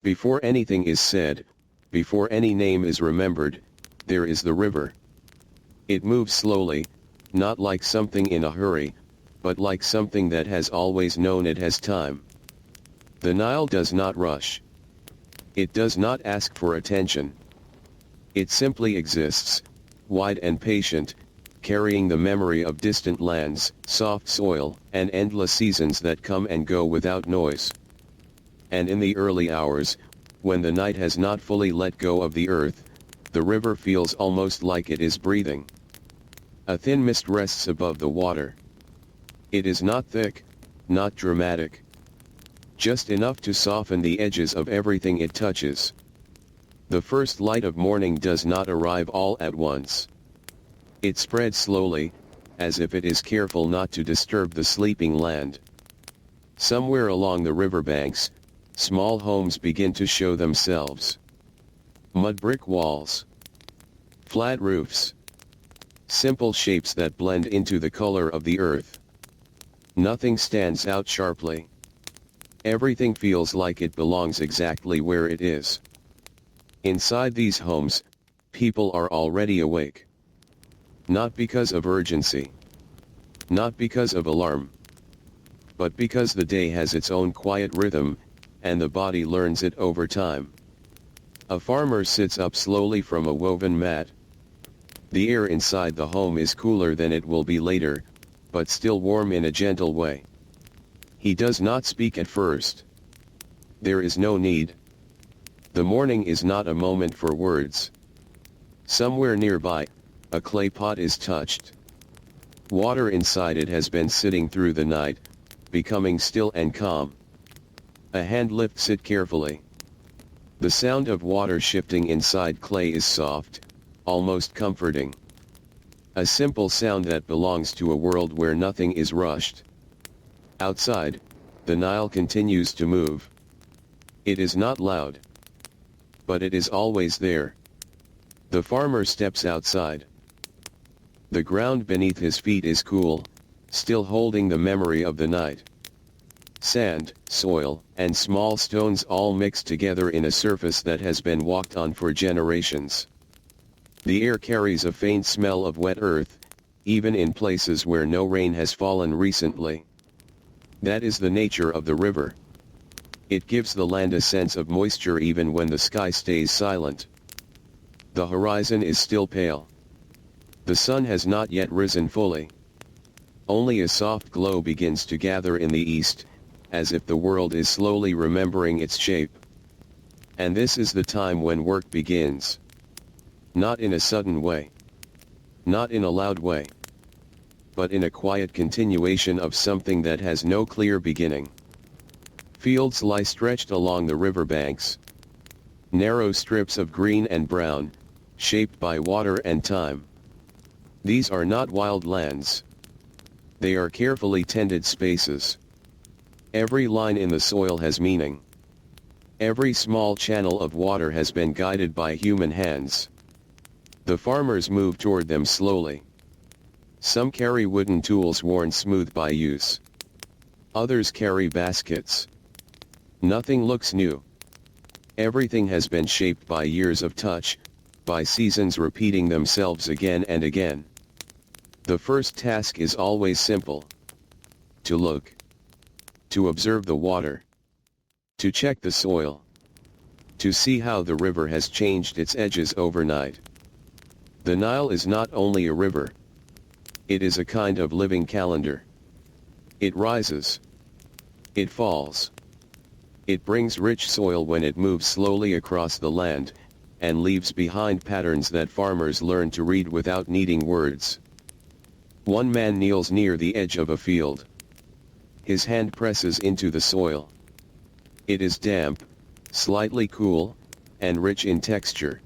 Before anything is said, before any name is remembered, there is the river. It moves slowly, not like something in a hurry, but like something that has always known it has time. The Nile does not rush. It does not ask for attention. It simply exists, wide and patient, carrying the memory of distant lands, soft soil, and endless seasons that come and go without noise. And in the early hours, when the night has not fully let go of the earth, the river feels almost like it is breathing. A thin mist rests above the water. It is not thick, not dramatic. Just enough to soften the edges of everything it touches. The first light of morning does not arrive all at once. It spreads slowly, as if it is careful not to disturb the sleeping land. Somewhere along the riverbanks, small homes begin to show themselves. Mud brick walls. Flat roofs. Simple shapes that blend into the color of the earth. Nothing stands out sharply. Everything feels like it belongs exactly where it is. Inside these homes, people are already awake. Not because of urgency. Not because of alarm. But because the day has its own quiet rhythm, and the body learns it over time. A farmer sits up slowly from a woven mat. The air inside the home is cooler than it will be later, but still warm in a gentle way. He does not speak at first. There is no need. The morning is not a moment for words. Somewhere nearby, a clay pot is touched. Water inside it has been sitting through the night, becoming still and calm. A hand lifts it carefully. The sound of water shifting inside clay is soft, almost comforting. A simple sound that belongs to a world where nothing is rushed. Outside, the Nile continues to move. It is not loud. But it is always there. The farmer steps outside. The ground beneath his feet is cool, still holding the memory of the night. Sand, soil, and small stones all mixed together in a surface that has been walked on for generations. The air carries a faint smell of wet earth, even in places where no rain has fallen recently. That is the nature of the river. It gives the land a sense of moisture even when the sky stays silent. The horizon is still pale. The sun has not yet risen fully. Only a soft glow begins to gather in the east, as if the world is slowly remembering its shape. And this is the time when work begins. Not in a sudden way. Not in a loud way. But in a quiet continuation of something that has no clear beginning. Fields lie stretched along the riverbanks. Narrow strips of green and brown, shaped by water and time. These are not wild lands. They are carefully tended spaces. Every line in the soil has meaning. Every small channel of water has been guided by human hands. The farmers move toward them slowly. Some carry wooden tools worn smooth by use. Others carry baskets. Nothing looks new. Everything has been shaped by years of touch, by seasons repeating themselves again and again. The first task is always simple. To look. To observe the water. To check the soil. To see how the river has changed its edges overnight. The Nile is not only a river. It is a kind of living calendar. It rises. It falls. It brings rich soil when it moves slowly across the land, and leaves behind patterns that farmers learn to read without needing words. One man kneels near the edge of a field. His hand presses into the soil. It is damp, slightly cool, and rich in texture.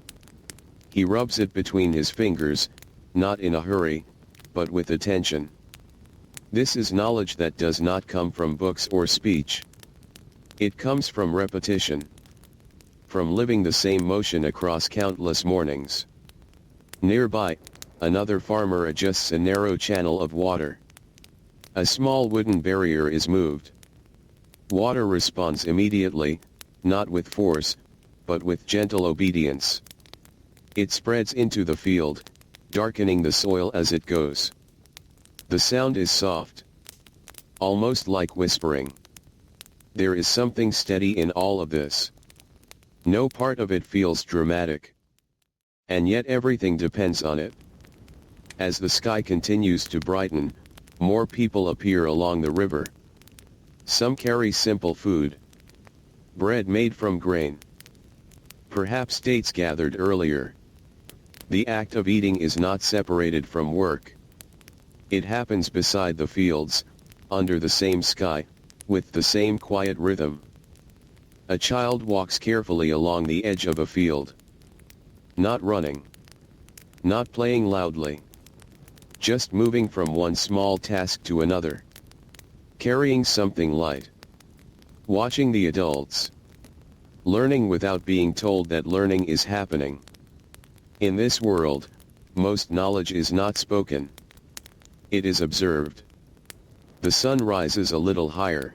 He rubs it between his fingers, not in a hurry, but with attention. This is knowledge that does not come from books or speech. It comes from repetition. From living the same motion across countless mornings. Nearby, another farmer adjusts a narrow channel of water. A small wooden barrier is moved. Water responds immediately, not with force, but with gentle obedience. It spreads into the field, darkening the soil as it goes. The sound is soft, almost like whispering. There is something steady in all of this. No part of it feels dramatic. And yet everything depends on it. As the sky continues to brighten, more people appear along the river. Some carry simple food. Bread made from grain. Perhaps dates gathered earlier. The act of eating is not separated from work. It happens beside the fields, under the same sky, with the same quiet rhythm. A child walks carefully along the edge of a field. Not running. Not playing loudly. Just moving from one small task to another. Carrying something light. Watching the adults. Learning without being told that learning is happening. In this world, most knowledge is not spoken. It is observed. The sun rises a little higher.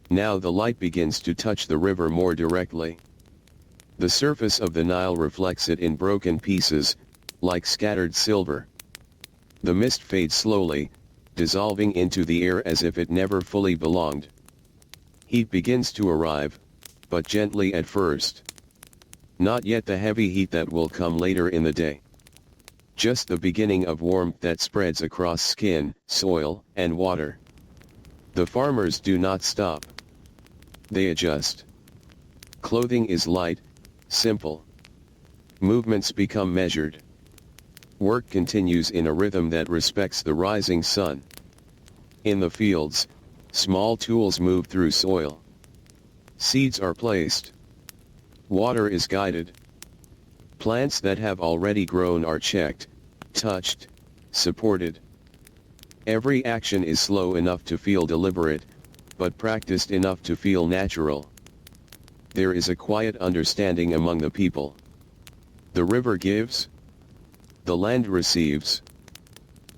Now the light begins to touch the river more directly. The surface of the Nile reflects it in broken pieces, like scattered silver. The mist fades slowly, dissolving into the air as if it never fully belonged. Heat begins to arrive, but gently at first. Not yet the heavy heat that will come later in the day. Just the beginning of warmth that spreads across skin, soil, and water. The farmers do not stop. They adjust. Clothing is light, simple. Movements become measured. Work continues in a rhythm that respects the rising sun. In the fields, small tools move through soil. Seeds are placed. Water is guided. Plants that have already grown are checked, touched, supported. Every action is slow enough to feel deliberate, but practiced enough to feel natural. There is a quiet understanding among the people. The river gives. The land receives.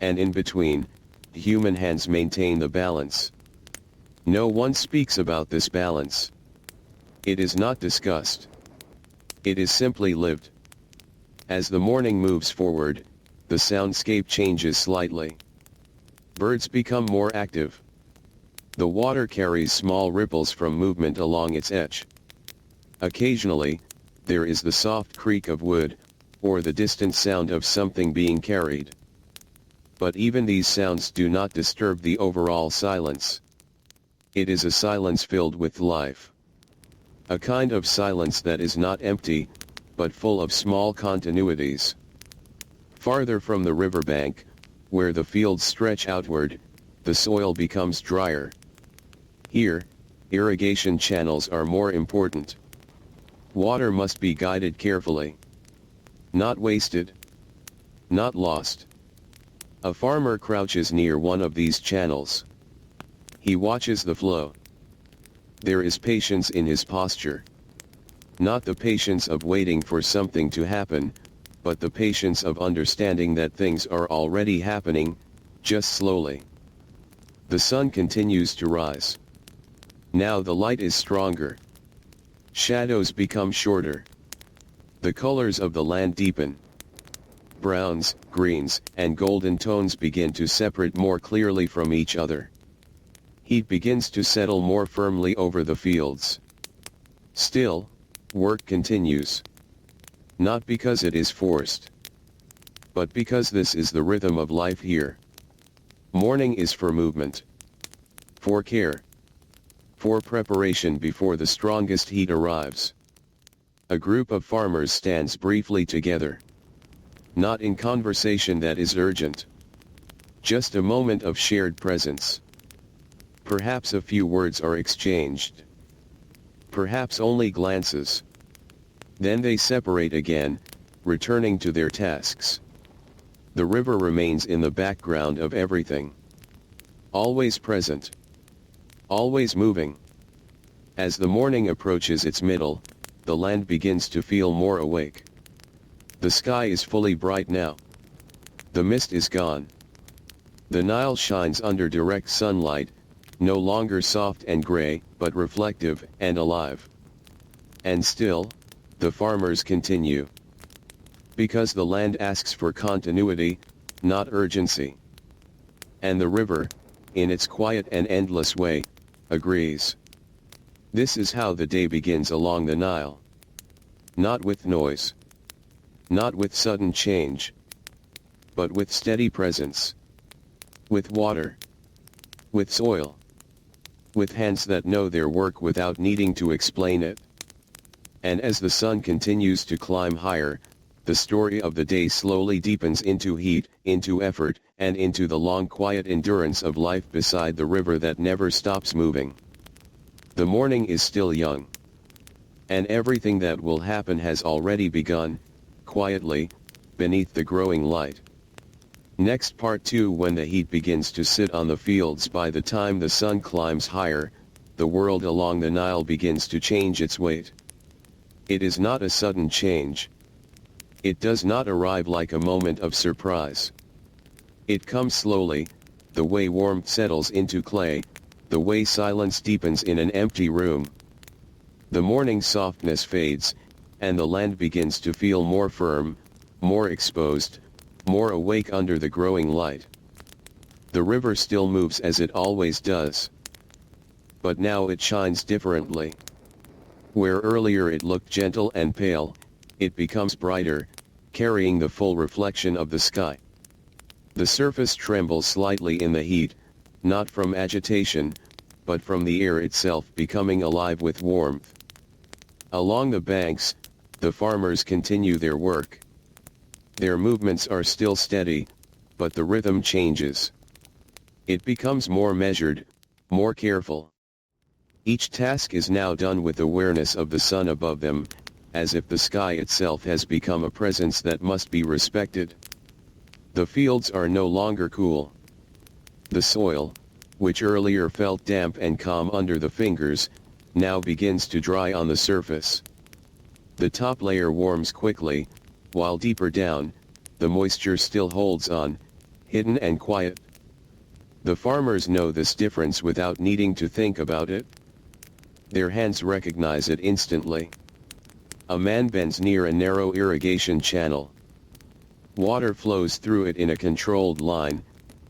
And in between, human hands maintain the balance. No one speaks about this balance. It is not discussed. It is simply lived. As the morning moves forward, the soundscape changes slightly. Birds become more active. The water carries small ripples from movement along its edge. Occasionally, there is the soft creak of wood, or the distant sound of something being carried. But even these sounds do not disturb the overall silence. It is a silence filled with life. A kind of silence that is not empty, but full of small continuities. Farther from the riverbank, where the fields stretch outward, the soil becomes drier. Here, irrigation channels are more important. Water must be guided carefully. Not wasted. Not lost. A farmer crouches near one of these channels. He watches the flow. There is patience in his posture. Not the patience of waiting for something to happen, but the patience of understanding that things are already happening, just slowly. The sun continues to rise. Now the light is stronger. Shadows become shorter. The colors of the land deepen. Browns, greens, and golden tones begin to separate more clearly from each other. Heat begins to settle more firmly over the fields. Still, work continues. Not because it is forced, but because this is the rhythm of life here. Morning is for movement, for care, for preparation before the strongest heat arrives. A group of farmers stands briefly together. Not in conversation that is urgent. Just a moment of shared presence. Perhaps a few words are exchanged. Perhaps only glances. Then they separate again, returning to their tasks. The river remains in the background of everything. Always present. Always moving. As the morning approaches its middle, the land begins to feel more awake. The sky is fully bright now. The mist is gone. The Nile shines under direct sunlight, no longer soft and gray, but reflective and alive. And still, the farmers continue. Because the land asks for continuity, not urgency. And the river, in its quiet and endless way, agrees. This is how the day begins along the Nile. Not with noise. Not with sudden change. But with steady presence. With water. With soil. With hands that know their work without needing to explain it. And as the sun continues to climb higher, the story of the day slowly deepens into heat, into effort, and into the long quiet endurance of life beside the river that never stops moving. The morning is still young. And everything that will happen has already begun, quietly, beneath the growing light. Next part 2. When the heat begins to sit on the fields. By the time the sun climbs higher, the world along the Nile begins to change its weight. It is not a sudden change. It does not arrive like a moment of surprise. It comes slowly, the way warmth settles into clay, the way silence deepens in an empty room. The morning softness fades, and the land begins to feel more firm, more exposed, more awake under the growing light. The river still moves as it always does. But now it shines differently. Where earlier it looked gentle and pale, it becomes brighter, carrying the full reflection of the sky. The surface trembles slightly in the heat, not from agitation, but from the air itself becoming alive with warmth. Along the banks, the farmers continue their work. Their movements are still steady, but the rhythm changes. It becomes more measured, more careful. Each task is now done with awareness of the sun above them, as if the sky itself has become a presence that must be respected. The fields are no longer cool. The soil, which earlier felt damp and calm under the fingers, now begins to dry on the surface. The top layer warms quickly, while deeper down, the moisture still holds on, hidden and quiet. The farmers know this difference without needing to think about it. Their hands recognize it instantly. A man bends near a narrow irrigation channel. Water flows through it in a controlled line,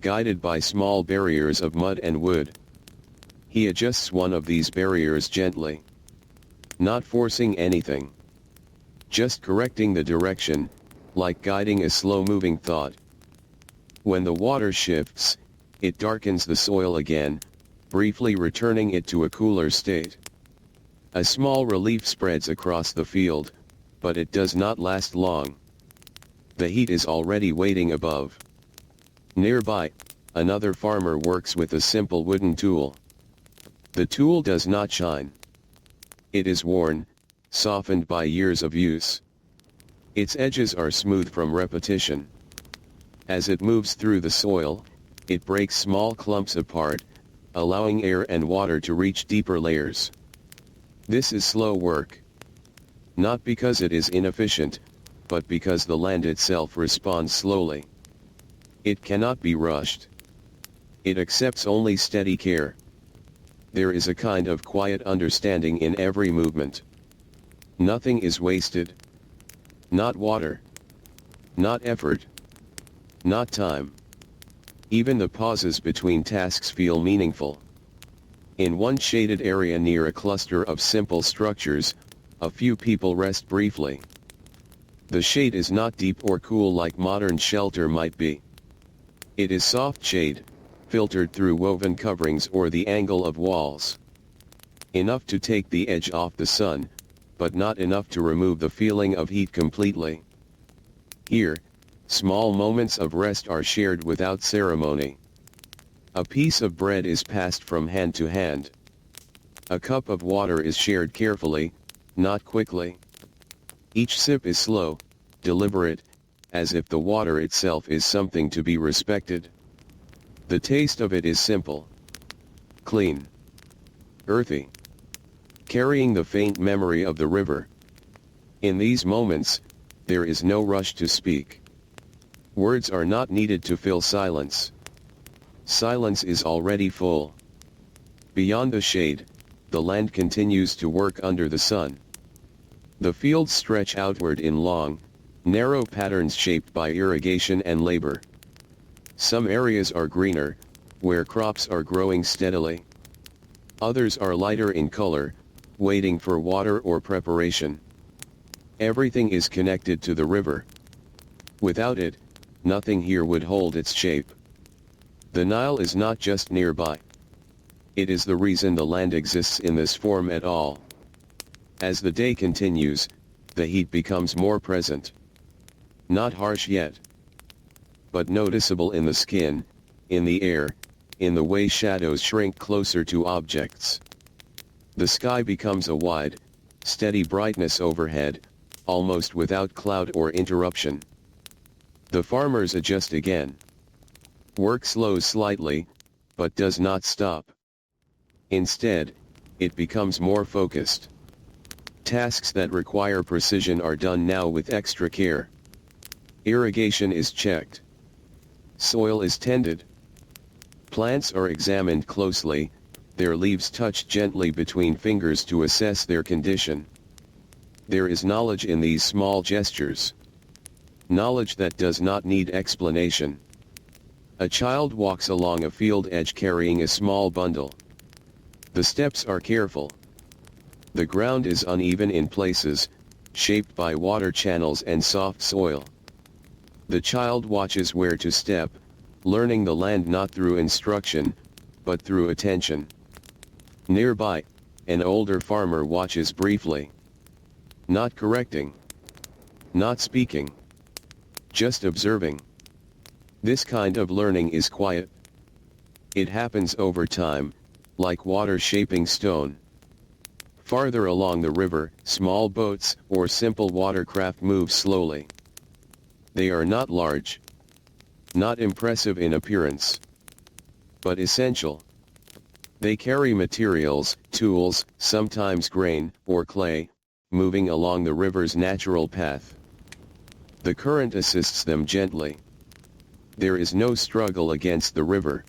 guided by small barriers of mud and wood. He adjusts one of these barriers gently. Not forcing anything. Just correcting the direction, like guiding a slow-moving thought. When the water shifts, it darkens the soil again, briefly returning it to a cooler state. A small relief spreads across the field, but it does not last long. The heat is already waiting above. Nearby, another farmer works with a simple wooden tool. The tool does not shine. It is worn, softened by years of use. Its edges are smooth from repetition. As it moves through the soil, it breaks small clumps apart, allowing air and water to reach deeper layers. This is slow work. Not because it is inefficient, but because the land itself responds slowly. It cannot be rushed. It accepts only steady care. There is a kind of quiet understanding in every movement. Nothing is wasted. Not water. Not effort. Not time. Even the pauses between tasks feel meaningful. In one shaded area near a cluster of simple structures, a few people rest briefly. The shade is not deep or cool like modern shelter might be. It is soft shade, filtered through woven coverings or the angle of walls. Enough to take the edge off the sun, but not enough to remove the feeling of heat completely. Here, small moments of rest are shared without ceremony. A piece of bread is passed from hand to hand. A cup of water is shared carefully, not quickly. Each sip is slow, deliberate, as if the water itself is something to be respected. The taste of it is simple. Clean. Earthy. Carrying the faint memory of the river. In these moments, there is no rush to speak. Words are not needed to fill silence. Silence is already full. Beyond the shade, the land continues to work under the sun. The fields stretch outward in long, narrow patterns shaped by irrigation and labor. Some areas are greener, where crops are growing steadily. Others are lighter in color, waiting for water or preparation. Everything is connected to the river. Without it, nothing here would hold its shape. The Nile is not just nearby. It is the reason the land exists in this form at all. As the day continues, the heat becomes more present. Not harsh yet, but noticeable in the skin, in the air, in the way shadows shrink closer to objects. The sky becomes a wide, steady brightness overhead, almost without cloud or interruption. The farmers adjust again. Work slows slightly, but does not stop. Instead, it becomes more focused. Tasks that require precision are done now with extra care. Irrigation is checked. Soil is tended. Plants are examined closely, their leaves touched gently between fingers to assess their condition. There is knowledge in these small gestures. Knowledge that does not need explanation. A child walks along a field edge carrying a small bundle. The steps are careful. The ground is uneven in places, shaped by water channels and soft soil. The child watches where to step, learning the land not through instruction, but through attention. Nearby, an older farmer watches briefly. Not correcting. Not speaking. Just observing. This kind of learning is quiet. It happens over time, like water shaping stone. Farther along the river, small boats or simple watercraft move slowly. They are not large. Not impressive in appearance. But essential. They carry materials, tools, sometimes grain, or clay, moving along the river's natural path. The current assists them gently. There is no struggle against the river.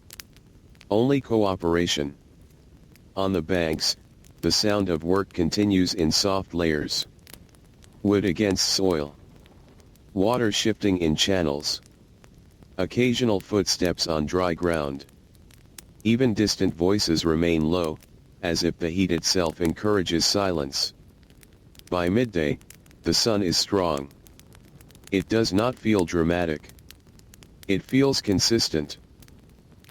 Only cooperation. On the banks, the sound of work continues in soft layers. Wood against soil. Water shifting in channels. Occasional footsteps on dry ground. Even distant voices remain low, as if the heat itself encourages silence. By midday, the sun is strong. It does not feel dramatic. It feels consistent.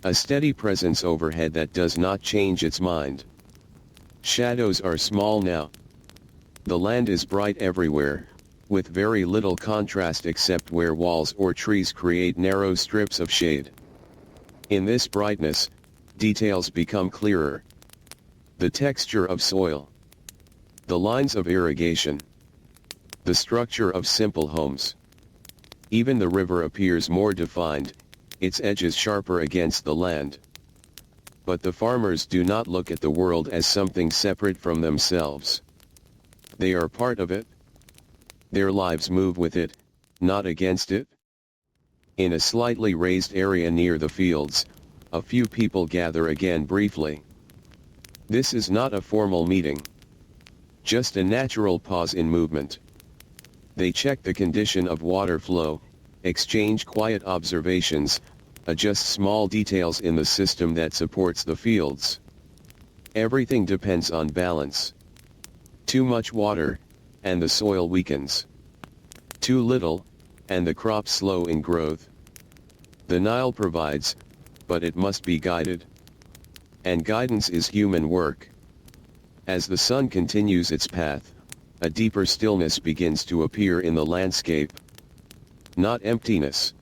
A steady presence overhead that does not change its mind. Shadows are small now. The land is bright everywhere, with very little contrast except where walls or trees create narrow strips of shade. In this brightness, details become clearer. The texture of soil. The lines of irrigation. The structure of simple homes. Even the river appears more defined, its edges sharper against the land. But the farmers do not look at the world as something separate from themselves. They are part of it. Their lives move with it, not against it. In a slightly raised area near the fields, a few people gather again briefly. This is not a formal meeting. Just a natural pause in movement. They check the condition of water flow, exchange quiet observations, adjust small details in the system that supports the fields. Everything depends on balance. Too much water, and the soil weakens. Too little, and the crops slow in growth. The Nile provides, but it must be guided. And guidance is human work. As the sun continues its path, a deeper stillness begins to appear in the landscape. Not emptiness,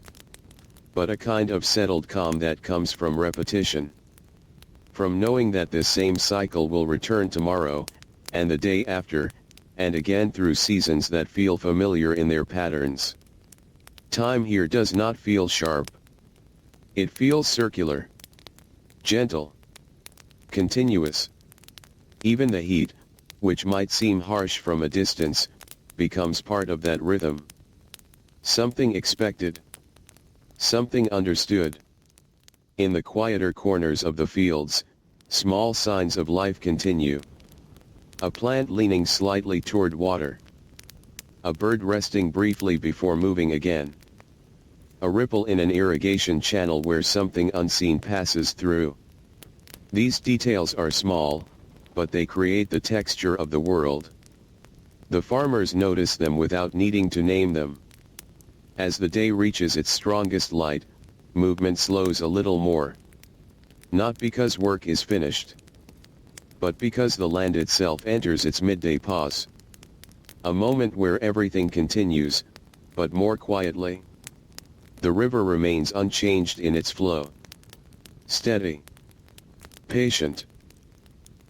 but a kind of settled calm that comes from repetition. From knowing that this same cycle will return tomorrow, and the day after, and again through seasons that feel familiar in their patterns. Time here does not feel sharp. It feels circular. Gentle. Continuous. Even the heat, which might seem harsh from a distance, becomes part of that rhythm. Something expected. Something understood. In the quieter corners of the fields, small signs of life continue. A plant leaning slightly toward water. a bird resting briefly before moving again. A ripple in an irrigation channel where something unseen passes through. These details are small, but they create the texture of the world. The farmers notice them without needing to name them. As the day reaches its strongest light, movement slows a little more. Not because work is finished, but because the land itself enters its midday pause. A moment where everything continues, but more quietly. The river remains unchanged in its flow. Steady. Patient.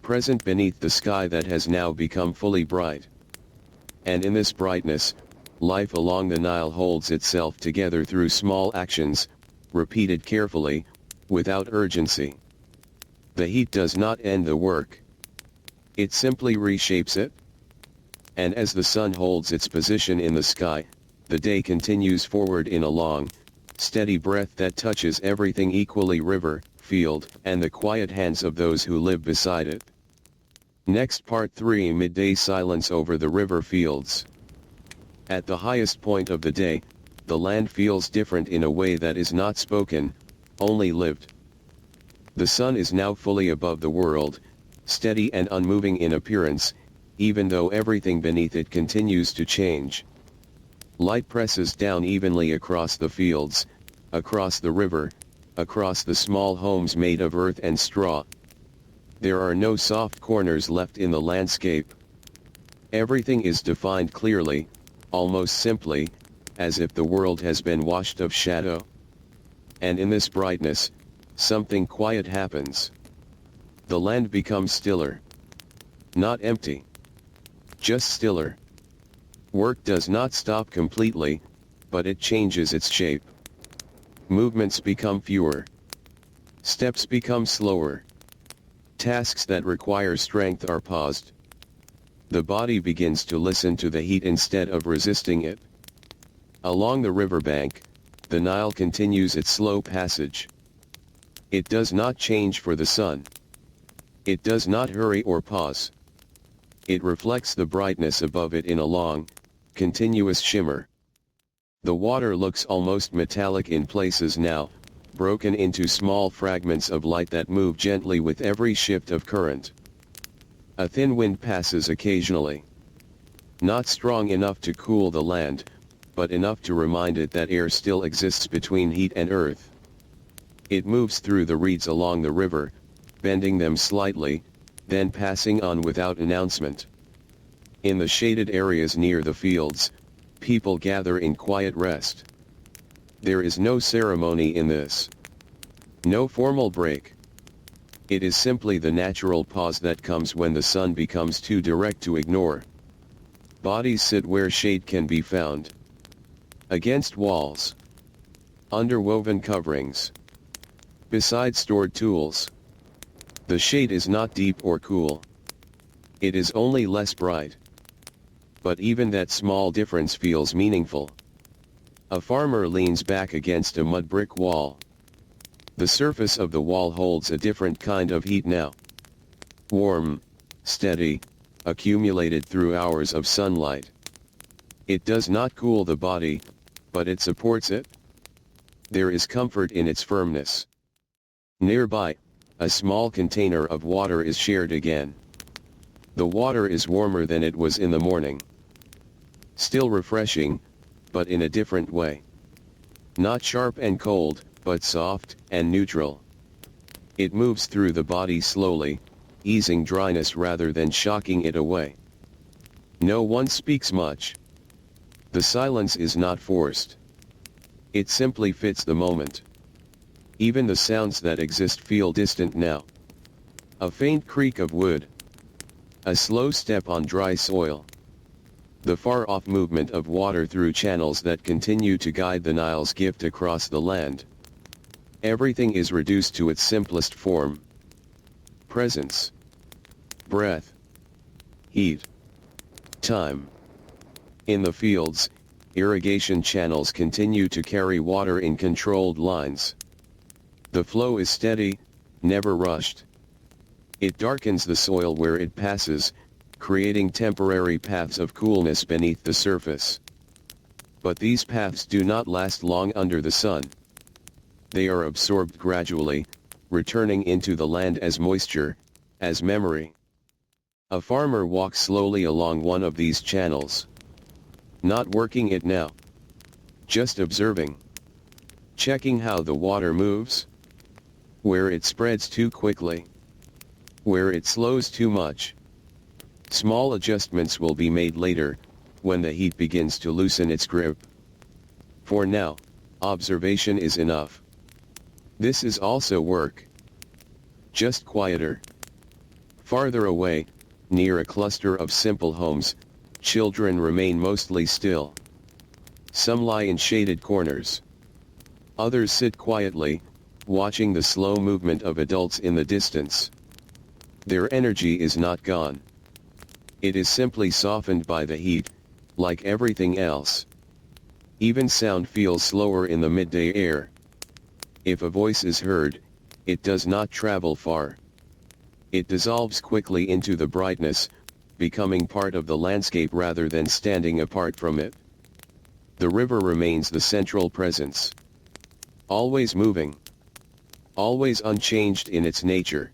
Present beneath the sky that has now become fully bright. And in this brightness, life along the Nile holds itself together through small actions, repeated carefully, without urgency. The heat does not end the work. It simply reshapes it. And as the sun holds its position in the sky, the day continues forward in a long, steady breath that touches everything equally: river, field, and the quiet hands of those who live beside it. Next, part 3: Midday silence over the river fields. At the highest point of the day, the land feels different in a way that is not spoken, only lived. The sun is now fully above the world, steady and unmoving in appearance, even though everything beneath it continues to change. Light presses down evenly across the fields, across the river, across the small homes made of earth and straw. There are no soft corners left in the landscape. Everything is defined clearly, almost simply, as if the world has been washed of shadow. And in this brightness, something quiet happens. The land becomes stiller. Not empty. Just stiller. Work does not stop completely, but it changes its shape. Movements become fewer. Steps become slower. Tasks that require strength are paused. The body begins to listen to the heat instead of resisting it. Along the riverbank, the Nile continues its slow passage. It does not change for the sun. It does not hurry or pause. It reflects the brightness above it in a long, continuous shimmer. The water looks almost metallic in places now, broken into small fragments of light that move gently with every shift of current. A thin wind passes occasionally. Not strong enough to cool the land, but enough to remind it that air still exists between heat and earth. It moves through the reeds along the river, bending them slightly, then passing on without announcement. In the shaded areas near the fields, people gather in quiet rest. There is no ceremony in this. No formal break. It is simply the natural pause that comes when the sun becomes too direct to ignore. Bodies sit where shade can be found. Against walls. Under woven coverings. Beside stored tools. The shade is not deep or cool. It is only less bright. But even that small difference feels meaningful. A farmer leans back against a mud brick wall. The surface of the wall holds a different kind of heat now. Warm, steady, accumulated through hours of sunlight. It does not cool the body, but it supports it. There is comfort in its firmness. Nearby, a small container of water is shared again. The water is warmer than it was in the morning. Still refreshing, but in a different way. Not sharp and cold, but soft and neutral. It moves through the body slowly, easing dryness rather than shocking it away. No one speaks much. The silence is not forced. It simply fits the moment. Even the sounds that exist feel distant now. A faint creak of wood. A slow step on dry soil. The far-off movement of water through channels that continue to guide the Nile's gift across the land. Everything is reduced to its simplest form. Presence. Breath. Heat. Time. In the fields, irrigation channels continue to carry water in controlled lines. The flow is steady, never rushed. It darkens the soil where it passes, creating temporary paths of coolness beneath the surface. But these paths do not last long under the sun. They are absorbed gradually, returning into the land as moisture, as memory. A farmer walks slowly along one of these channels. Not working it now. Just observing. Checking how the water moves. Where it spreads too quickly. Where it slows too much. Small adjustments will be made later, when the heat begins to loosen its grip. For now, observation is enough. This is also work. Just quieter. Farther away, near a cluster of simple homes, children remain mostly still. Some lie in shaded corners. Others sit quietly, watching the slow movement of adults in the distance. Their energy is not gone. It is simply softened by the heat, like everything else. Even sound feels slower in the midday air. If a voice is heard, it does not travel far. It dissolves quickly into the brightness, becoming part of the landscape rather than standing apart from it. The river remains the central presence. Always moving. Always unchanged in its nature.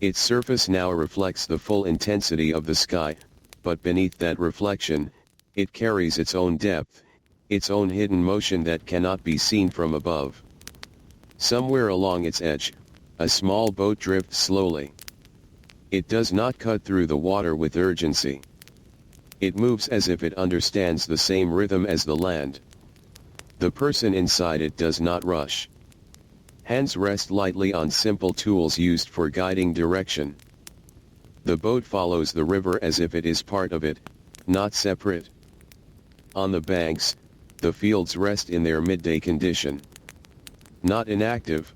Its surface now reflects the full intensity of the sky, but beneath that reflection, it carries its own depth, its own hidden motion that cannot be seen from above. Somewhere along its edge, a small boat drifts slowly. It does not cut through the water with urgency. It moves as if it understands the same rhythm as the land. The person inside it does not rush. Hands rest lightly on simple tools used for guiding direction. The boat follows the river as if it is part of it, not separate. On the banks, the fields rest in their midday condition. Not inactive.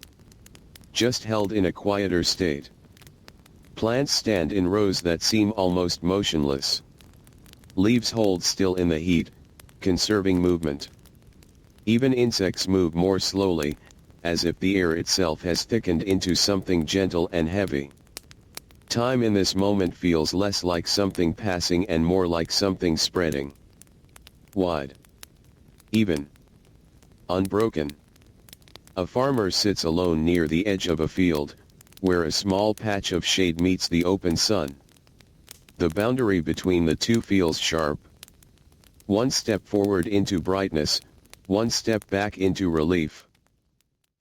Just held in a quieter state. Plants stand in rows that seem almost motionless. Leaves hold still in the heat, conserving movement. Even insects move more slowly, as if the air itself has thickened into something gentle and heavy. Time in this moment feels less like something passing and more like something spreading. Wide. Even. Unbroken. A farmer sits alone near the edge of a field, where a small patch of shade meets the open sun. The boundary between the two feels sharp. One step forward into brightness, one step back into relief.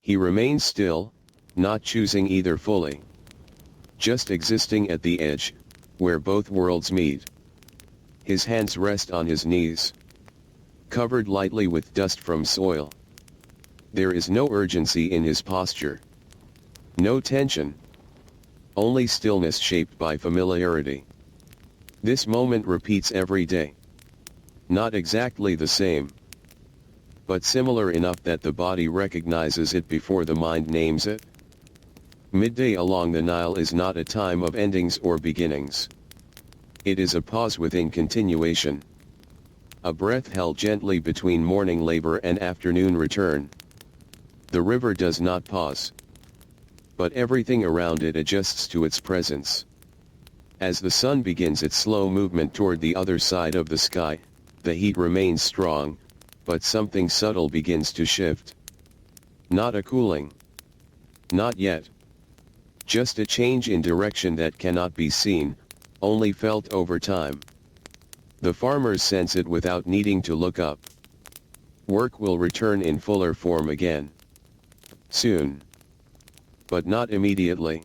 He remains still, not choosing either fully. Just existing at the edge, where both worlds meet. His hands rest on his knees. Covered lightly with dust from soil. There is no urgency in his posture. No tension. Only stillness shaped by familiarity. This moment repeats every day. Not exactly the same, but similar enough that the body recognizes it before the mind names it. Midday along the Nile is not a time of endings or beginnings. It is a pause within continuation. A breath held gently between morning labor and afternoon return. The river does not pause. But everything around it adjusts to its presence. As the sun begins its slow movement toward the other side of the sky, the heat remains strong, but something subtle begins to shift. Not a cooling. Not yet. Just a change in direction that cannot be seen, only felt over time. The farmers sense it without needing to look up. Work will return in fuller form again. Soon. But not immediately.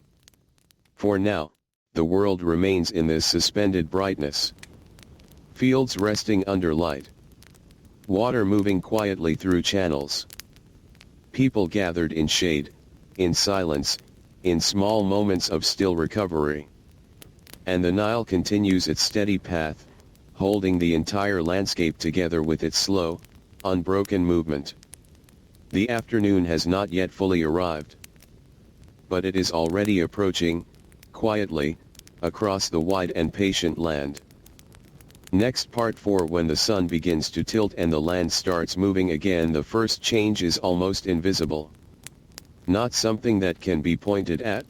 For now, the world remains in this suspended brightness. Fields resting under light. Water moving quietly through channels. People gathered in shade, in silence, in small moments of still recovery. And the Nile continues its steady path, holding the entire landscape together with its slow, unbroken movement. The afternoon has not yet fully arrived. But it is already approaching, quietly, across the wide and patient land. Next part 4. When the sun begins to tilt and the land starts moving again, the first change is almost invisible. Not something that can be pointed at.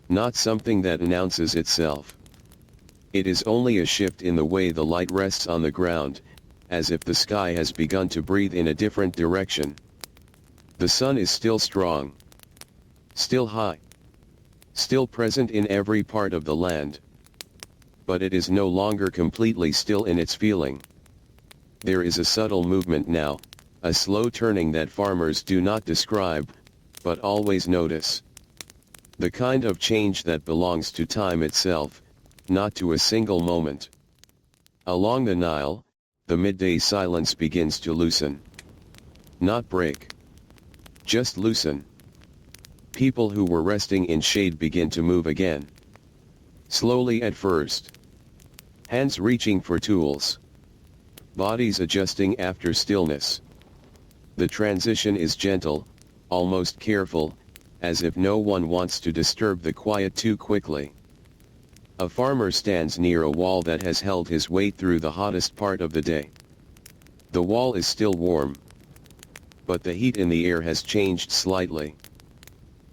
Not something that announces itself. It is only a shift in the way the light rests on the ground, as if the sky has begun to breathe in a different direction. The sun is still strong, still high, still present in every part of the land. But it is no longer completely still in its feeling. There is a subtle movement now, a slow turning that farmers do not describe, but always notice. The kind of change that belongs to time itself, not to a single moment. Along the Nile, the midday silence begins to loosen. Not break. Just loosen. People who were resting in shade begin to move again. Slowly at first. Hands reaching for tools. Bodies adjusting after stillness. The transition is gentle, almost careful, as if no one wants to disturb the quiet too quickly. A farmer stands near a wall that has held his weight through the hottest part of the day. The wall is still warm. But the heat in the air has changed slightly.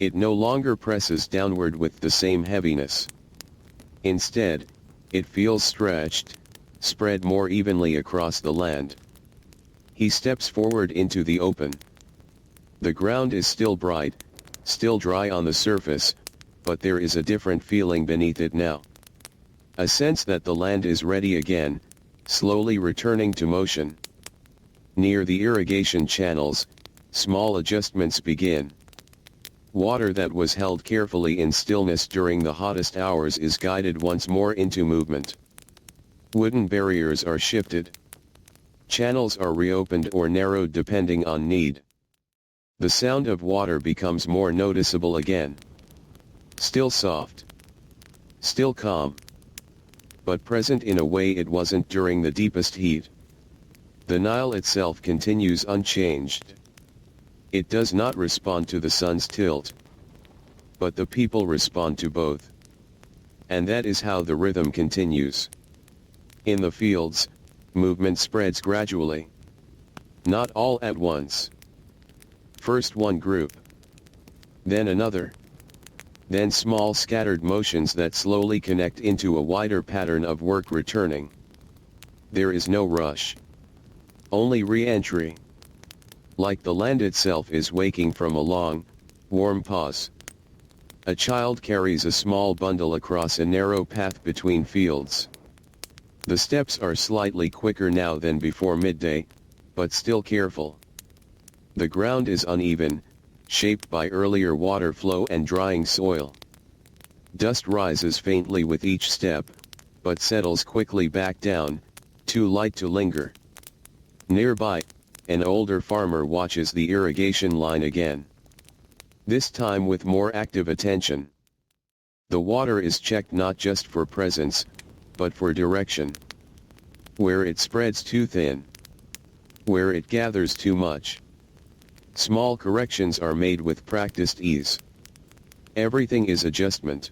It no longer presses downward with the same heaviness. Instead, it feels stretched, spread more evenly across the land. He steps forward into the open. The ground is still bright, still dry on the surface, but there is a different feeling beneath it now. A sense that the land is ready again, slowly returning to motion. Near the irrigation channels, small adjustments begin. Water that was held carefully in stillness during the hottest hours is guided once more into movement. Wooden barriers are shifted. Channels are reopened or narrowed depending on need. The sound of water becomes more noticeable again. Still soft. Still calm. But present in a way it wasn't during the deepest heat. The Nile itself continues unchanged. It does not respond to the sun's tilt. But the people respond to both. And that is how the rhythm continues. In the fields, movement spreads gradually. Not all at once. First one group. Then another. Then small scattered motions that slowly connect into a wider pattern of work returning. There is no rush. Only re-entry. Like the land itself is waking from a long, warm pause. A child carries a small bundle across a narrow path between fields. The steps are slightly quicker now than before midday, but still careful. The ground is uneven, shaped by earlier water flow and drying soil. Dust rises faintly with each step, but settles quickly back down, too light to linger. Nearby, an older farmer watches the irrigation line again. This time with more active attention. The water is checked not just for presence, but for direction. Where it spreads too thin. Where it gathers too much. Small corrections are made with practiced ease. Everything is adjustment.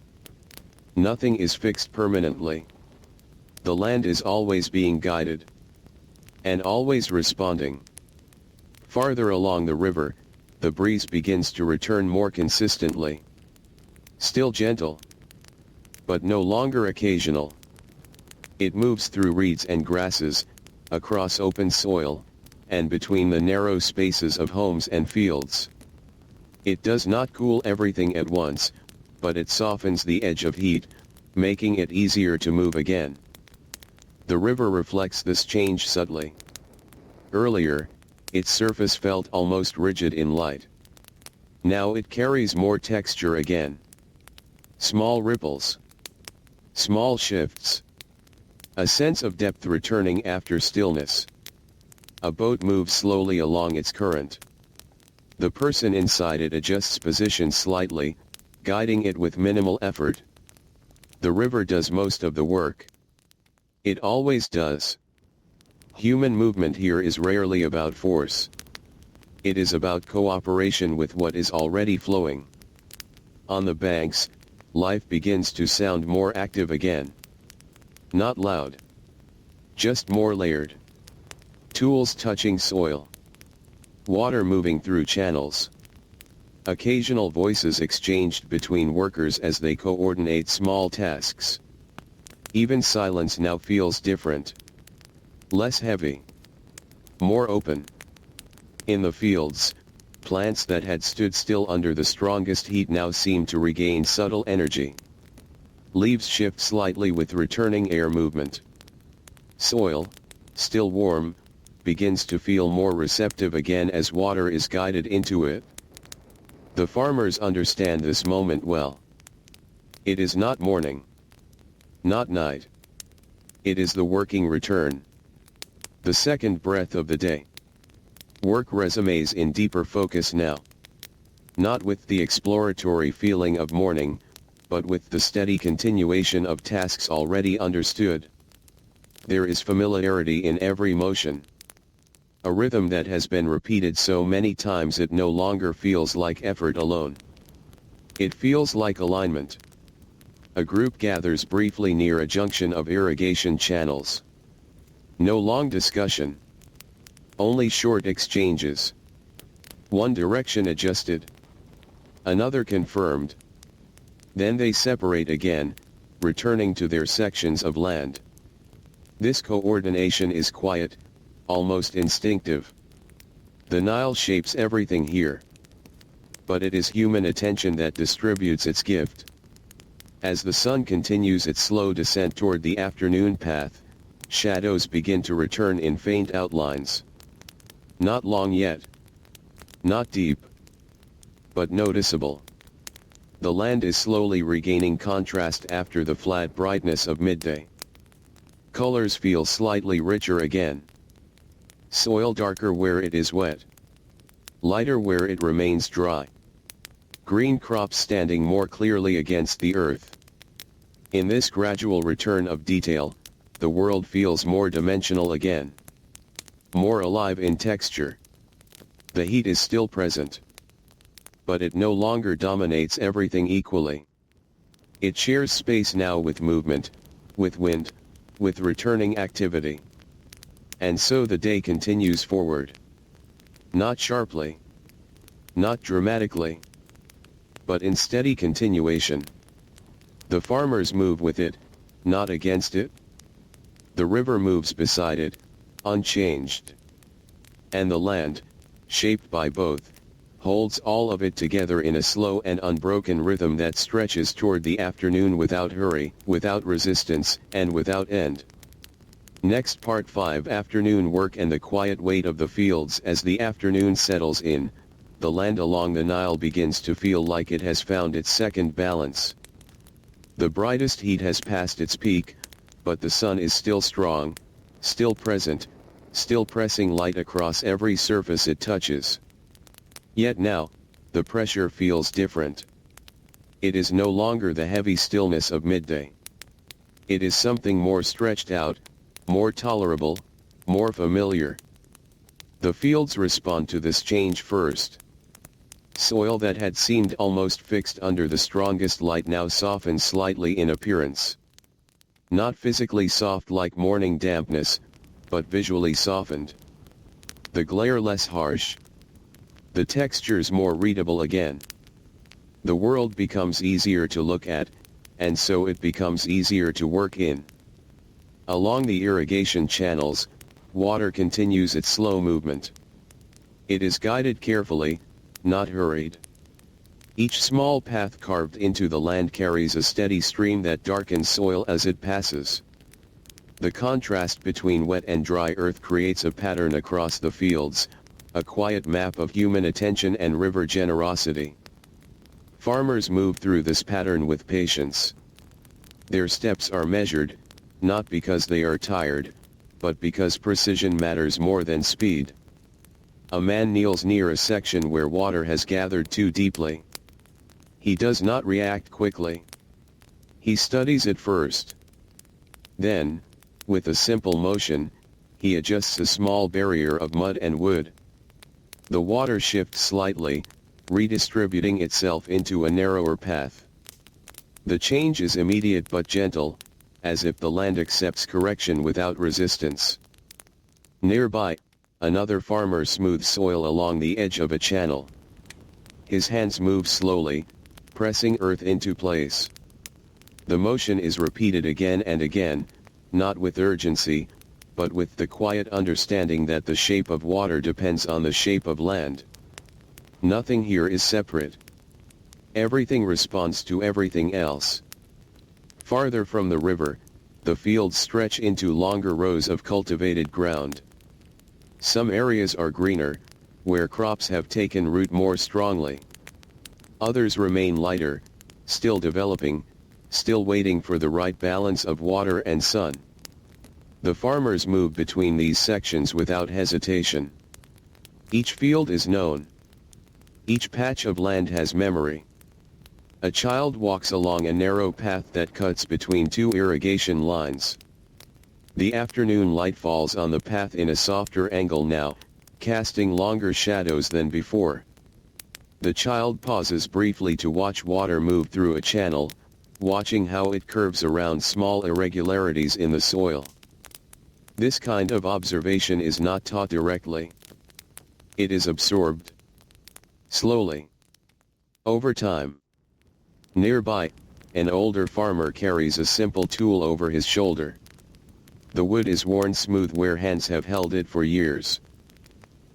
Nothing is fixed permanently. The land is always being guided. And always responding. Farther along the river, the breeze begins to return more consistently. Still gentle. But no longer occasional. It moves through reeds and grasses, across open soil, and between the narrow spaces of homes and fields. It does not cool everything at once, but it softens the edge of heat, making it easier to move again. The river reflects this change subtly. Earlier, its surface felt almost rigid in light. Now it carries more texture again. Small ripples. Small shifts. A sense of depth returning after stillness. A boat moves slowly along its current. The person inside it adjusts position slightly, guiding it with minimal effort. The river does most of the work. It always does. Human movement here is rarely about force. It is about cooperation with what is already flowing. On the banks, life begins to sound more active again. Not loud. Just more layered. Tools touching soil. Water moving through channels. Occasional voices exchanged between workers as they coordinate small tasks. Even silence now feels different. Less heavy. More open. In the fields, plants that had stood still under the strongest heat now seem to regain subtle energy. Leaves shift slightly with returning air movement. Soil, still warm, begins to feel more receptive again as water is guided into it. The farmers understand this moment well. It is not morning. Not night. It is the working return. The second breath of the day. Work resumes in deeper focus now. Not with the exploratory feeling of morning, but with the steady continuation of tasks already understood. There is familiarity in every motion. A rhythm that has been repeated so many times it no longer feels like effort alone. It feels like alignment. A group gathers briefly near a junction of irrigation channels. No long discussion. Only short exchanges. One direction adjusted. Another confirmed. Then they separate again, returning to their sections of land. This coordination is quiet, almost instinctive. The Nile shapes everything here. But it is human attention that distributes its gift. As the sun continues its slow descent toward the afternoon path, shadows begin to return in faint outlines. Not long yet. Not deep. But noticeable. The land is slowly regaining contrast after the flat brightness of midday. Colors feel slightly richer again. Soil darker where it is wet. Lighter where it remains dry. Green crops standing more clearly against the earth. In this gradual return of detail, the world feels more dimensional again. More alive in texture. The heat is still present. But it no longer dominates everything equally. It shares space now with movement, with wind, with returning activity. And so the day continues forward. Not sharply. Not dramatically. But in steady continuation. The farmers move with it, not against it. The river moves beside it, unchanged. And the land, shaped by both, holds all of it together in a slow and unbroken rhythm that stretches toward the afternoon without hurry, without resistance, and without end. Next part 5 Afternoon work and the quiet weight of the fields. As the afternoon settles in, the land along the Nile begins to feel like it has found its second balance. The brightest heat has passed its peak, but the sun is still strong, still present, still pressing light across every surface it touches. Yet now, the pressure feels different. It is no longer the heavy stillness of midday. It is something more stretched out, more tolerable, more familiar. The fields respond to this change first. Soil that had seemed almost fixed under the strongest light now softens slightly in appearance. Not physically soft like morning dampness, but visually softened. The glare less harsh. The textures more readable again. The world becomes easier to look at, and so it becomes easier to work in. Along the irrigation channels, water continues its slow movement. It is guided carefully, not hurried. Each small path carved into the land carries a steady stream that darkens soil as it passes. The contrast between wet and dry earth creates a pattern across the fields, a quiet map of human attention and river generosity. Farmers move through this pattern with patience. Their steps are measured, not because they are tired, but because precision matters more than speed. A man kneels near a section where water has gathered too deeply. He does not react quickly. He studies it first. Then, with a simple motion, he adjusts a small barrier of mud and wood. The water shifts slightly, redistributing itself into a narrower path. The change is immediate but gentle, as if the land accepts correction without resistance. Nearby, another farmer smooths soil along the edge of a channel. His hands move slowly, pressing earth into place. The motion is repeated again and again, not with urgency, but with the quiet understanding that the shape of water depends on the shape of land. Nothing here is separate. Everything responds to everything else. Farther from the river, the fields stretch into longer rows of cultivated ground. Some areas are greener, where crops have taken root more strongly. Others remain lighter, still developing, still waiting for the right balance of water and sun. The farmers move between these sections without hesitation. Each field is known. Each patch of land has memory. A child walks along a narrow path that cuts between two irrigation lines. The afternoon light falls on the path in a softer angle now, casting longer shadows than before. The child pauses briefly to watch water move through a channel, watching how it curves around small irregularities in the soil. This kind of observation is not taught directly. It is absorbed. Slowly. Over time. Nearby, an older farmer carries a simple tool over his shoulder. The wood is worn smooth where hands have held it for years.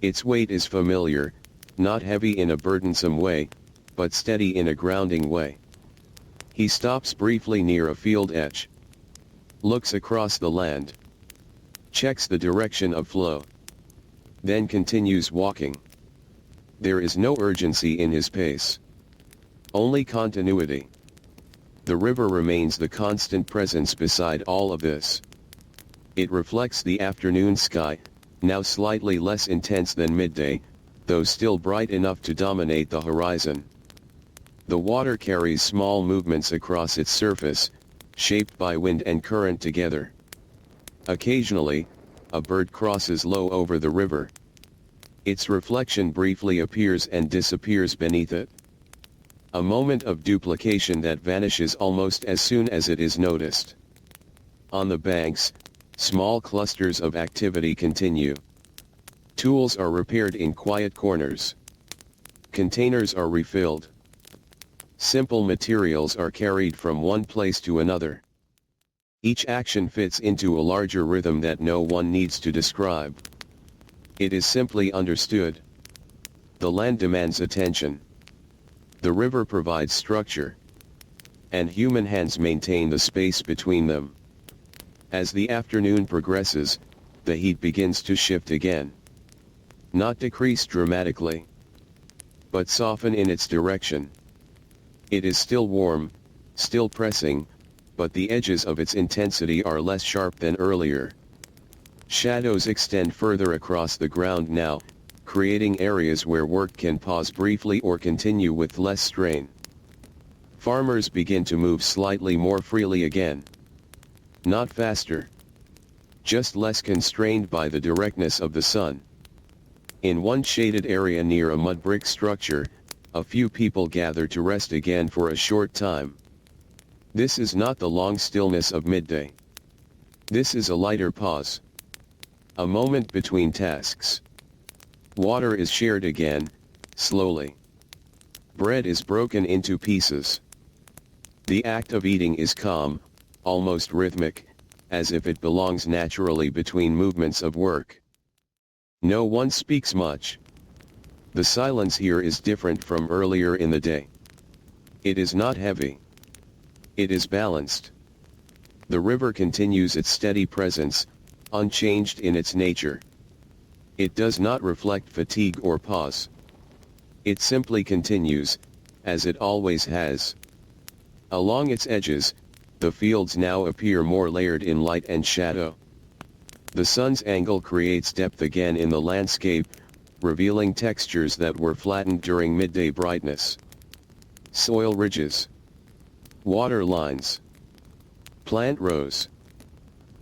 Its weight is familiar, not heavy in a burdensome way, but steady in a grounding way. He stops briefly near a field edge. Looks across the land. Checks the direction of flow. Then continues walking. There is no urgency in his pace. Only continuity. The river remains the constant presence beside all of this. It reflects the afternoon sky, now slightly less intense than midday, though still bright enough to dominate the horizon. The water carries small movements across its surface, shaped by wind and current together. Occasionally, a bird crosses low over the river. Its reflection briefly appears and disappears beneath it. A moment of duplication that vanishes almost as soon as it is noticed. On the banks, small clusters of activity continue. Tools are repaired in quiet corners. Containers are refilled. Simple materials are carried from one place to another. Each action fits into a larger rhythm that no one needs to describe. It is simply understood. The land demands attention. The river provides structure. And human hands maintain the space between them. As the afternoon progresses, the heat begins to shift again. Not decrease dramatically, but soften in its direction. It is still warm, still pressing, but the edges of its intensity are less sharp than earlier. Shadows extend further across the ground now, creating areas where work can pause briefly or continue with less strain. Farmers begin to move slightly more freely again. Not faster. Just less constrained by the directness of the sun. In one shaded area near a mud brick structure, a few people gather to rest again for a short time. This is not the long stillness of midday. This is a lighter pause. A moment between tasks. Water is shared again, slowly. Bread is broken into pieces. The act of eating is calm, almost rhythmic, as if it belongs naturally between movements of work. No one speaks much. The silence here is different from earlier in the day. It is not heavy. It is balanced. The river continues its steady presence, unchanged in its nature. It does not reflect fatigue or pause. It simply continues, as it always has. Along its edges, the fields now appear more layered in light and shadow. The sun's angle creates depth again in the landscape, revealing textures that were flattened during midday brightness. Soil ridges. Water lines. Plant rows.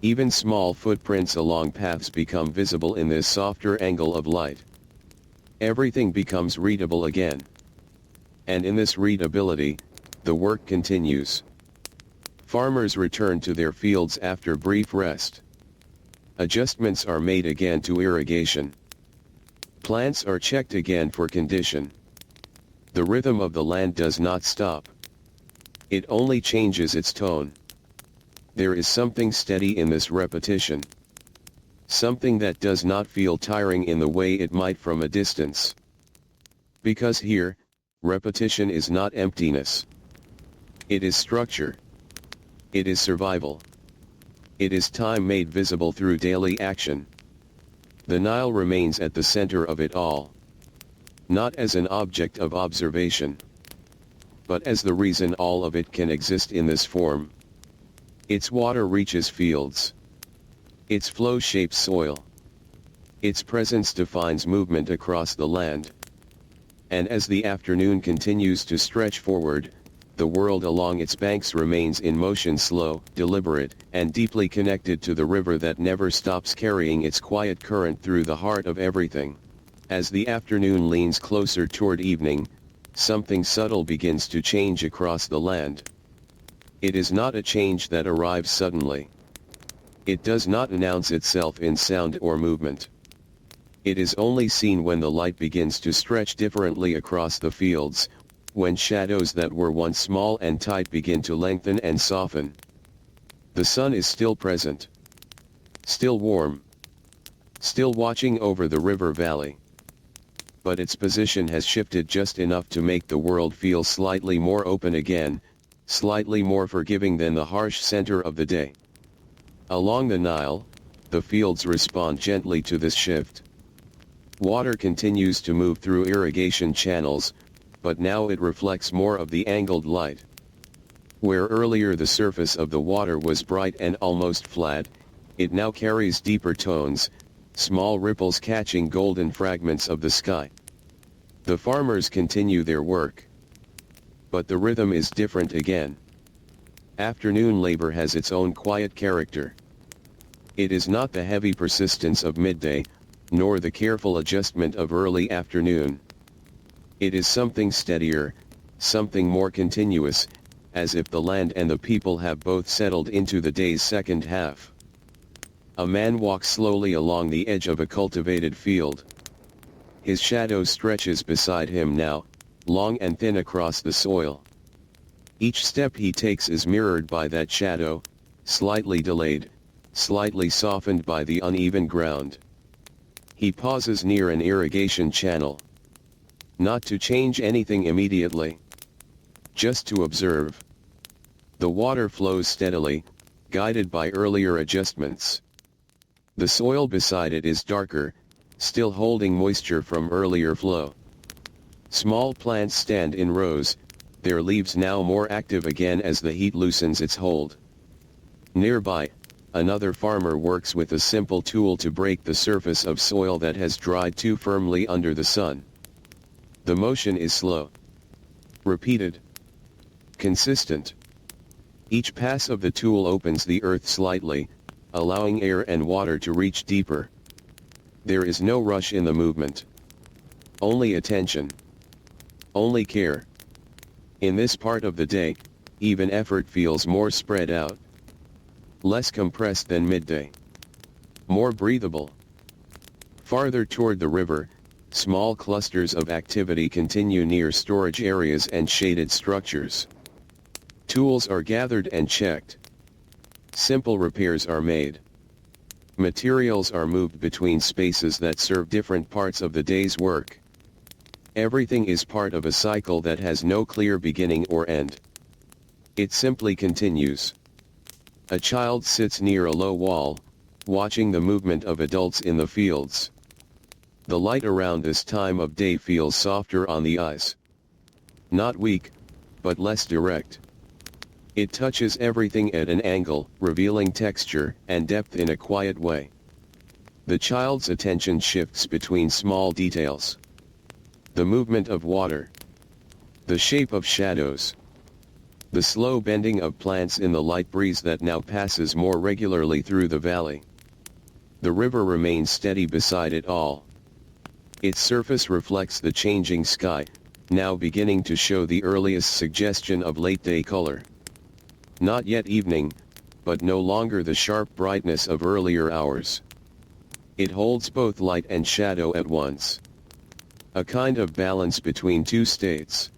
Even small footprints along paths become visible in this softer angle of light. Everything becomes readable again. And in this readability, the work continues. Farmers return to their fields after brief rest. Adjustments are made again to irrigation. Plants are checked again for condition. The rhythm of the land does not stop. It only changes its tone. There is something steady in this repetition. Something that does not feel tiring in the way it might from a distance. Because here, repetition is not emptiness. It is structure. It is survival. It is time made visible through daily action. The Nile remains at the center of it all. Not as an object of observation, but as the reason all of it can exist in this form. Its water reaches fields. Its flow shapes soil. Its presence defines movement across the land. And as the afternoon continues to stretch forward, the world along its banks remains in motion, slow, deliberate, and deeply connected to the river that never stops carrying its quiet current through the heart of everything. As the afternoon leans closer toward evening, something subtle begins to change across the land. It is not a change that arrives suddenly. It does not announce itself in sound or movement. It is only seen when the light begins to stretch differently across the fields, when shadows that were once small and tight begin to lengthen and soften. The sun is still present. Still warm. Still watching over the river valley. But its position has shifted just enough to make the world feel slightly more open again, slightly more forgiving than the harsh center of the day. Along the Nile, the fields respond gently to this shift. Water continues to move through irrigation channels, but now it reflects more of the angled light. Where earlier the surface of the water was bright and almost flat, it now carries deeper tones, small ripples catching golden fragments of the sky. The farmers continue their work. But the rhythm is different again. Afternoon labor has its own quiet character. It is not the heavy persistence of midday, nor the careful adjustment of early afternoon. It is something steadier, something more continuous, as if the land and the people have both settled into the day's second half. A man walks slowly along the edge of a cultivated field. His shadow stretches beside him now, long and thin across the soil. Each step he takes is mirrored by that shadow, slightly delayed, slightly softened by the uneven ground. He pauses near an irrigation channel. Not to change anything immediately. Just to observe. The water flows steadily, guided by earlier adjustments. The soil beside it is darker, still holding moisture from earlier flow. Small plants stand in rows, their leaves now more active again as the heat loosens its hold. Nearby, another farmer works with a simple tool to break the surface of soil that has dried too firmly under the sun. The motion is slow. Repeated. Consistent. Each pass of the tool opens the earth slightly, allowing air and water to reach deeper. There is no rush in the movement. Only attention. Only care. In this part of the day, even effort feels more spread out. Less compressed than midday. More breathable. Farther toward the river, small clusters of activity continue near storage areas and shaded structures. Tools are gathered and checked. Simple repairs are made. Materials are moved between spaces that serve different parts of the day's work. Everything is part of a cycle that has no clear beginning or end. It simply continues. A child sits near a low wall, watching the movement of adults in the fields. The light around this time of day feels softer on the eyes. Not weak, but less direct. It touches everything at an angle, revealing texture and depth in a quiet way. The child's attention shifts between small details. The movement of water. The shape of shadows. The slow bending of plants in the light breeze that now passes more regularly through the valley. The river remains steady beside it all. Its surface reflects the changing sky, now beginning to show the earliest suggestion of late-day color. Not yet evening, but no longer the sharp brightness of earlier hours. It holds both light and shadow at once. A kind of balance between two states.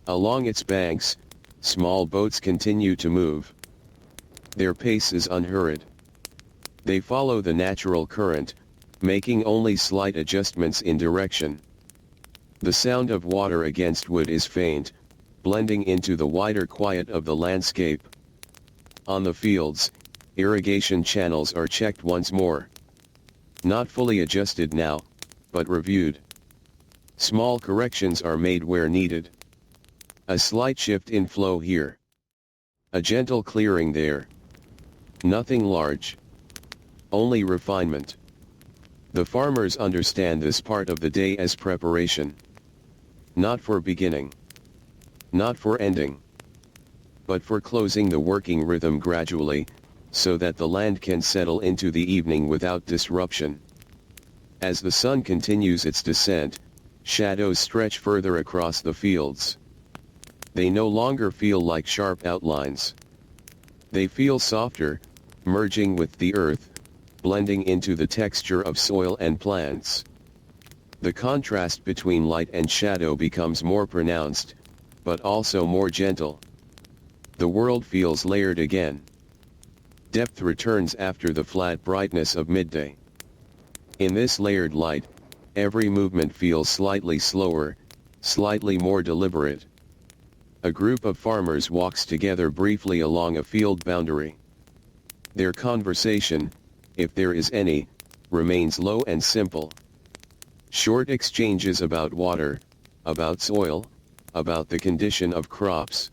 Along its banks, small boats continue to move. Their pace is unhurried. They follow the natural current, making only slight adjustments in direction. The sound of water against wood is faint, blending into the wider quiet of the landscape. On the fields, irrigation channels are checked once more. Not fully adjusted now, but reviewed. Small corrections are made where needed. A slight shift in flow here. A gentle clearing there. Nothing large. Only refinement. The farmers understand this part of the day as preparation. Not for beginning. Not for ending. But for closing the working rhythm gradually, so that the land can settle into the evening without disruption. As the sun continues its descent, shadows stretch further across the fields. They no longer feel like sharp outlines. They feel softer, merging with the earth, blending into the texture of soil and plants. The contrast between light and shadow becomes more pronounced, but also more gentle. The world feels layered again. Depth returns after the flat brightness of midday. In this layered light, every movement feels slightly slower, slightly more deliberate. A group of farmers walks together briefly along a field boundary. Their conversation, if there is any, remains low and simple. Short exchanges about water, about soil, about the condition of crops.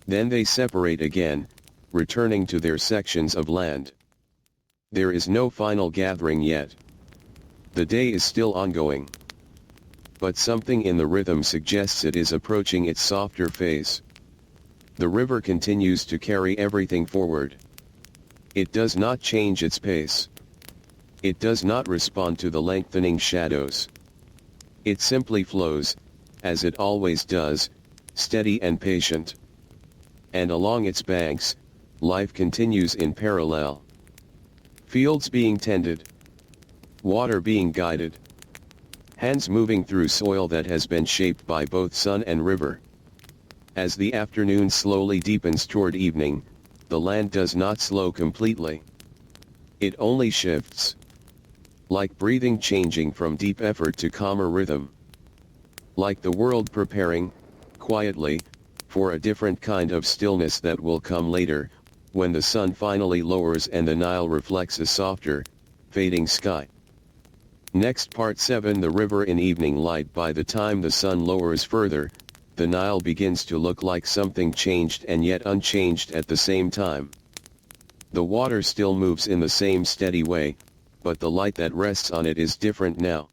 Then they separate again, returning to their sections of land. There is no final gathering yet. The day is still ongoing. But something in the rhythm suggests it is approaching its softer phase. The river continues to carry everything forward. It does not change its pace. It does not respond to the lengthening shadows. It simply flows, as it always does, steady and patient. And along its banks, life continues in parallel. Fields being tended. Water being guided. Hands moving through soil that has been shaped by both sun and river. As the afternoon slowly deepens toward evening, the land does not slow completely. It only shifts. Like breathing changing from deep effort to calmer rhythm. Like the world preparing, quietly, for a different kind of stillness that will come later, when the sun finally lowers and the Nile reflects a softer, fading sky. Next part 7 The river in evening light. By the time the sun lowers further, the Nile begins to look like something changed and yet unchanged at the same time. The water still moves in the same steady way, but the light that rests on it is different now.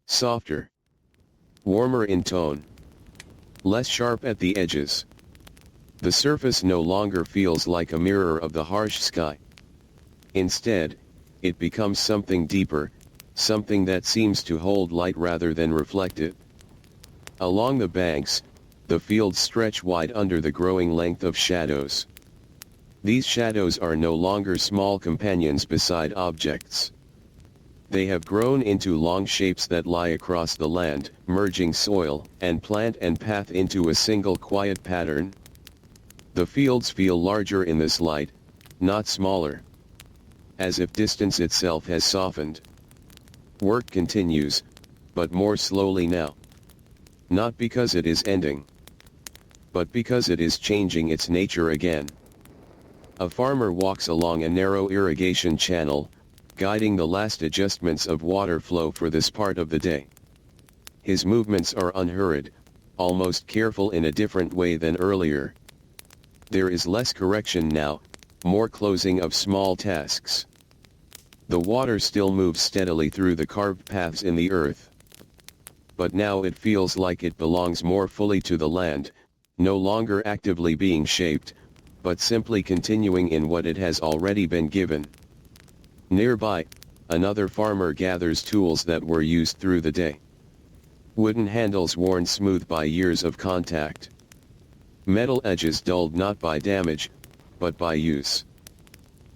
Softer. Warmer in tone. Less sharp at the edges. The surface no longer feels like a mirror of the harsh sky. Instead, it becomes something deeper, something that seems to hold light rather than reflect it. Along the banks, the fields stretch wide under the growing length of shadows. These shadows are no longer small companions beside objects. They have grown into long shapes that lie across the land, merging soil and plant and path into a single quiet pattern. The fields feel larger in this light, not smaller. As if distance itself has softened. Work continues, but more slowly now. Not because it is ending, but because it is changing its nature again. A farmer walks along a narrow irrigation channel, guiding the last adjustments of water flow for this part of the day. His movements are unhurried, almost careful in a different way than earlier. There is less correction now, more closing of small tasks. The water still moves steadily through the carved paths in the earth. But now it feels like it belongs more fully to the land, no longer actively being shaped, but simply continuing in what it has already been given. Nearby, another farmer gathers tools that were used through the day. Wooden handles worn smooth by years of contact. Metal edges dulled not by damage, but by use.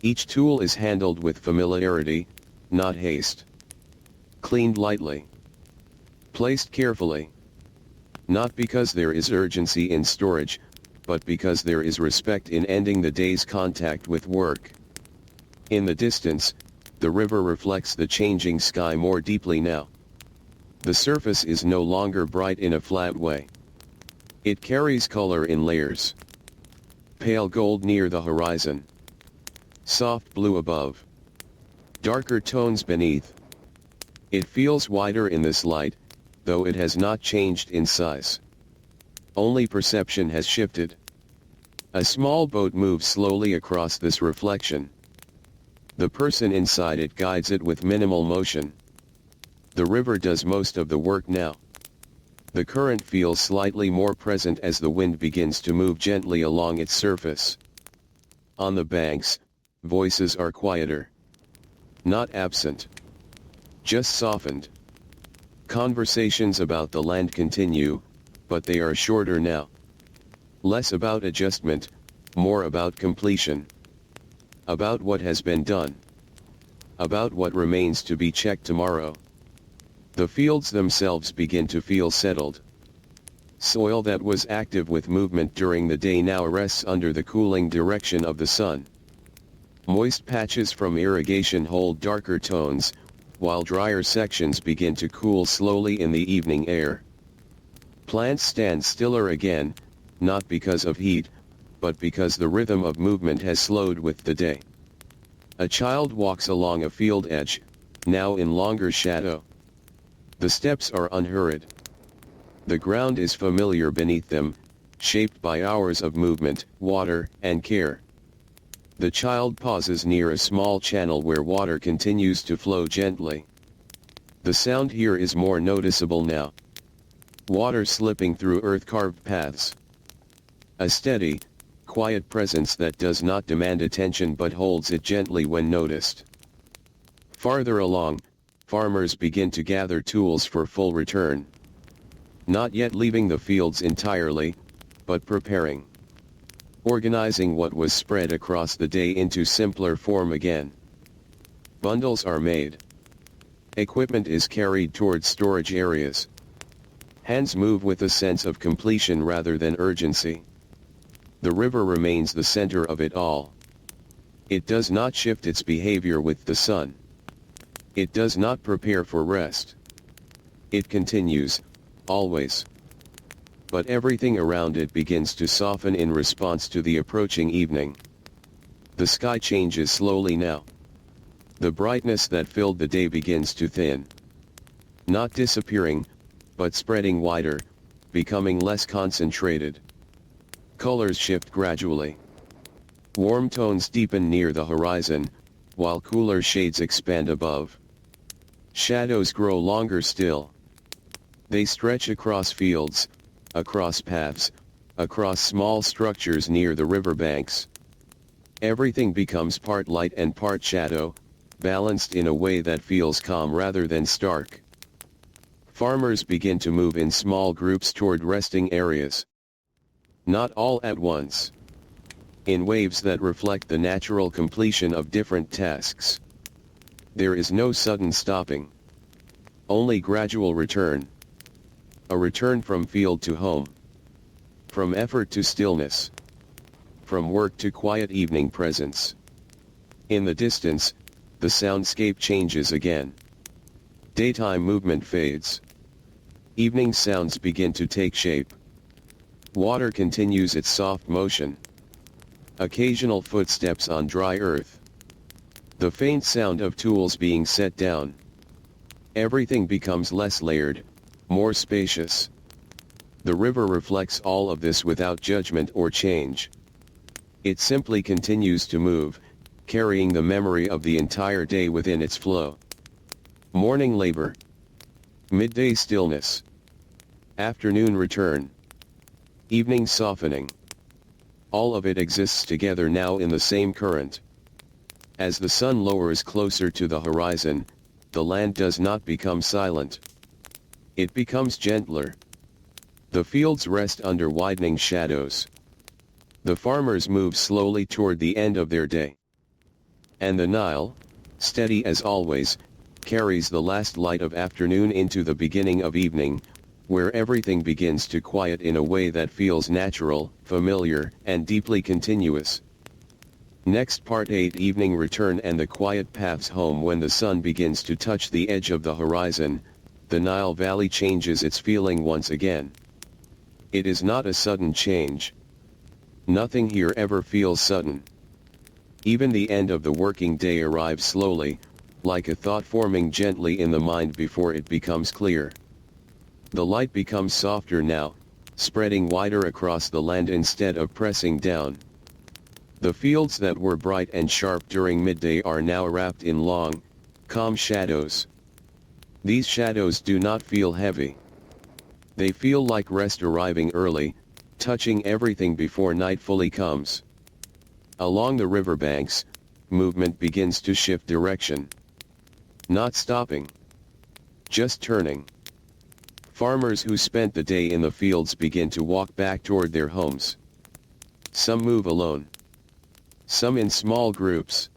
Each tool is handled with familiarity, not haste. Cleaned lightly. Placed carefully. Not because there is urgency in storage, but because there is respect in ending the day's contact with work. In the distance, the river reflects the changing sky more deeply now. The surface is no longer bright in a flat way. It carries color in layers. Pale gold near the horizon. Soft blue above. Darker tones beneath. It feels wider in this light, though it has not changed in size. Only perception has shifted. A small boat moves slowly across this reflection. The person inside it guides it with minimal motion. The river does most of the work now. The current feels slightly more present as the wind begins to move gently along its surface. On the banks, voices are quieter. Not absent. Just softened. Conversations about the land continue, but they are shorter now. Less about adjustment, more about completion. About what has been done. About what remains to be checked tomorrow. The fields themselves begin to feel settled. Soil that was active with movement during the day now rests under the cooling direction of the sun. Moist patches from irrigation hold darker tones, while drier sections begin to cool slowly in the evening air. Plants stand stiller again, not because of heat, but because the rhythm of movement has slowed with the day. A child walks along a field edge, now in longer shadow. The steps are unhurried. The ground is familiar beneath them, shaped by hours of movement, water, and care. The child pauses near a small channel where water continues to flow gently. The sound here is more noticeable now. Water slipping through earth-carved paths. A steady, quiet presence that does not demand attention but holds it gently when noticed. Farther along, farmers begin to gather tools for full return. Not yet leaving the fields entirely, but preparing. Organizing what was spread across the day into simpler form again. Bundles are made. Equipment is carried towards storage areas. Hands move with a sense of completion rather than urgency. The river remains the center of it all. It does not shift its behavior with the sun. It does not prepare for rest. It continues, always. But everything around it begins to soften in response to the approaching evening. The sky changes slowly now. The brightness that filled the day begins to thin. Not disappearing, but spreading wider, becoming less concentrated. Colors shift gradually. Warm tones deepen near the horizon, while cooler shades expand above. Shadows grow longer still. They stretch across fields, across paths, across small structures near the riverbanks. Everything becomes part light and part shadow, balanced in a way that feels calm rather than stark. Farmers begin to move in small groups toward resting areas. Not all at once. In waves that reflect the natural completion of different tasks. There is no sudden stopping. Only gradual return. A return from field to home. From effort to stillness. From work to quiet evening presence. In the distance, the soundscape changes again. Daytime movement fades. Evening sounds begin to take shape. Water continues its soft motion. Occasional footsteps on dry earth. The faint sound of tools being set down. Everything becomes less layered, more spacious. The river reflects all of this without judgment or change. It simply continues to move, carrying the memory of the entire day within its flow. Morning labor. Midday stillness. Afternoon return. Evening softening. All of it exists together now in the same current. As the sun lowers closer to the horizon, the land does not become silent. It becomes gentler. The fields rest under widening shadows. The farmers move slowly toward the end of their day. And the Nile, steady as always, carries the last light of afternoon into the beginning of evening, where everything begins to quiet in a way that feels natural, familiar, and deeply continuous. Next part 8, evening return and the quiet paths home. When the sun begins to touch the edge of the horizon, the Nile Valley changes its feeling once again. It is not a sudden change. Nothing here ever feels sudden. Even the end of the working day arrives slowly, like a thought forming gently in the mind before it becomes clear. The light becomes softer now, spreading wider across the land instead of pressing down. The fields that were bright and sharp during midday are now wrapped in long, calm shadows. These shadows do not feel heavy. They feel like rest arriving early, touching everything before night fully comes. Along the riverbanks, movement begins to shift direction. Not stopping. Just turning. Farmers who spent the day in the fields begin to walk back toward their homes. Some move alone. Some in small groups.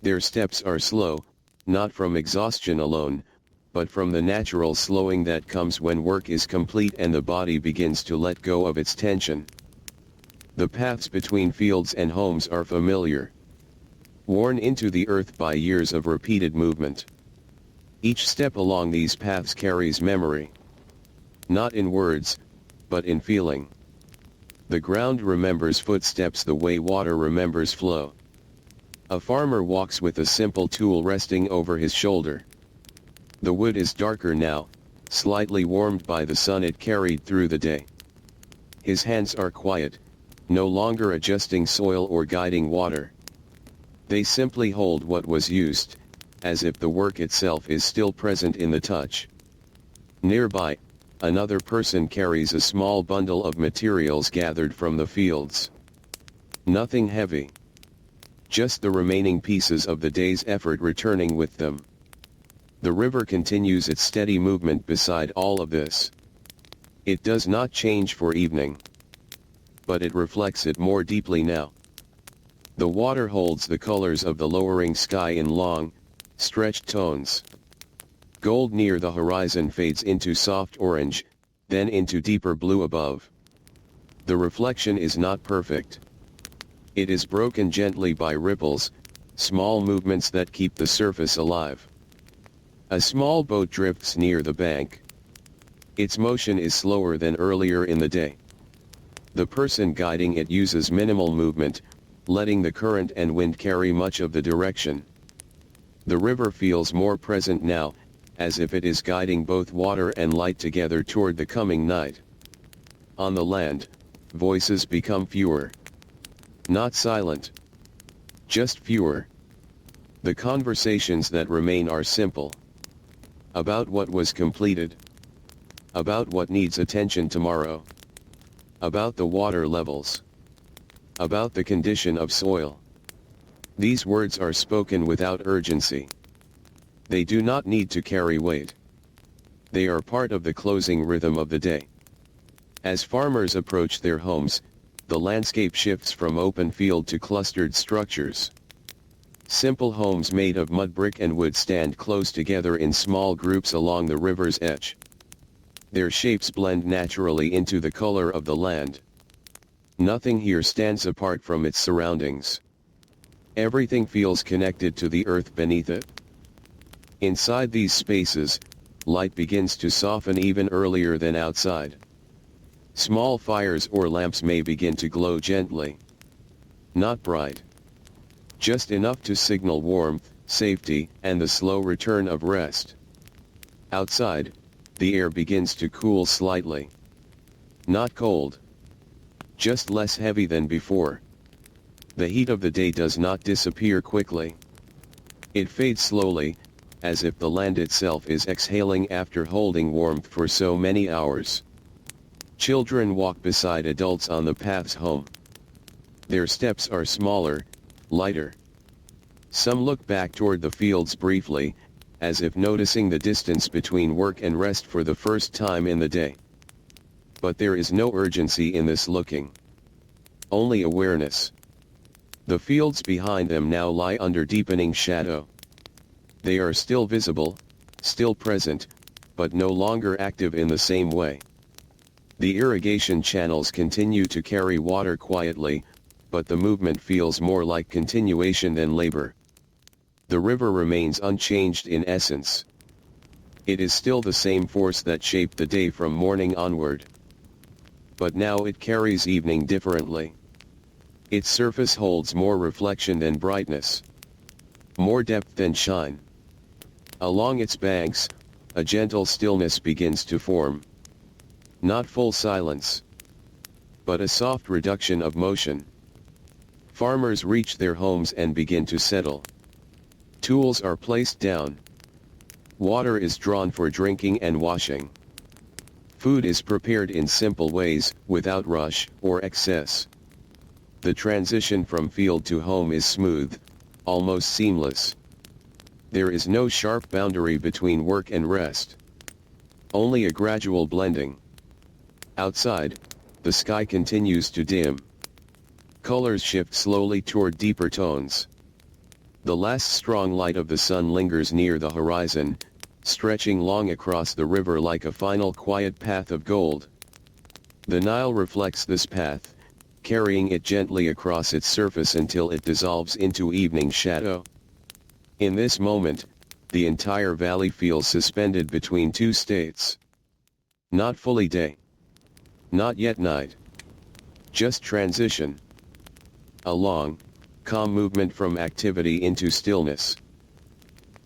Their steps are slow, not from exhaustion alone, but from the natural slowing that comes when work is complete and the body begins to let go of its tension. The paths between fields and homes are familiar. Worn into the earth by years of repeated movement. Each step along these paths carries memory. Not in words, but in feeling. The ground remembers footsteps the way water remembers flow. A farmer walks with a simple tool resting over his shoulder. The wood is darker now, slightly warmed by the sun it carried through the day. His hands are quiet, no longer adjusting soil or guiding water. They simply hold what was used, as if the work itself is still present in the touch. Nearby, another person carries a small bundle of materials gathered from the fields. Nothing heavy. Just the remaining pieces of the day's effort returning with them. The river continues its steady movement beside all of this. It does not change for evening. But it reflects it more deeply now. The water holds the colors of the lowering sky in long, stretched tones. Gold near the horizon fades into soft orange, then into deeper blue above. The reflection is not perfect. It is broken gently by ripples, small movements that keep the surface alive. A small boat drifts near the bank. Its motion is slower than earlier in the day. The person guiding it uses minimal movement, letting the current and wind carry much of the direction. The river feels more present now, as if it is guiding both water and light together toward the coming night. On the land, voices become fewer. Not silent. Just fewer. The conversations that remain are simple. About what was completed. About what needs attention tomorrow. About the water levels. About the condition of soil. These words are spoken without urgency. They do not need to carry weight. They are part of the closing rhythm of the day. As farmers approach their homes, the landscape shifts from open field to clustered structures. Simple homes made of mud, brick and wood stand close together in small groups along the river's edge. Their shapes blend naturally into the color of the land. Nothing here stands apart from its surroundings. Everything feels connected to the earth beneath it. Inside these spaces, light begins to soften even earlier than outside. Small fires or lamps may begin to glow gently. Not bright. Just enough to signal warmth, safety, and the slow return of rest. Outside, the air begins to cool slightly. Not cold. Just less heavy than before. The heat of the day does not disappear quickly. It fades slowly, as if the land itself is exhaling after holding warmth for so many hours. Children walk beside adults on the paths home. Their steps are smaller, lighter. Some look back toward the fields briefly, as if noticing the distance between work and rest for the first time in the day. But there is no urgency in this looking. Only awareness. The fields behind them now lie under deepening shadow. They are still visible, still present, but no longer active in the same way. The irrigation channels continue to carry water quietly, but the movement feels more like continuation than labor. The river remains unchanged in essence. It is still the same force that shaped the day from morning onward. But now it carries evening differently. Its surface holds more reflection than brightness, more depth than shine. Along its banks, a gentle stillness begins to form. Not full silence, but a soft reduction of motion. Farmers reach their homes and begin to settle. Tools are placed down. Water is drawn for drinking and washing. Food is prepared in simple ways, without rush or excess. The transition from field to home is smooth, almost seamless. There is no sharp boundary between work and rest. Only a gradual blending. Outside, the sky continues to dim. Colors shift slowly toward deeper tones. The last strong light of the sun lingers near the horizon, stretching long across the river like a final quiet path of gold. The Nile reflects this path, carrying it gently across its surface until it dissolves into evening shadow. In this moment, the entire valley feels suspended between two states. Not fully day. Not yet night. Just transition. A long, calm movement from activity into stillness.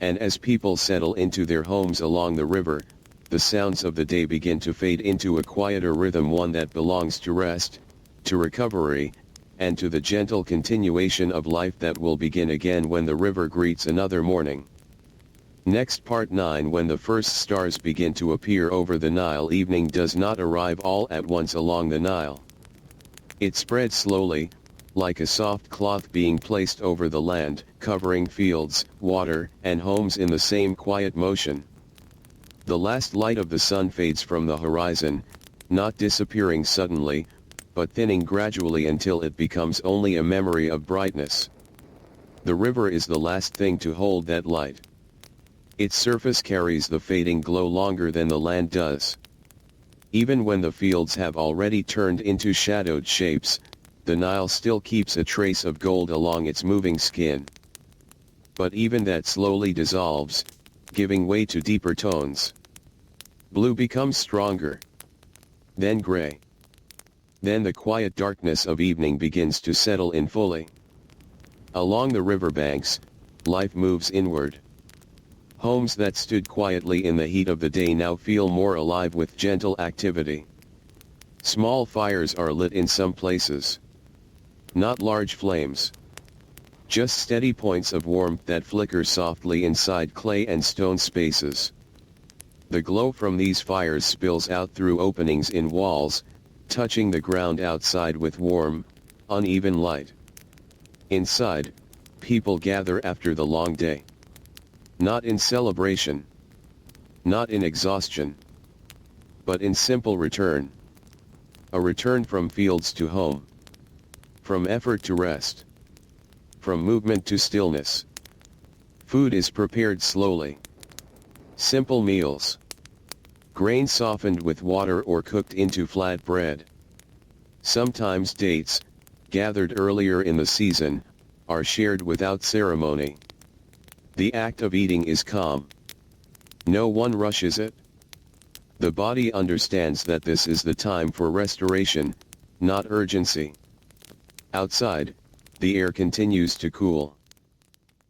And as people settle into their homes along the river, the sounds of the day begin to fade into a quieter rhythm, one that belongs to rest, to recovery, and to the gentle continuation of life that will begin again when the river greets another morning. Next, part 9. When the first stars begin to appear over the Nile, evening does not arrive all at once along the Nile. It spreads slowly, like a soft cloth being placed over the land, covering fields, water, and homes in the same quiet motion. The last light of the sun fades from the horizon, not disappearing suddenly, but thinning gradually until it becomes only a memory of brightness. The river is the last thing to hold that light. Its surface carries the fading glow longer than the land does. Even when the fields have already turned into shadowed shapes, the Nile still keeps a trace of gold along its moving skin. But even that slowly dissolves, giving way to deeper tones. Blue becomes stronger. Then gray. Then the quiet darkness of evening begins to settle in fully. Along the riverbanks, life moves inward. Homes that stood quietly in the heat of the day now feel more alive with gentle activity. Small fires are lit in some places. Not large flames. Just steady points of warmth that flicker softly inside clay and stone spaces. The glow from these fires spills out through openings in walls, touching the ground outside with warm, uneven light. Inside, people gather after the long day. Not in celebration. Not in exhaustion. But in simple return. A return from fields to home. From effort to rest. From movement to stillness. Food is prepared slowly. Simple meals. Grain softened with water or cooked into flat bread. Sometimes dates, gathered earlier in the season, are shared without ceremony. The act of eating is calm. No one rushes it. The body understands that this is the time for restoration, not urgency. Outside, the air continues to cool.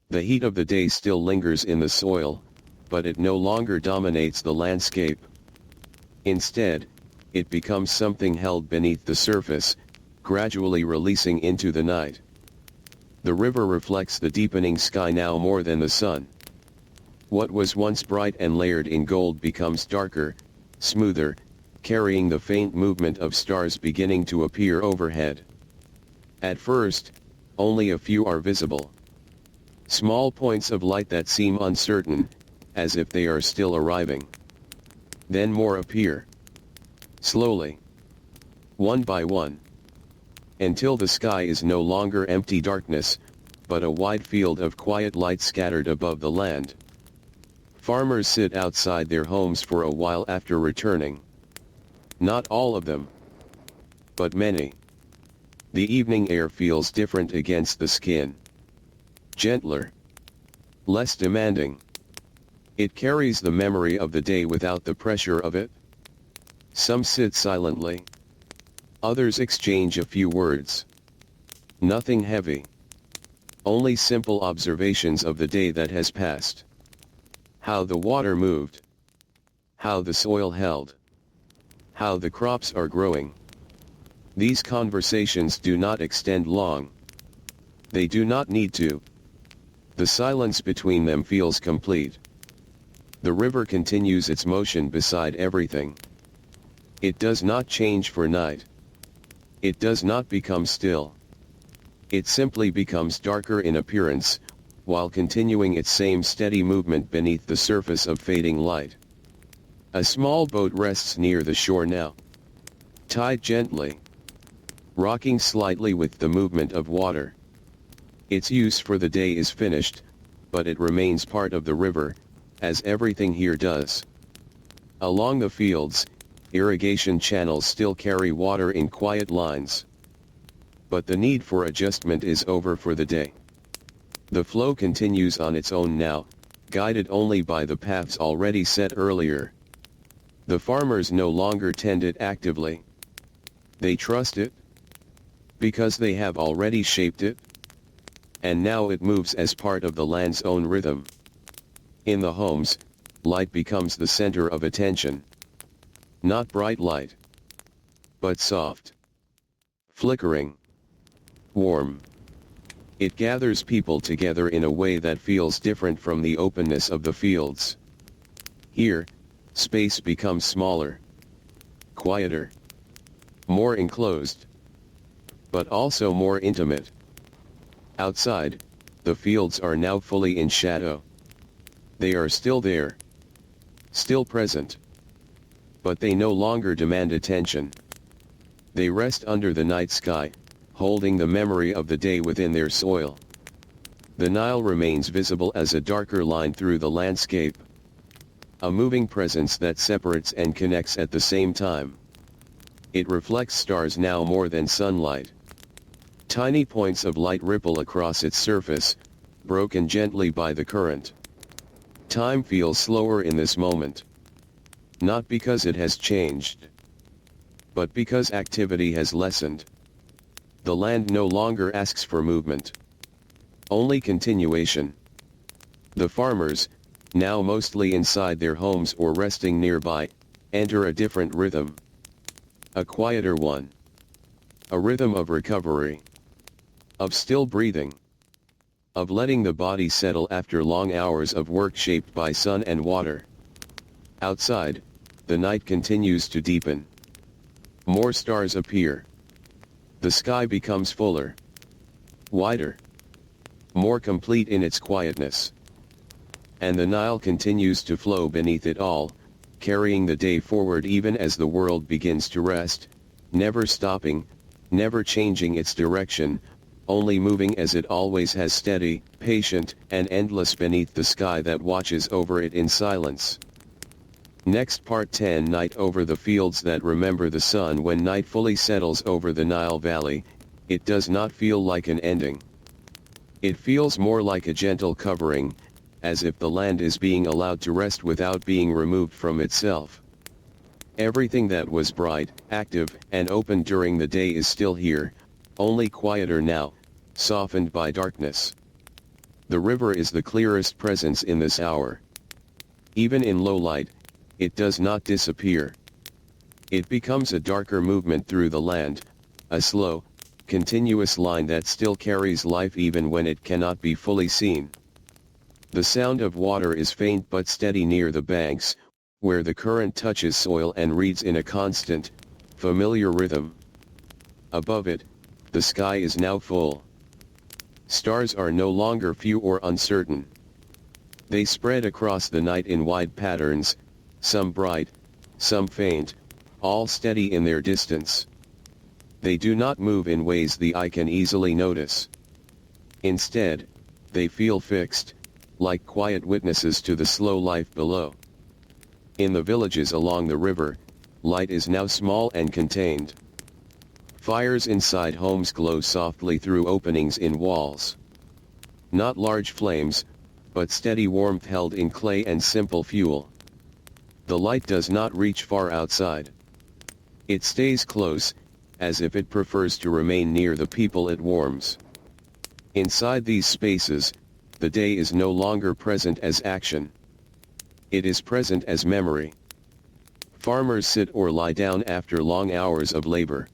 The heat of the day still lingers in the soil, but it no longer dominates the landscape. Instead, it becomes something held beneath the surface, gradually releasing into the night. The river reflects the deepening sky now more than the sun. What was once bright and layered in gold becomes darker, smoother, carrying the faint movement of stars beginning to appear overhead. At first, only a few are visible. Small points of light that seem uncertain, as if they are still arriving. Then more appear. Slowly. One by one. Until the sky is no longer empty darkness, but a wide field of quiet light scattered above the land. Farmers sit outside their homes for a while after returning. Not all of them, but many. The evening air feels different against the skin. Gentler. Less demanding. It carries the memory of the day without the pressure of it. Some sit silently. Others exchange a few words. Nothing heavy. Only simple observations of the day that has passed. How the water moved. How the soil held. How the crops are growing. These conversations do not extend long. They do not need to. The silence between them feels complete. The river continues its motion beside everything. It does not change for night. It does not become still. It simply becomes darker in appearance, while continuing its same steady movement beneath the surface of fading light. A small boat rests near the shore now. Tied gently. Rocking slightly with the movement of water. Its use for the day is finished, but it remains part of the river, as everything here does. Along the fields, irrigation channels still carry water in quiet lines. But the need for adjustment is over for the day. The flow continues on its own now, guided only by the paths already set earlier. The farmers no longer tend it actively. They trust it, because they have already shaped it, and now it moves as part of the land's own rhythm. In the homes, light becomes the center of attention. Not bright light, but soft, flickering, warm. It gathers people together in a way that feels different from the openness of the fields. Here, space becomes smaller, quieter, more enclosed, but also more intimate. Outside, the fields are now fully in shadow. They are still there, still present, but they no longer demand attention. They rest under the night sky, holding the memory of the day within their soil. The Nile remains visible as a darker line through the landscape. A moving presence that separates and connects at the same time. It reflects stars now more than sunlight. Tiny points of light ripple across its surface, broken gently by the current. Time feels slower in this moment. Not because it has changed, but because activity has lessened. The land no longer asks for movement. Only continuation. The farmers, now mostly inside their homes or resting nearby, enter a different rhythm. A quieter one. A rhythm of recovery. Of still breathing. Of letting the body settle after long hours of work shaped by sun and water. Outside, the night continues to deepen. More stars appear. The sky becomes fuller, wider, more complete in its quietness. And the Nile continues to flow beneath it all, carrying the day forward even as the world begins to rest, never stopping, never changing its direction, only moving as it always has, steady, patient, and endless beneath the sky that watches over it in silence. Next part 10. Night over the fields that remember the sun. When night fully settles over the Nile Valley, it does not feel like an ending. It feels more like a gentle covering, as if the land is being allowed to rest without being removed from itself. Everything that was bright, active, and open during the day is still here, only quieter now, softened by darkness. The river is the clearest presence in this hour. Even in low light, it does not disappear. It becomes a darker movement through the land, a slow, continuous line that still carries life even when it cannot be fully seen. The sound of water is faint but steady near the banks, where the current touches soil and reeds in a constant, familiar rhythm. Above it, the sky is now full. Stars are no longer few or uncertain. They spread across the night in wide patterns, some bright, some faint, all steady in their distance. They do not move in ways the eye can easily notice. Instead, they feel fixed, like quiet witnesses to the slow life below. In the villages along the river, light is now small and contained. Fires inside homes glow softly through openings in walls. Not large flames, but steady warmth held in clay and simple fuel. The light does not reach far outside. It stays close, as if it prefers to remain near the people it warms. Inside these spaces, the day is no longer present as action. It is present as memory. Farmers sit or lie down after long hours of labor.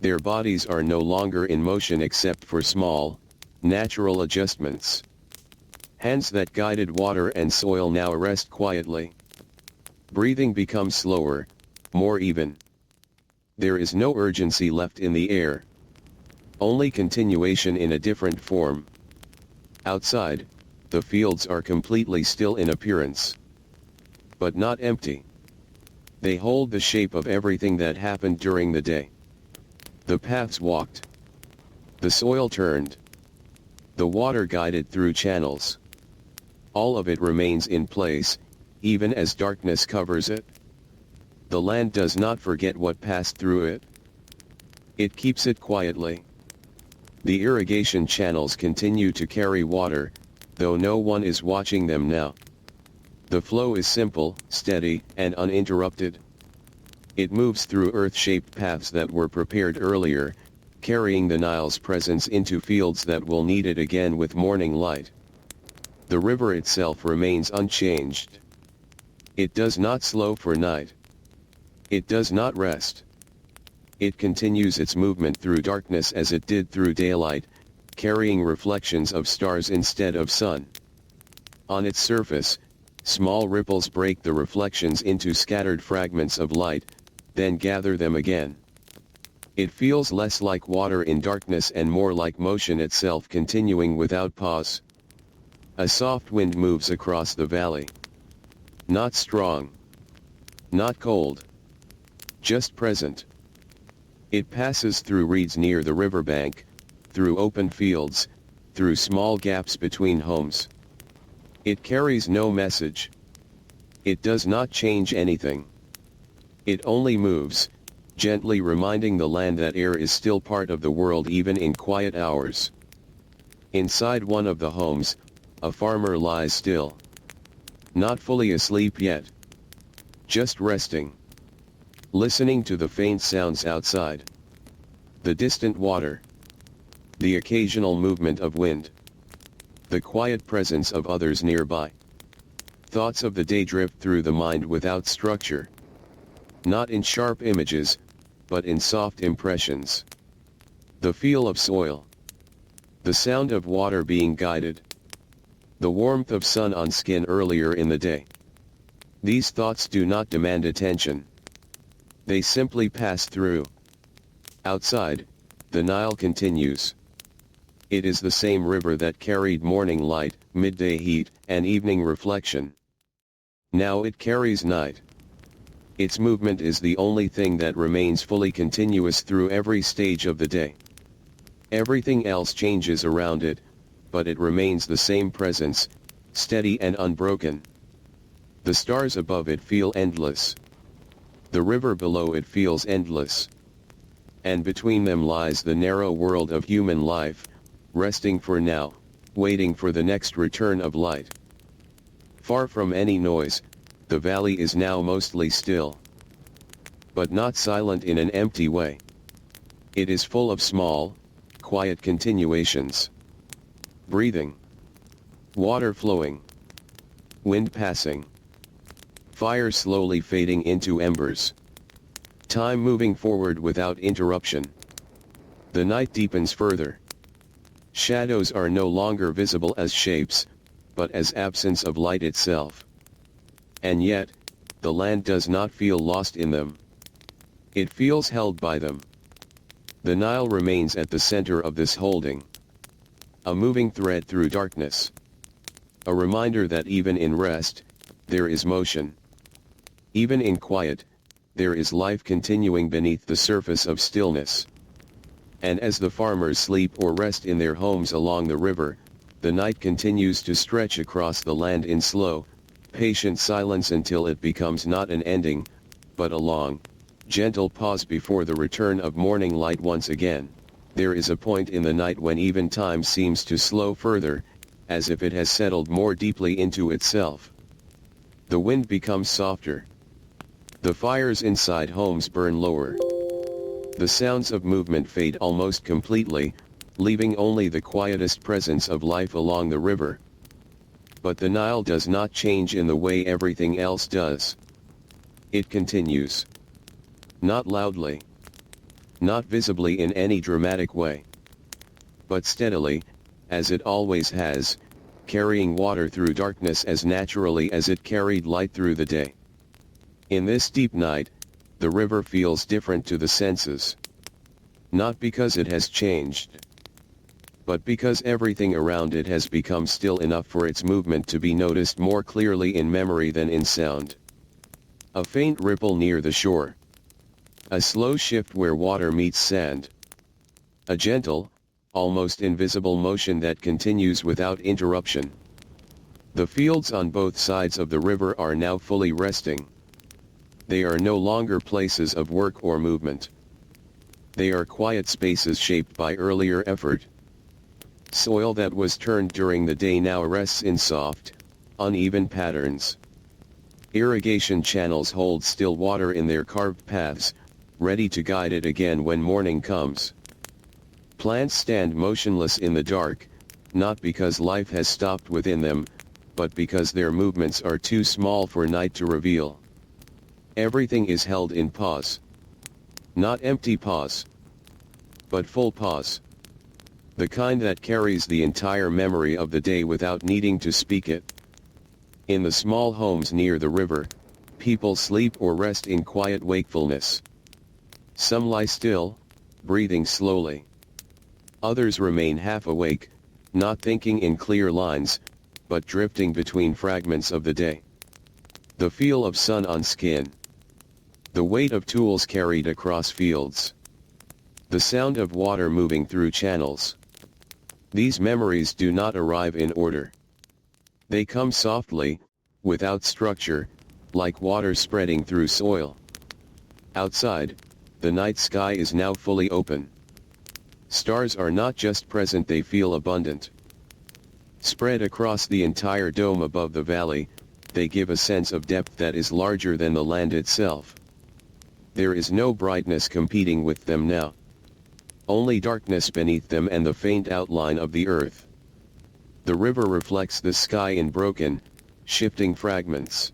Their bodies are no longer in motion except for small, natural adjustments. Hands that guided water and soil now rest quietly. Breathing becomes slower, more even. There is no urgency left in the air. Only continuation in a different form. Outside, the fields are completely still in appearance. But not empty. They hold the shape of everything that happened during the day. The paths walked. The soil turned. The water guided through channels. All of it remains in place, even as darkness covers it. The land does not forget what passed through it. It keeps it quietly. The irrigation channels continue to carry water, though no one is watching them now. The flow is simple, steady, and uninterrupted. It moves through earth-shaped paths that were prepared earlier, carrying the Nile's presence into fields that will need it again with morning light. The river itself remains unchanged. It does not slow for night. It does not rest. It continues its movement through darkness as it did through daylight, carrying reflections of stars instead of sun. On its surface, small ripples break the reflections into scattered fragments of light, then gather them again. It feels less like water in darkness and more like motion itself continuing without pause. A soft wind moves across the valley. Not strong. Not cold. Just present. It passes through reeds near the riverbank, through open fields, through small gaps between homes. It carries no message. It does not change anything. It only moves, gently reminding the land that air is still part of the world even in quiet hours. Inside one of the homes, a farmer lies still. Not fully asleep yet. Just resting. Listening to the faint sounds outside. The distant water. The occasional movement of wind. The quiet presence of others nearby. Thoughts of the day drift through the mind without structure. Not in sharp images, but in soft impressions. The feel of soil. The sound of water being guided. The warmth of sun on skin earlier in the day. These thoughts do not demand attention. They simply pass through. Outside, the Nile continues. It is the same river that carried morning light, midday heat, and evening reflection. Now it carries night. Its movement is the only thing that remains fully continuous through every stage of the day. Everything else changes around it, but it remains the same presence, steady and unbroken. The stars above it feel endless. The river below it feels endless. And between them lies the narrow world of human life, resting for now, waiting for the next return of light. Far from any noise, the valley is now mostly still. But not silent in an empty way. It is full of small, quiet continuations. Breathing. Water flowing. Wind passing. Fire slowly fading into embers. Time moving forward without interruption. The night deepens further. Shadows are no longer visible as shapes, but as absence of light itself. And yet, the land does not feel lost in them. It feels held by them. The Nile remains at the center of this holding. A moving thread through darkness. A reminder that even in rest, there is motion. Even in quiet, there is life continuing beneath the surface of stillness. And as the farmers sleep or rest in their homes along the river, the night continues to stretch across the land in slow, patient silence until it becomes not an ending, but a long, gentle pause before the return of morning light once again. There is a point in the night when even time seems to slow further, as if it has settled more deeply into itself. The wind becomes softer. The fires inside homes burn lower. The sounds of movement fade almost completely, leaving only the quietest presence of life along the river. But the Nile does not change in the way everything else does. It continues. Not loudly. Not visibly in any dramatic way. But steadily, as it always has, carrying water through darkness as naturally as it carried light through the day. In this deep night, the river feels different to the senses. Not because it has changed, but because everything around it has become still enough for its movement to be noticed more clearly in memory than in sound. A faint ripple near the shore. A slow shift where water meets sand. A gentle, almost invisible motion that continues without interruption. The fields on both sides of the river are now fully resting. They are no longer places of work or movement. They are quiet spaces shaped by earlier effort. Soil that was turned during the day now rests in soft, uneven patterns. Irrigation channels hold still water in their carved paths, ready to guide it again when morning comes. Plants stand motionless in the dark, not because life has stopped within them, but because their movements are too small for night to reveal. Everything is held in pause. Not empty pause, but full pause. The kind that carries the entire memory of the day without needing to speak it. In the small homes near the river, people sleep or rest in quiet wakefulness. Some lie still, breathing slowly. Others remain half awake, not thinking in clear lines, but drifting between fragments of the day. The feel of sun on skin. The weight of tools carried across fields. The sound of water moving through channels. These memories do not arrive in order. They come softly, without structure, like water spreading through soil. Outside, the night sky is now fully open. Stars are not just present, they feel abundant. Spread across the entire dome above the valley, they give a sense of depth that is larger than the land itself. There is no brightness competing with them now. Only darkness beneath them and the faint outline of the earth. The river reflects the sky in broken, shifting fragments.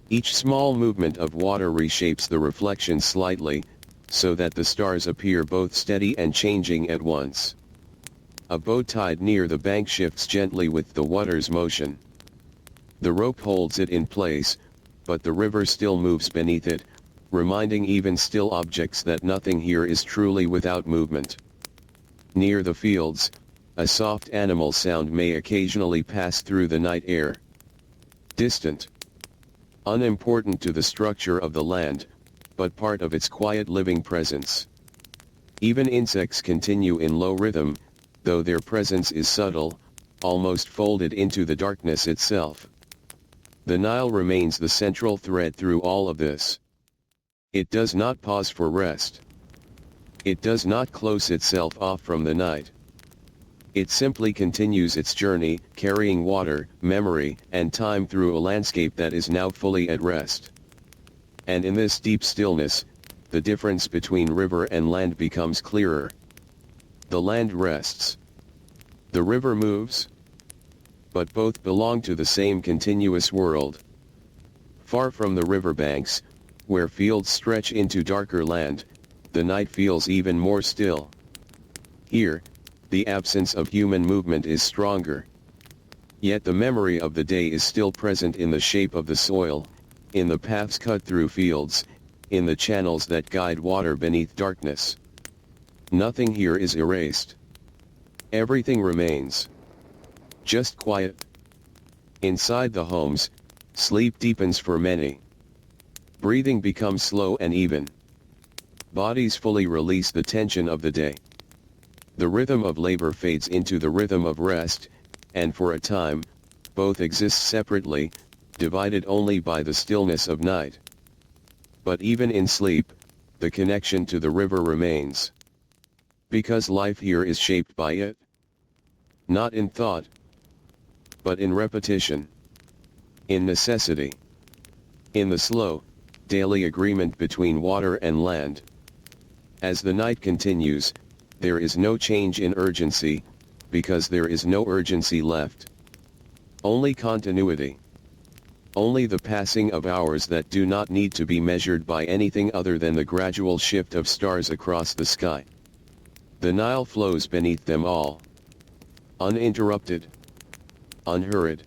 Each small movement of water reshapes the reflection slightly, so that the stars appear both steady and changing at once. A boat tied near the bank shifts gently with the water's motion. The rope holds it in place, but the river still moves beneath it, reminding even still objects that nothing here is truly without movement. Near the fields, a soft animal sound may occasionally pass through the night air. Distant. Unimportant to the structure of the land, but part of its quiet living presence. Even insects continue in low rhythm, though their presence is subtle, almost folded into the darkness itself. The Nile remains the central thread through all of this. It does not pause for rest. It does not close itself off from the night. It simply continues its journey, carrying water, memory, and time through a landscape that is now fully at rest. And in this deep stillness, the difference between river and land becomes clearer. The land rests. The river moves. But both belong to the same continuous world. Far from the riverbanks, where fields stretch into darker land, the night feels even more still. Here, the absence of human movement is stronger. Yet the memory of the day is still present in the shape of the soil, in the paths cut through fields, in the channels that guide water beneath darkness. Nothing here is erased. Everything remains. Just quiet. Inside the homes, sleep deepens for many. Breathing becomes slow and even. Bodies fully release the tension of the day. The rhythm of labor fades into the rhythm of rest, and for a time, both exist separately, divided only by the stillness of night. But even in sleep, the connection to the river remains. Because life here is shaped by it. Not in thought, but in repetition. In necessity. In the slow, daily agreement between water and land. As the night continues, there is no change in urgency, because there is no urgency left. Only continuity. Only the passing of hours that do not need to be measured by anything other than the gradual shift of stars across the sky. The Nile flows beneath them all. Uninterrupted. Unhurried.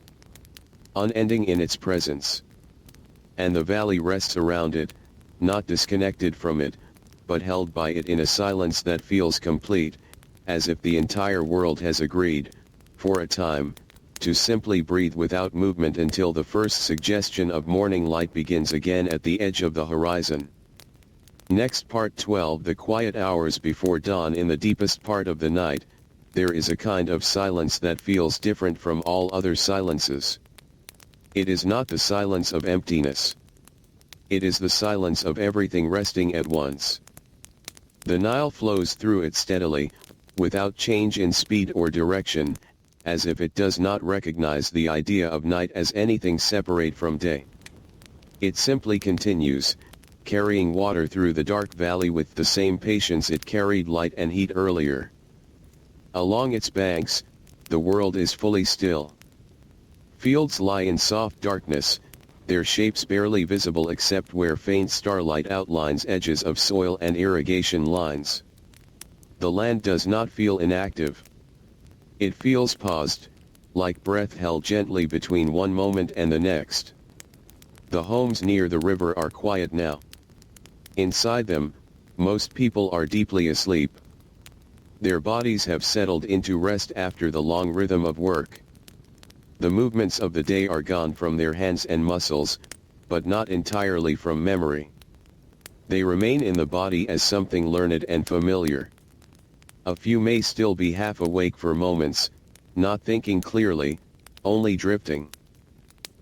Unending in its presence. And the valley rests around it, not disconnected from it, but held by it in a silence that feels complete, as if the entire world has agreed, for a time, to simply breathe without movement until the first suggestion of morning light begins again at the edge of the horizon. Next, part 12. The quiet hours before dawn. In the deepest part of the night, there is a kind of silence that feels different from all other silences. It is not the silence of emptiness. It is the silence of everything resting at once. The Nile flows through it steadily, without change in speed or direction, as if it does not recognize the idea of night as anything separate from day. It simply continues, carrying water through the dark valley with the same patience it carried light and heat earlier. Along its banks, the world is fully still. Fields lie in soft darkness, their shapes barely visible except where faint starlight outlines edges of soil and irrigation lines. The land does not feel inactive. It feels paused, like breath held gently between one moment and the next. The homes near the river are quiet now. Inside them, most people are deeply asleep. Their bodies have settled into rest after the long rhythm of work. The movements of the day are gone from their hands and muscles, but not entirely from memory. They remain in the body as something learned and familiar. A few may still be half awake for moments, not thinking clearly, only drifting.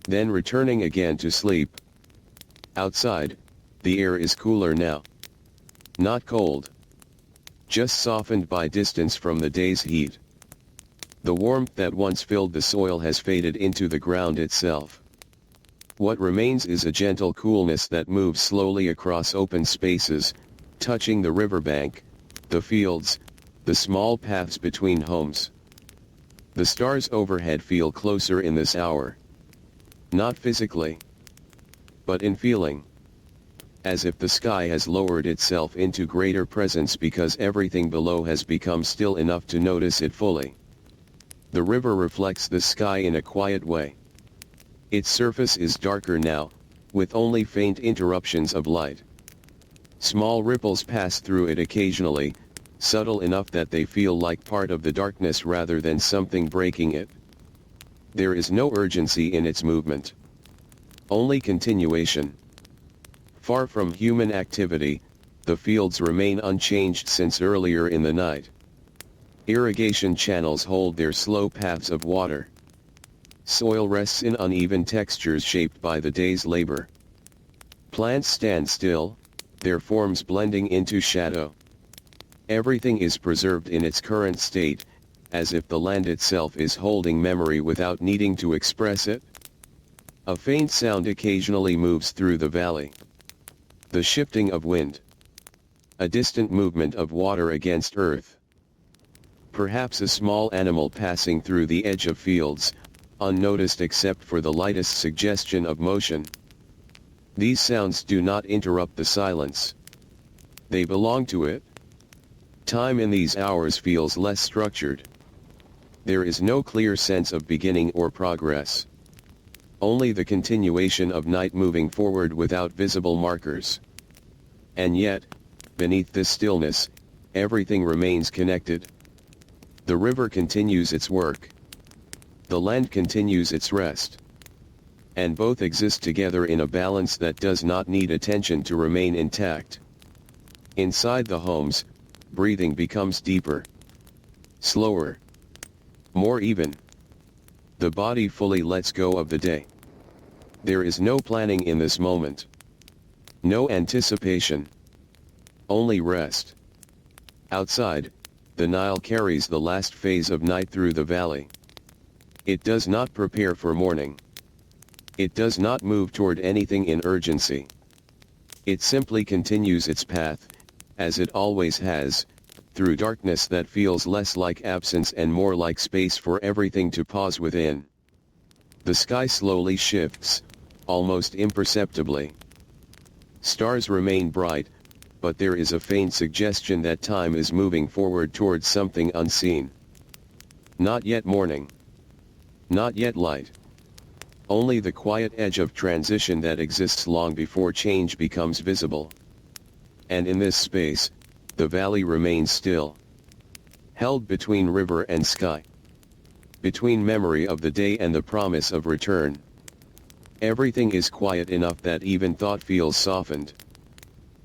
Then returning again to sleep. Outside, the air is cooler now. Not cold. Just softened by distance from the day's heat. The warmth that once filled the soil has faded into the ground itself. What remains is a gentle coolness that moves slowly across open spaces, touching the riverbank, the fields, the small paths between homes. The stars overhead feel closer in this hour. Not physically, but in feeling. As if the sky has lowered itself into greater presence because everything below has become still enough to notice it fully. The river reflects the sky in a quiet way. Its surface is darker now, with only faint interruptions of light. Small ripples pass through it occasionally, subtle enough that they feel like part of the darkness rather than something breaking it. There is no urgency in its movement. Only continuation. Far from human activity, the fields remain unchanged since earlier in the night. Irrigation channels hold their slow paths of water. Soil rests in uneven textures shaped by the day's labor. Plants stand still, their forms blending into shadow. Everything is preserved in its current state, as if the land itself is holding memory without needing to express it. A faint sound occasionally moves through the valley. The shifting of wind. A distant movement of water against earth. Perhaps a small animal passing through the edge of fields, unnoticed except for the lightest suggestion of motion. These sounds do not interrupt the silence. They belong to it. Time in these hours feels less structured. There is no clear sense of beginning or progress. Only the continuation of night moving forward without visible markers. And yet, beneath this stillness, everything remains connected. The river continues its work. The land continues its rest. And both exist together in a balance that does not need attention to remain intact. Inside the homes, breathing becomes deeper. Slower. More even. the body fully lets go of the day. There is no planning in this moment. No anticipation. Only rest. Outside, the Nile carries the last phase of night through the valley. It does not prepare for morning. It does not move toward anything in urgency. It simply continues its path, as it always has, through darkness that feels less like absence and more like space for everything to pause within. The sky slowly shifts, almost imperceptibly. Stars remain bright, but there is a faint suggestion that time is moving forward towards something unseen. Not yet morning. Not yet light. Only the quiet edge of transition that exists long before change becomes visible. And in this space, the valley remains still. Held between river and sky. Between memory of the day and the promise of return. Everything is quiet enough that even thought feels softened.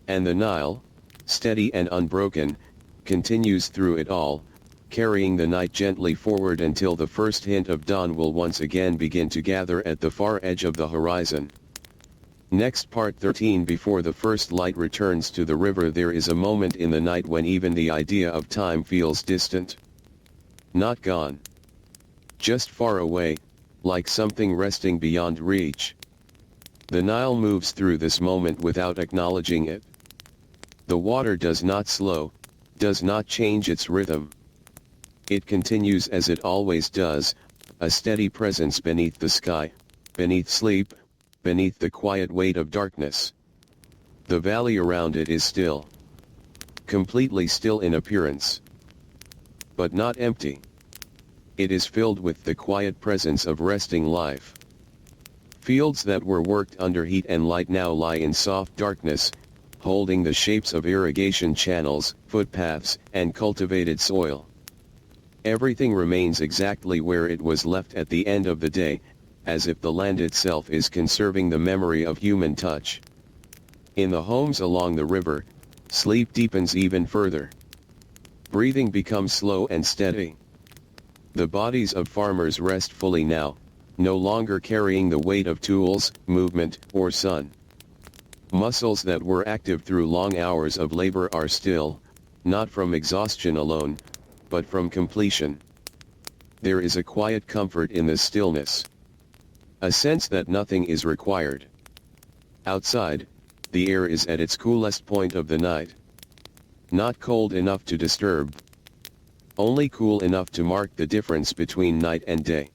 And the Nile, steady and unbroken, continues through it all, carrying the night gently forward until the first hint of dawn will once again begin to gather at the far edge of the horizon. Next part 13. Before the first light returns to the river, there is a moment in the night when even the idea of time feels distant. Not gone. Just far away, like something resting beyond reach. The Nile moves through this moment without acknowledging it. The water does not slow, does not change its rhythm. It continues as it always does, a steady presence beneath the sky, beneath sleep, beneath the quiet weight of darkness. The valley around it is still. Completely still in appearance. But not empty. It is filled with the quiet presence of resting life. Fields that were worked under heat and light now lie in soft darkness, holding the shapes of irrigation channels, footpaths, and cultivated soil. Everything remains exactly where it was left at the end of the day, as if the land itself is conserving the memory of human touch. In the homes along the river, sleep deepens even further. Breathing becomes slow and steady. The bodies of farmers rest fully now, no longer carrying the weight of tools, movement, or sun. Muscles that were active through long hours of labor are still, not from exhaustion alone, but from completion. There is a quiet comfort in this stillness. A sense that nothing is required. Outside, the air is at its coolest point of the night. Not cold enough to disturb. Only cool enough to mark the difference between night and day.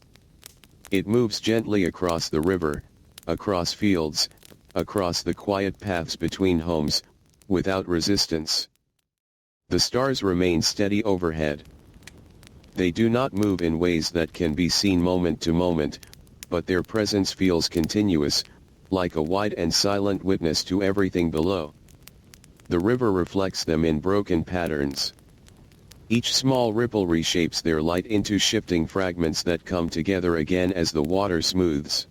It moves gently across the river, across fields, across the quiet paths between homes, without resistance. The stars remain steady overhead. They do not move in ways that can be seen moment to moment, but their presence feels continuous, like a wide and silent witness to everything below. The river reflects them in broken patterns. Each small ripple reshapes their light into shifting fragments that come together again as the water smooths.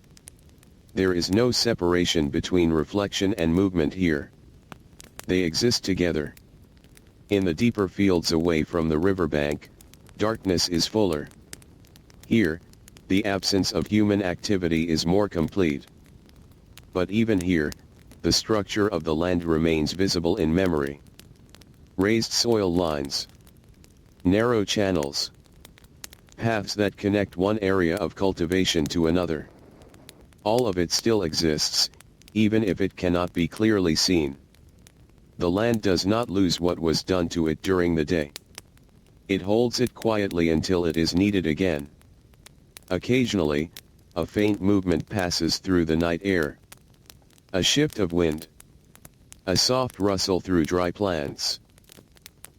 There is no separation between reflection and movement here. They exist together. In the deeper fields away from the riverbank, darkness is fuller. Here, the absence of human activity is more complete. But even here, the structure of the land remains visible in memory. Raised soil lines. Narrow channels. Paths that connect one area of cultivation to another. All of it still exists, even if it cannot be clearly seen. The land does not lose what was done to it during the day. It holds it quietly until it is needed again. Occasionally, a faint movement passes through the night air. A shift of wind. A soft rustle through dry plants.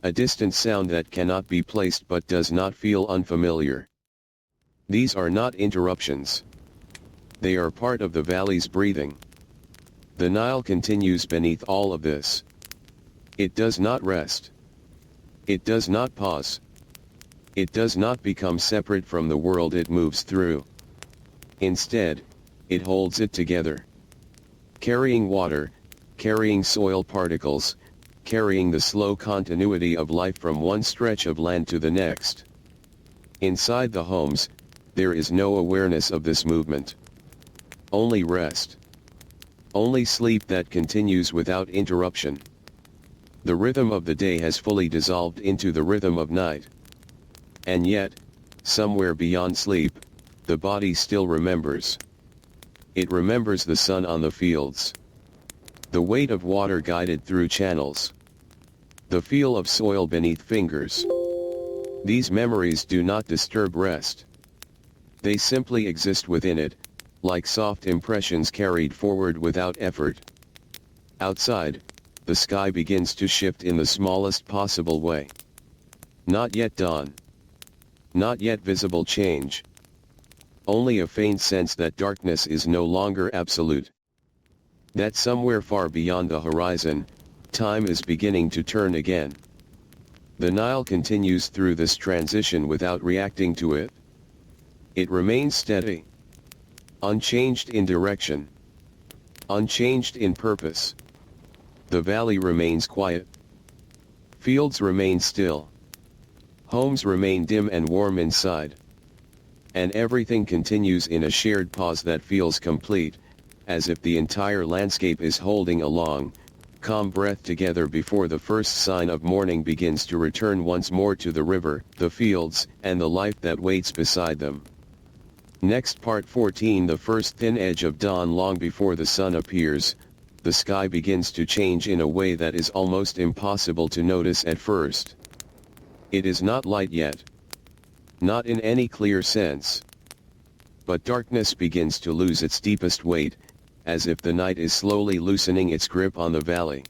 A distant sound that cannot be placed but does not feel unfamiliar. These are not interruptions. They are part of the valley's breathing. The Nile continues beneath all of this. It does not rest. It does not pause. It does not become separate from the world it moves through. Instead, it holds it together. Carrying water, carrying soil particles, carrying the slow continuity of life from one stretch of land to the next. Inside the homes, there is no awareness of this movement. Only rest. Only sleep that continues without interruption. The rhythm of the day has fully dissolved into the rhythm of night. And yet, somewhere beyond sleep, the body still remembers. It remembers the sun on the fields. The weight of water guided through channels. The feel of soil beneath fingers. These memories do not disturb rest. They simply exist within it, like soft impressions carried forward without effort. Outside, the sky begins to shift in the smallest possible way. Not yet dawn. Not yet visible change. Only a faint sense that darkness is no longer absolute. That somewhere far beyond the horizon, time is beginning to turn again. The Nile continues through this transition without reacting to it. It remains steady. Unchanged in direction. Unchanged in purpose. The valley remains quiet. Fields remain still. Homes remain dim and warm inside. And everything continues in a shared pause that feels complete, as if the entire landscape is holding a long, calm breath together before the first sign of morning begins to return once more to the river, the fields, and the life that waits beside them. Next part 14. The first thin edge of dawn. Long before the sun appears, the sky begins to change in a way that is almost impossible to notice at first. It is not light yet. Not in any clear sense. But darkness begins to lose its deepest weight, as if the night is slowly loosening its grip on the valley.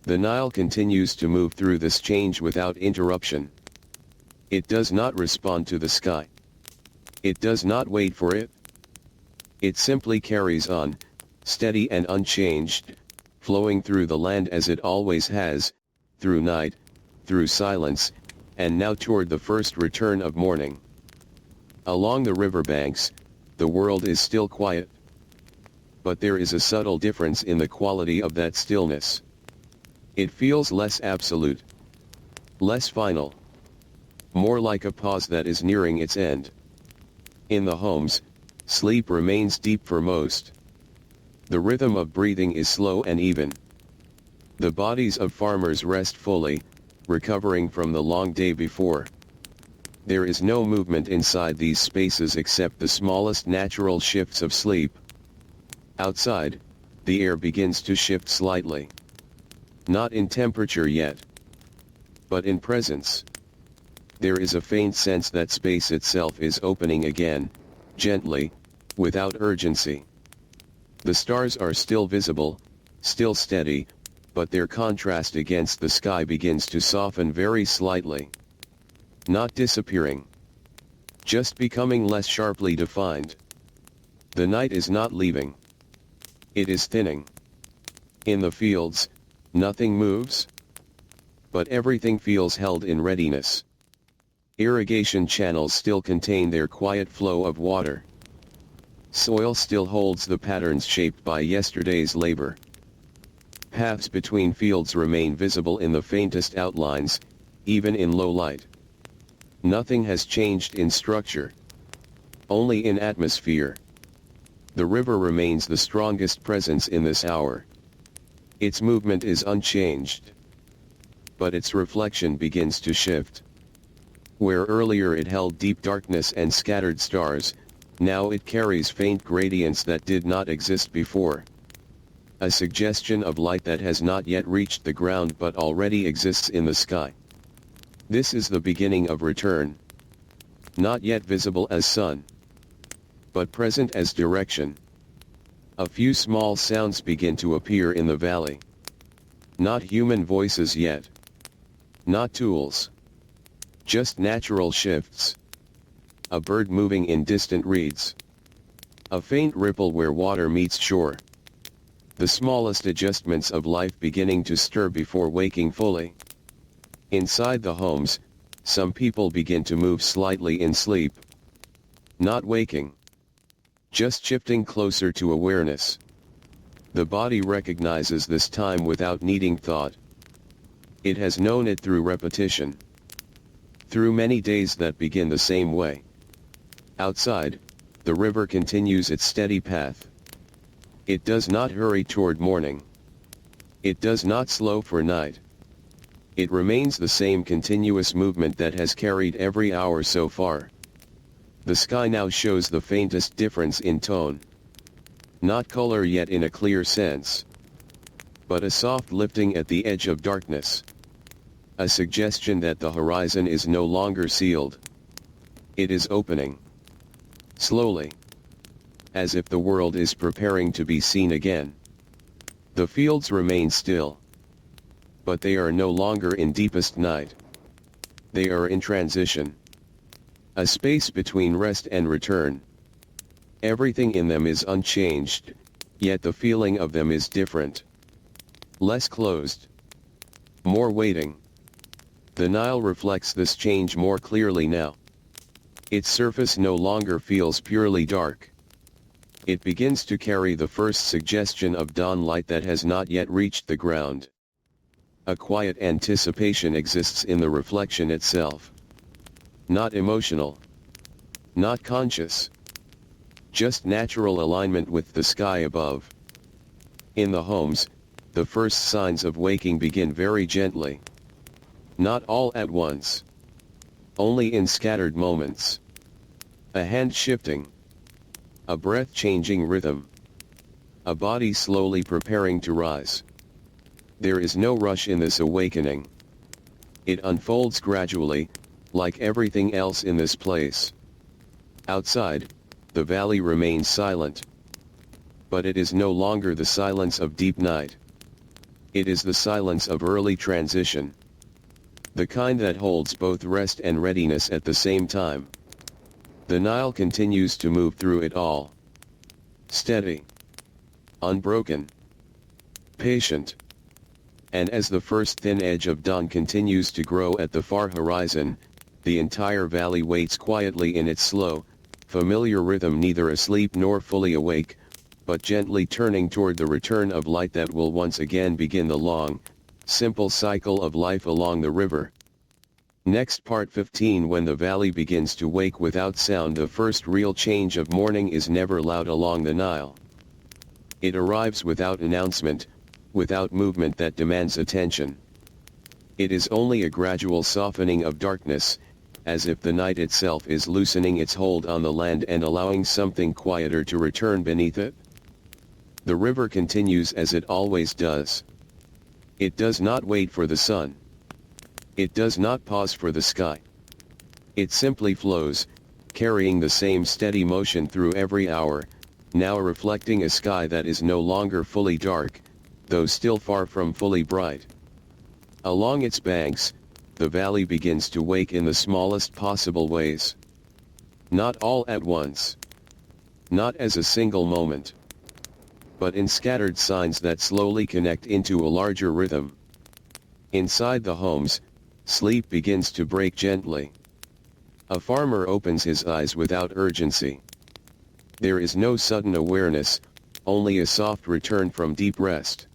The Nile continues to move through this change without interruption. It does not respond to the sky. It does not wait for it. It simply carries on, steady and unchanged, flowing through the land as it always has, through night, through silence, and now toward the first return of morning. Along the riverbanks, the world is still quiet. But there is a subtle difference in the quality of that stillness. It feels less absolute. Less final. More like a pause that is nearing its end. In the homes, sleep remains deep for most. The rhythm of breathing is slow and even. The bodies of farmers rest fully, recovering from the long day before. There is no movement inside these spaces except the smallest natural shifts of sleep. Outside, the air begins to shift slightly. Not in temperature yet, but in presence. There is a faint sense that space itself is opening again, gently, without urgency. The stars are still visible, still steady, but their contrast against the sky begins to soften very slightly. Not disappearing. Just becoming less sharply defined. The night is not leaving. It is thinning. In the fields, nothing moves. But everything feels held in readiness. Irrigation channels still contain their quiet flow of water. Soil still holds the patterns shaped by yesterday's labor. Paths between fields remain visible in the faintest outlines, even in low light. Nothing has changed in structure. Only in atmosphere. The river remains the strongest presence in this hour. Its movement is unchanged. But its reflection begins to shift. Where earlier it held deep darkness and scattered stars, now it carries faint gradients that did not exist before. A suggestion of light that has not yet reached the ground but already exists in the sky. This is the beginning of return. Not yet visible as sun, but present as direction. A few small sounds begin to appear in the valley. Not human voices yet. Not tools. Just natural shifts. A bird moving in distant reeds. A faint ripple where water meets shore. The smallest adjustments of life beginning to stir before waking fully. Inside the homes, some people begin to move slightly in sleep. Not waking. Just shifting closer to awareness. The body recognizes this time without needing thought. It has known it through repetition. Through many days that begin the same way. Outside, the river continues its steady path. It does not hurry toward morning. It does not slow for night. It remains the same continuous movement that has carried every hour so far. The sky now shows the faintest difference in tone. Not color yet in a clear sense, but a soft lifting at the edge of darkness. A suggestion that the horizon is no longer sealed. It is opening. Slowly. As if the world is preparing to be seen again. The fields remain still. But they are no longer in deepest night. They are in transition. A space between rest and return. Everything in them is unchanged, yet the feeling of them is different. Less closed. More waiting. The Nile reflects this change more clearly now. Its surface no longer feels purely dark. It begins to carry the first suggestion of dawn light that has not yet reached the ground. A quiet anticipation exists in the reflection itself. Not emotional. Not conscious. Just natural alignment with the sky above. In the homes, the first signs of waking begin very gently. Not all at once. Only in scattered moments. A hand shifting. A breath changing rhythm. A body slowly preparing to rise. There is no rush in this awakening. It unfolds gradually, like everything else in this place. Outside, the valley remains silent. But it is no longer the silence of deep night. It is the silence of early transition. The kind that holds both rest and readiness at the same time. The Nile continues to move through it all. Steady. Unbroken. Patient. And as the first thin edge of dawn continues to grow at the far horizon, the entire valley waits quietly in its slow, familiar rhythm, neither asleep nor fully awake, but gently turning toward the return of light that will once again begin the long, simple cycle of life along the river. Next, part 15. When the valley begins to wake without sound, the first real change of morning is never loud along the Nile. It arrives without announcement, without movement that demands attention. It is only a gradual softening of darkness, as if the night itself is loosening its hold on the land and allowing something quieter to return beneath it. The river continues as it always does. It does not wait for the sun. It does not pause for the sky. It simply flows, carrying the same steady motion through every hour, now reflecting a sky that is no longer fully dark, though still far from fully bright. Along its banks, the valley begins to wake in the smallest possible ways. Not all at once. Not as a single moment. But in scattered signs that slowly connect into a larger rhythm. Inside the homes, sleep begins to break gently. A farmer opens his eyes without urgency. There is no sudden awareness, only a soft return from deep rest.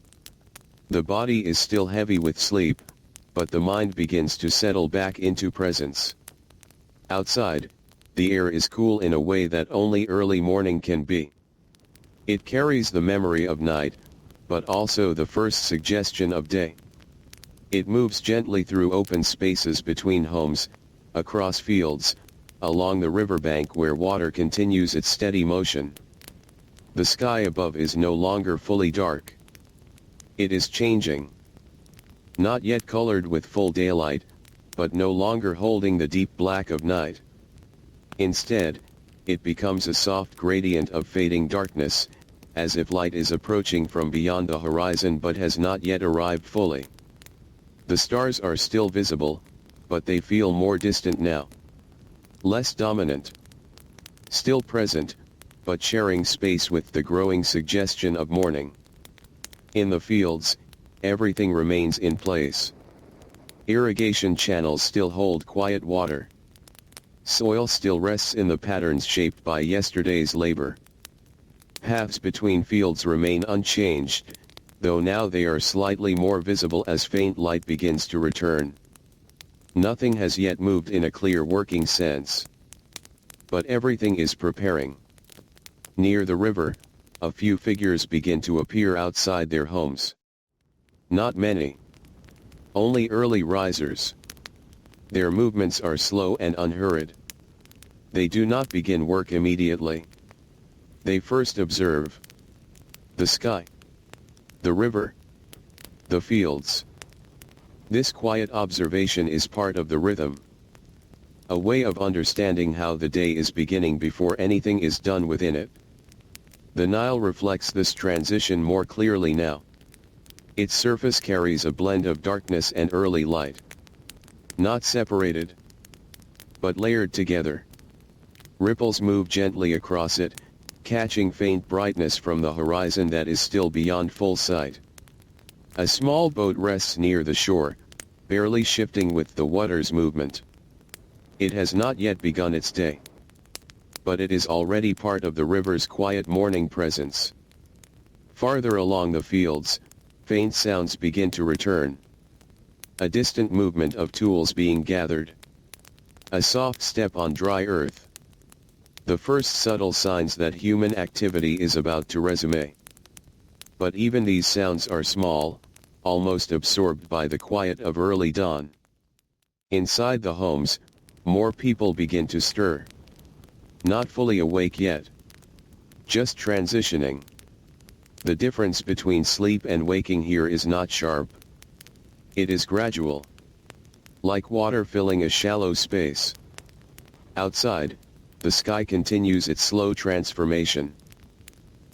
The body is still heavy with sleep, but the mind begins to settle back into presence. Outside, the air is cool in a way that only early morning can be. It carries the memory of night, but also the first suggestion of day. It moves gently through open spaces between homes, across fields, along the riverbank where water continues its steady motion. The sky above is no longer fully dark. It is changing. Not yet colored with full daylight, but no longer holding the deep black of night. Instead, it becomes a soft gradient of fading darkness, as if light is approaching from beyond the horizon but has not yet arrived fully. The stars are still visible, but they feel more distant now. Less dominant. Still present, but sharing space with the growing suggestion of morning. In the fields, everything remains in place. Irrigation channels still hold quiet water. Soil still rests in the patterns shaped by yesterday's labor. Paths between fields remain unchanged, though now they are slightly more visible as faint light begins to return. Nothing has yet moved in a clear working sense. but everything is preparing. Near the river, a few figures begin to appear outside their homes. Not many. Only early risers. Their movements are slow and unhurried. They do not begin work immediately. They first observe the sky, the river, the fields. This quiet observation is part of the rhythm. A way of understanding how the day is beginning before anything is done within it. The Nile reflects this transition more clearly now. Its surface carries a blend of darkness and early light. Not separated, but layered together. Ripples move gently across it, catching faint brightness from the horizon that is still beyond full sight. A small boat rests near the shore, barely shifting with the water's movement. It has not yet begun its day. But it is already part of the river's quiet morning presence. Farther along the fields, faint sounds begin to return. A distant movement of tools being gathered. A soft step on dry earth. The first subtle signs that human activity is about to resume. But even these sounds are small, almost absorbed by the quiet of early dawn. Inside the homes, more people begin to stir. Not fully awake yet. Just transitioning. The difference between sleep and waking here is not sharp. It is gradual. Like water filling a shallow space. Outside, the sky continues its slow transformation.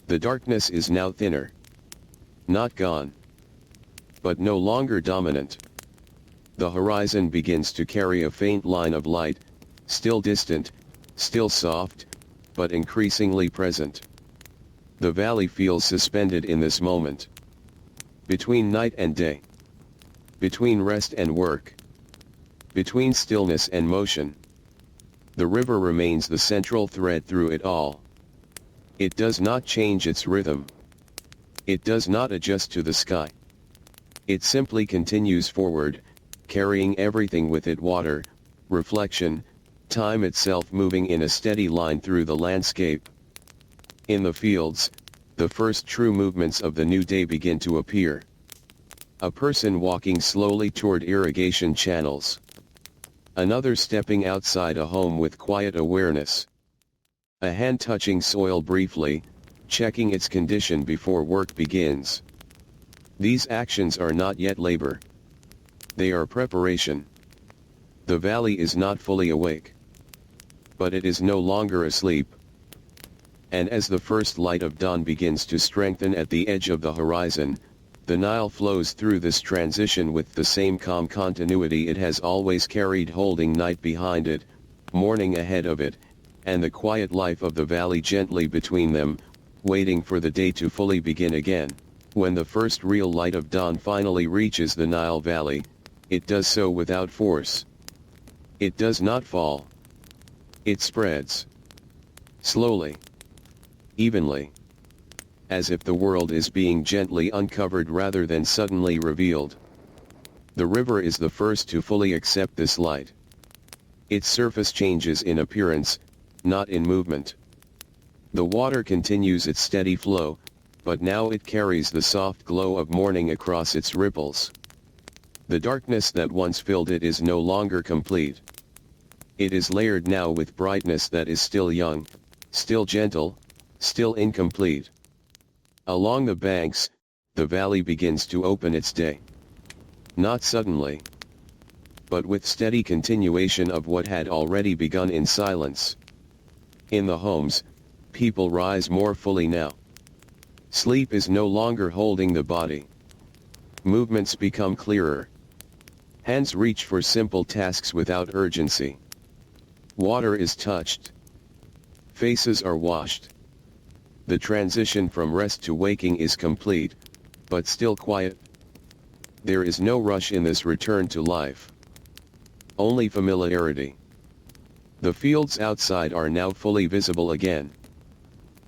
The darkness is now thinner. Not gone. But no longer dominant. The horizon begins to carry a faint line of light, still distant, still soft, but increasingly present. The valley feels suspended in this moment. Between night and day. Between rest and work. Between stillness and motion. The river remains the central thread through it all. It does not change its rhythm. It does not adjust to the sky. It simply continues forward, carrying everything with it: water, reflection, time itself, moving in a steady line through the landscape. In the fields, the first true movements of the new day begin to appear. A person walking slowly toward irrigation channels. Another stepping outside a home with quiet awareness. A hand touching soil briefly, checking its condition before work begins. These actions are not yet labor. They are preparation. The valley is not fully awake. But it is no longer asleep. And as the first light of dawn begins to strengthen at the edge of the horizon, the Nile flows through this transition with the same calm continuity it has always carried, holding night behind it, morning ahead of it, and the quiet life of the valley gently between them, waiting for the day to fully begin again. When the first real light of dawn finally reaches the Nile Valley, it does so without force. It does not fall. It spreads. Slowly. Evenly. As if the world is being gently uncovered rather than suddenly revealed. The river is the first to fully accept this light. Its surface changes in appearance, not in movement. The water continues its steady flow, but now it carries the soft glow of morning across its ripples. The darkness that once filled it is no longer complete. It is layered now with brightness that is still young, still gentle, still incomplete. Along the banks, the valley begins to open its day. Not suddenly, but with steady continuation of what had already begun in silence. In the homes, people rise more fully now. Sleep is no longer holding the body. Movements become clearer. Hands reach for simple tasks without urgency. Water is touched. Faces are washed. The transition from rest to waking is complete, but still quiet. There is no rush in this return to life. Only familiarity. The fields outside are now fully visible again.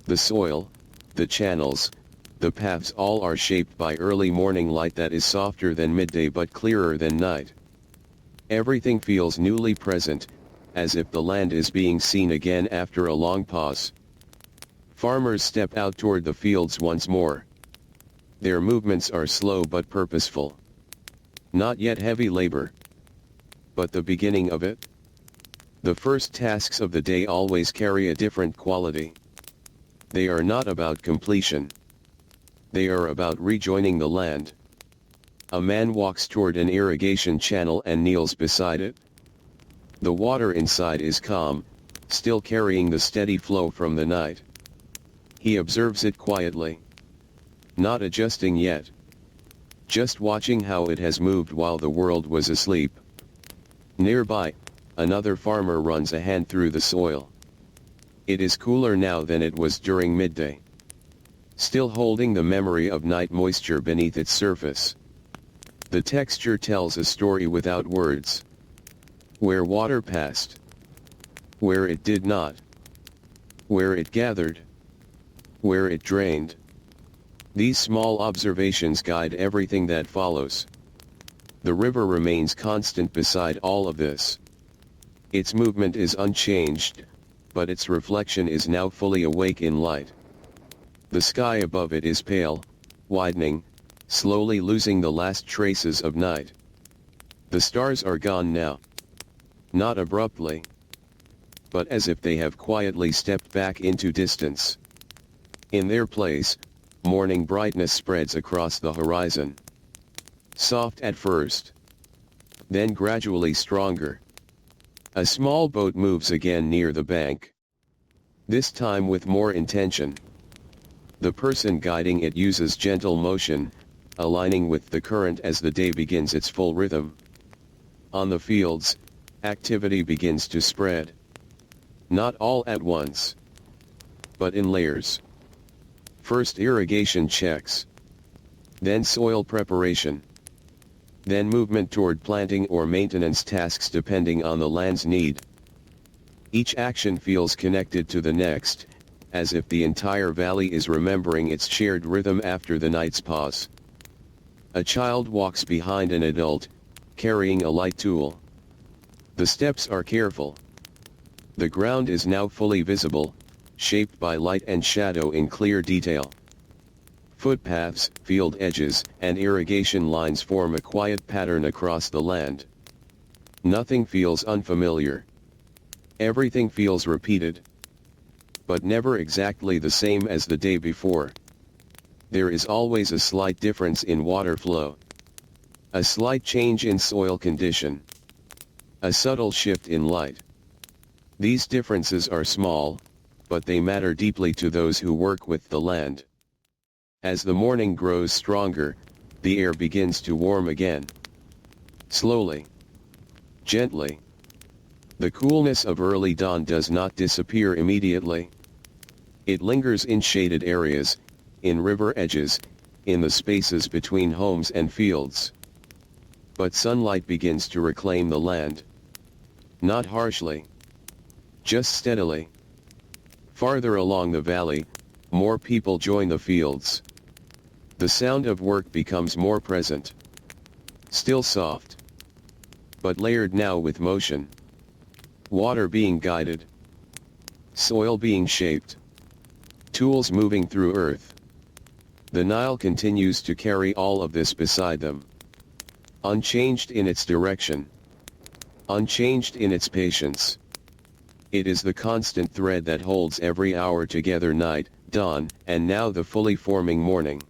The soil, the channels, the paths, all are shaped by early morning light that is softer than midday but clearer than night. Everything feels newly present, as if the land is being seen again after a long pause. Farmers step out toward the fields once more. Their movements are slow but purposeful. Not yet heavy labor, but the beginning of it. The first tasks of the day always carry a different quality. They are not about completion. They are about rejoining the land. A man walks toward an irrigation channel and kneels beside it. The water inside is calm, still carrying the steady flow from the night. He observes it quietly. Not adjusting yet. Just watching how it has moved while the world was asleep. Nearby, another farmer runs a hand through the soil. It is cooler now than it was during midday. Still holding the memory of night moisture beneath its surface. The texture tells a story without words. Where water passed. Where it did not. Where it gathered. Where it drained. These small observations guide everything that follows. The river remains constant beside all of this. Its movement is unchanged, but its reflection is now fully awake in light. The sky above it is pale, widening, slowly losing the last traces of night. The stars are gone now. Not abruptly, but as if they have quietly stepped back into distance. In their place, morning brightness spreads across the horizon. Soft at first, then gradually stronger. A small boat moves again near the bank. This time with more intention. The person guiding it uses gentle motion, aligning with the current as the day begins its full rhythm. On the fields, activity begins to spread. Not all at once, but in layers. First irrigation checks. Then soil preparation. Then movement toward planting or maintenance tasks depending on the land's need. Each action feels connected to the next, as if the entire valley is remembering its shared rhythm after the night's pause. A child walks behind an adult, carrying a light tool. The steps are careful. The ground is now fully visible, shaped by light and shadow in clear detail. Footpaths, field edges, and irrigation lines form a quiet pattern across the land. Nothing feels unfamiliar. Everything feels repeated, but never exactly the same as the day before. There is always a slight difference in water flow. A slight change in soil condition. A subtle shift in light. These differences are small, but they matter deeply to those who work with the land. As the morning grows stronger, the air begins to warm again. Slowly. Gently. The coolness of early dawn does not disappear immediately. It lingers in shaded areas, in river edges, in the spaces between homes and fields. But sunlight begins to reclaim the land. Not harshly. Just steadily. Farther along the valley, more people join the fields. The sound of work becomes more present. Still soft, but layered now with motion. Water being guided. Soil being shaped. Tools moving through earth. The Nile continues to carry all of this beside them. Unchanged in its direction. Unchanged in its patience. It is the constant thread that holds every hour together, night, dawn, and now the fully forming morning.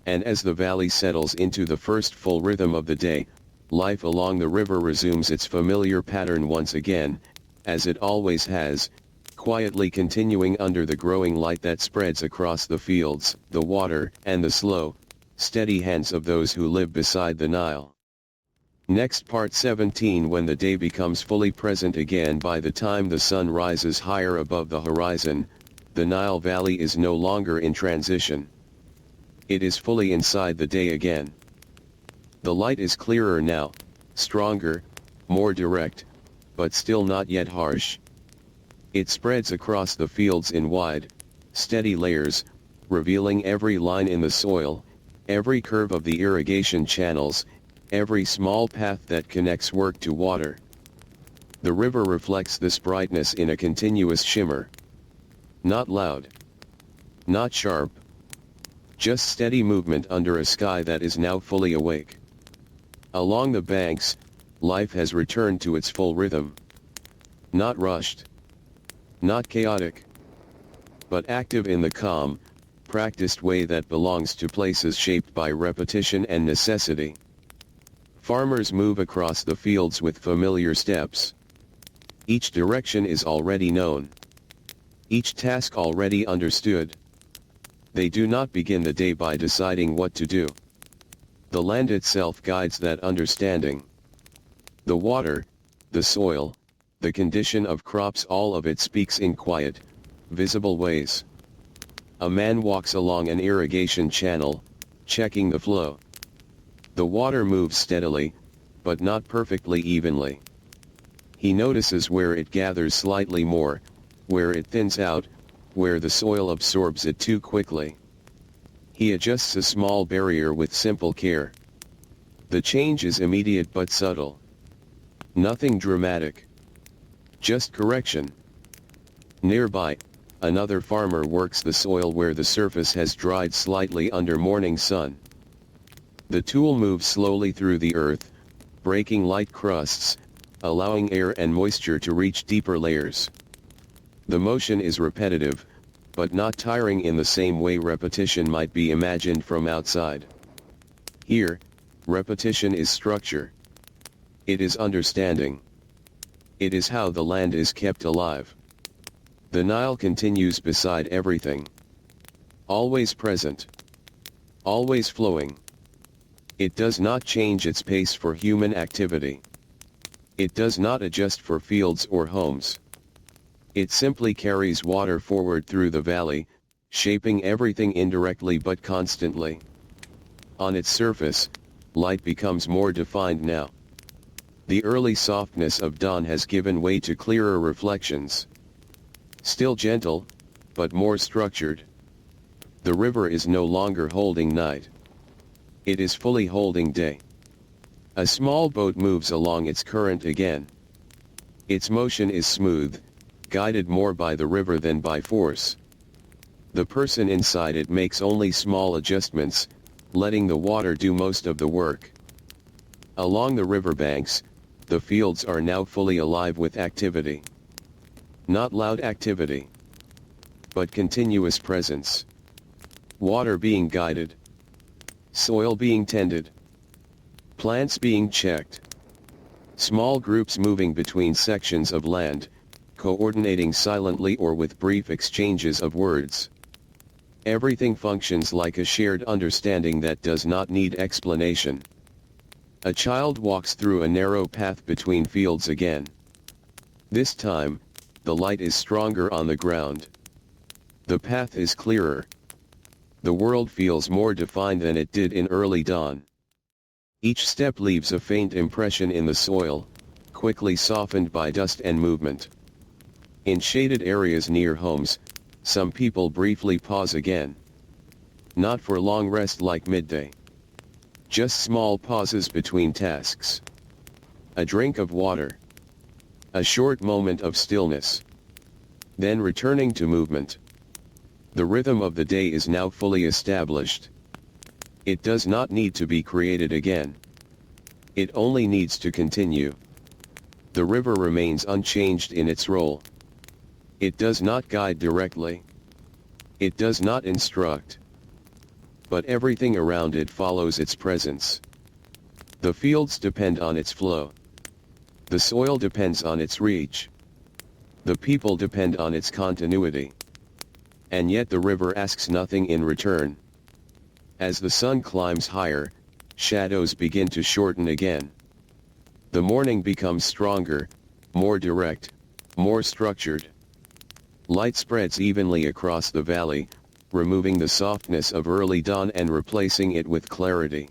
And as the valley settles into the first full rhythm of the day, life along the river resumes its familiar pattern once again, as it always has, quietly continuing under the growing light that spreads across the fields, the water, and the slow, steady hands of those who live beside the Nile. Next part 17. When the day becomes fully present again, by the time the sun rises higher above the horizon, the Nile Valley is no longer in transition. It is fully inside the day again. The light is clearer now, stronger, more direct, but still not yet harsh. It spreads across the fields in wide, steady layers, revealing every line in the soil, every curve of the irrigation channels, every small path that connects work to water. The river reflects this brightness in a continuous shimmer. Not loud. Not sharp. Just steady movement under a sky that is now fully awake. Along the banks, life has returned to its full rhythm. Not rushed. Not chaotic. But active in the calm, practiced way that belongs to places shaped by repetition and necessity. Farmers move across the fields with familiar steps. Each direction is already known. Each task already understood. They do not begin the day by deciding what to do. The land itself guides that understanding. The water, the soil, the condition of crops, all of it speaks in quiet, visible ways. A man walks along an irrigation channel, checking the flow. The water moves steadily, but not perfectly evenly. He notices where it gathers slightly more, where it thins out, where the soil absorbs it too quickly. He adjusts a small barrier with simple care. The change is immediate but subtle. Nothing dramatic. Just correction. Nearby, another farmer works the soil where the surface has dried slightly under morning sun. The tool moves slowly through the earth, breaking light crusts, allowing air and moisture to reach deeper layers. The motion is repetitive, but not tiring in the same way repetition might be imagined from outside. Here, repetition is structure. It is understanding. It is how the land is kept alive. The Nile continues beside everything. Always present. Always flowing. It does not change its pace for human activity. It does not adjust for fields or homes. It simply carries water forward through the valley, shaping everything indirectly but constantly. On its surface, light becomes more defined now. The early softness of dawn has given way to clearer reflections. Still gentle, but more structured. The river is no longer holding night. It is fully holding day. A small boat moves along its current again. Its motion is smooth, guided more by the river than by force. The person inside it makes only small adjustments, letting the water do most of the work. Along the riverbanks, the fields are now fully alive with activity. Not loud activity, but continuous presence. Water being guided. Soil being tended. Plants being checked. Small groups moving between sections of land, coordinating silently or with brief exchanges of words. Everything functions like a shared understanding that does not need explanation. A child walks through a narrow path between fields again. This time, the light is stronger on the ground. The path is clearer. The world feels more defined than it did in early dawn. Each step leaves a faint impression in the soil, quickly softened by dust and movement. In shaded areas near homes, some people briefly pause again. Not for long rest like midday. Just small pauses between tasks. A drink of water. A short moment of stillness. Then returning to movement. The rhythm of the day is now fully established. It does not need to be created again. It only needs to continue. The river remains unchanged in its role. It does not guide directly. It does not instruct. But everything around it follows its presence. The fields depend on its flow. The soil depends on its reach. The people depend on its continuity. And yet the river asks nothing in return. As the sun climbs higher, shadows begin to shorten again. The morning becomes stronger, more direct, more structured. Light spreads evenly across the valley, removing the softness of early dawn and replacing it with clarity.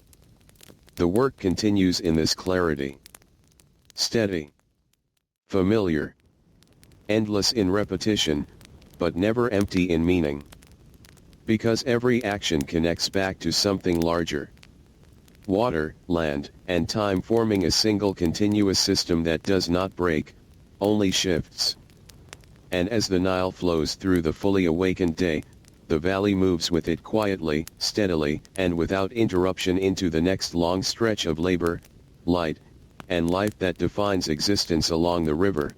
The work continues in this clarity. Steady. Familiar. Endless in repetition, but never empty in meaning. Because every action connects back to something larger. Water, land, and time forming a single continuous system that does not break, only shifts. And as the Nile flows through the fully awakened day, the valley moves with it quietly, steadily, and without interruption into the next long stretch of labor, light, and life that defines existence along the river.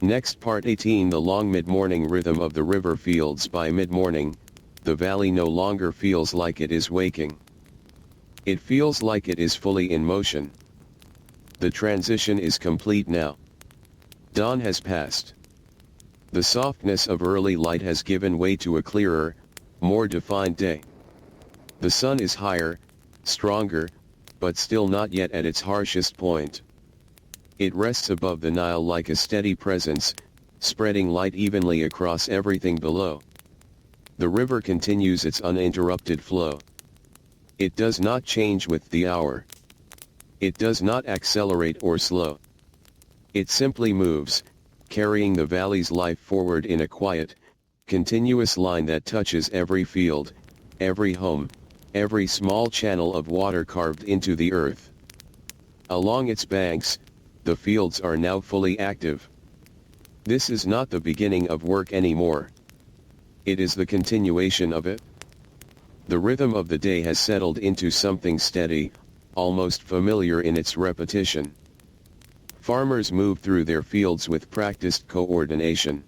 Next, Part 18. The long mid-morning rhythm of the river fields. By mid-morning, the valley no longer feels like it is waking. It feels like it is fully in motion. The transition is complete now. Dawn has passed. The softness of early light has given way to a clearer, more defined day. The sun is higher, stronger, but still not yet at its harshest point. It rests above the Nile like a steady presence, spreading light evenly across everything below. The river continues its uninterrupted flow. It does not change with the hour. It does not accelerate or slow. It simply moves, carrying the valley's life forward in a quiet, continuous line that touches every field, every home, every small channel of water carved into the earth. Along its banks, the fields are now fully active. This is not the beginning of work anymore. It is the continuation of it. The rhythm of the day has settled into something steady, almost familiar in its repetition. Farmers move through their fields with practiced coordination.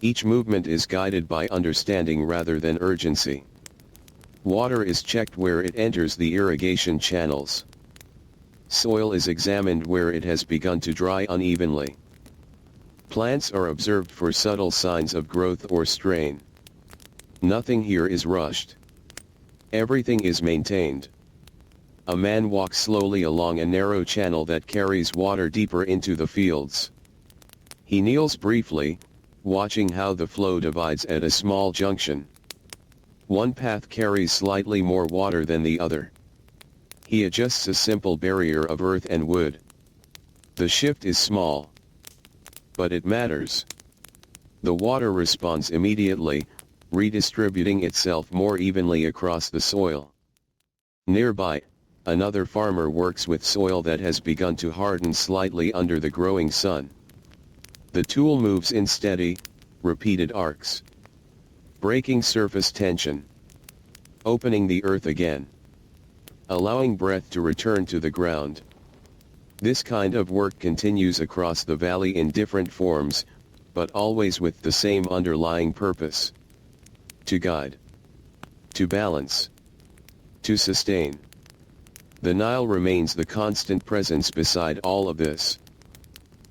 Each movement is guided by understanding rather than urgency. Water is checked where it enters the irrigation channels. Soil is examined where it has begun to dry unevenly. Plants are observed for subtle signs of growth or strain. Nothing here is rushed. Everything is maintained. A man walks slowly along a narrow channel that carries water deeper into the fields. He kneels briefly, watching how the flow divides at a small junction. One path carries slightly more water than the other. He adjusts a simple barrier of earth and wood. The shift is small, but it matters. The water responds immediately, redistributing itself more evenly across the soil. Nearby, another farmer works with soil that has begun to harden slightly under the growing sun. The tool moves in steady, repeated arcs, breaking surface tension, opening the earth again, allowing breath to return to the ground. This kind of work continues across the valley in different forms, but always with the same underlying purpose: to guide, to balance, to sustain. The Nile remains the constant presence beside all of this.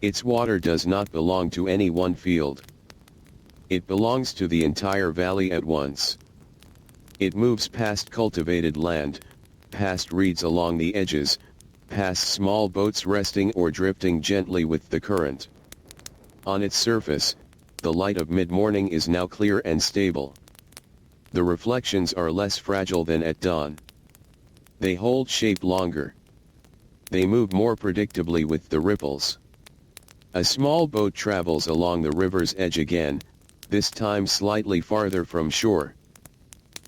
Its water does not belong to any one field. It belongs to the entire valley at once. It moves past cultivated land, past reeds along the edges, past small boats resting or drifting gently with the current. On its surface, the light of mid-morning is now clear and stable. The reflections are less fragile than at dawn. They hold shape longer. They move more predictably with the ripples. A small boat travels along the river's edge again, this time slightly farther from shore.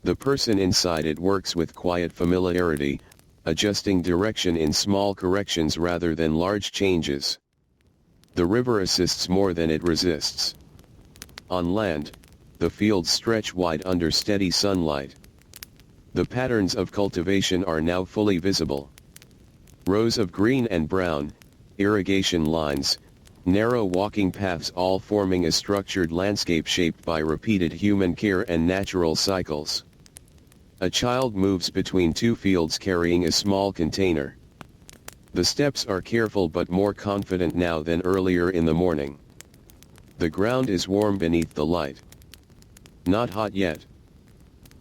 The person inside it works with quiet familiarity, adjusting direction in small corrections rather than large changes. The river assists more than it resists. On land, the fields stretch wide under steady sunlight. The patterns of cultivation are now fully visible. Rows of green and brown, irrigation lines, narrow walking paths, all forming a structured landscape shaped by repeated human care and natural cycles. A child moves between two fields carrying a small container. The steps are careful but more confident now than earlier in the morning. The ground is warm beneath the light. Not hot yet.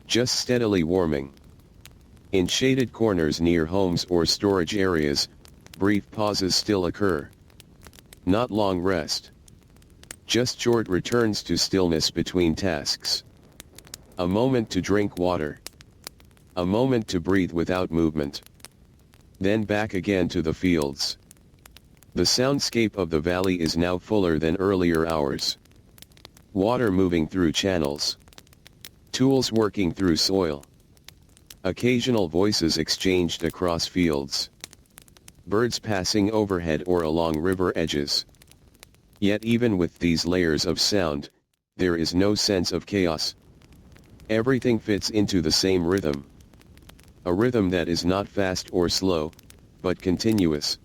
Just steadily warming. In shaded corners near homes or storage areas, brief pauses still occur. Not long rest. Just short returns to stillness between tasks. A moment to drink water. A moment to breathe without movement. Then back again to the fields. The soundscape of the valley is now fuller than earlier hours. Water moving through channels. Tools working through soil. Occasional voices exchanged across fields. Birds passing overhead or along river edges. Yet even with these layers of sound, there is no sense of chaos. Everything fits into the same rhythm. A rhythm that is not fast or slow, but continuous.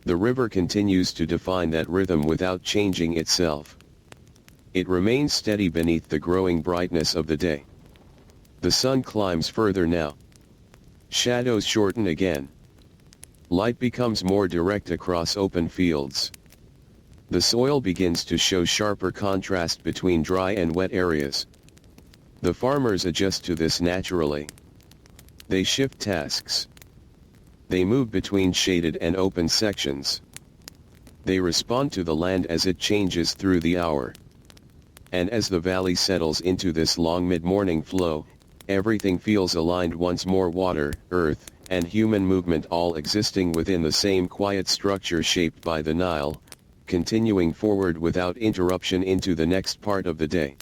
The river continues to define that rhythm without changing itself. It remains steady beneath the growing brightness of the day. The sun climbs further now. Shadows shorten again. Light becomes more direct across open fields. The soil begins to show sharper contrast between dry and wet areas. The farmers adjust to this naturally. They shift tasks. They move between shaded and open sections. They respond to the land as it changes through the hour. And as the valley settles into this long mid-morning flow, everything feels aligned once more: water, earth, and human movement all existing within the same quiet structure shaped by the Nile, continuing forward without interruption into the next part of the day.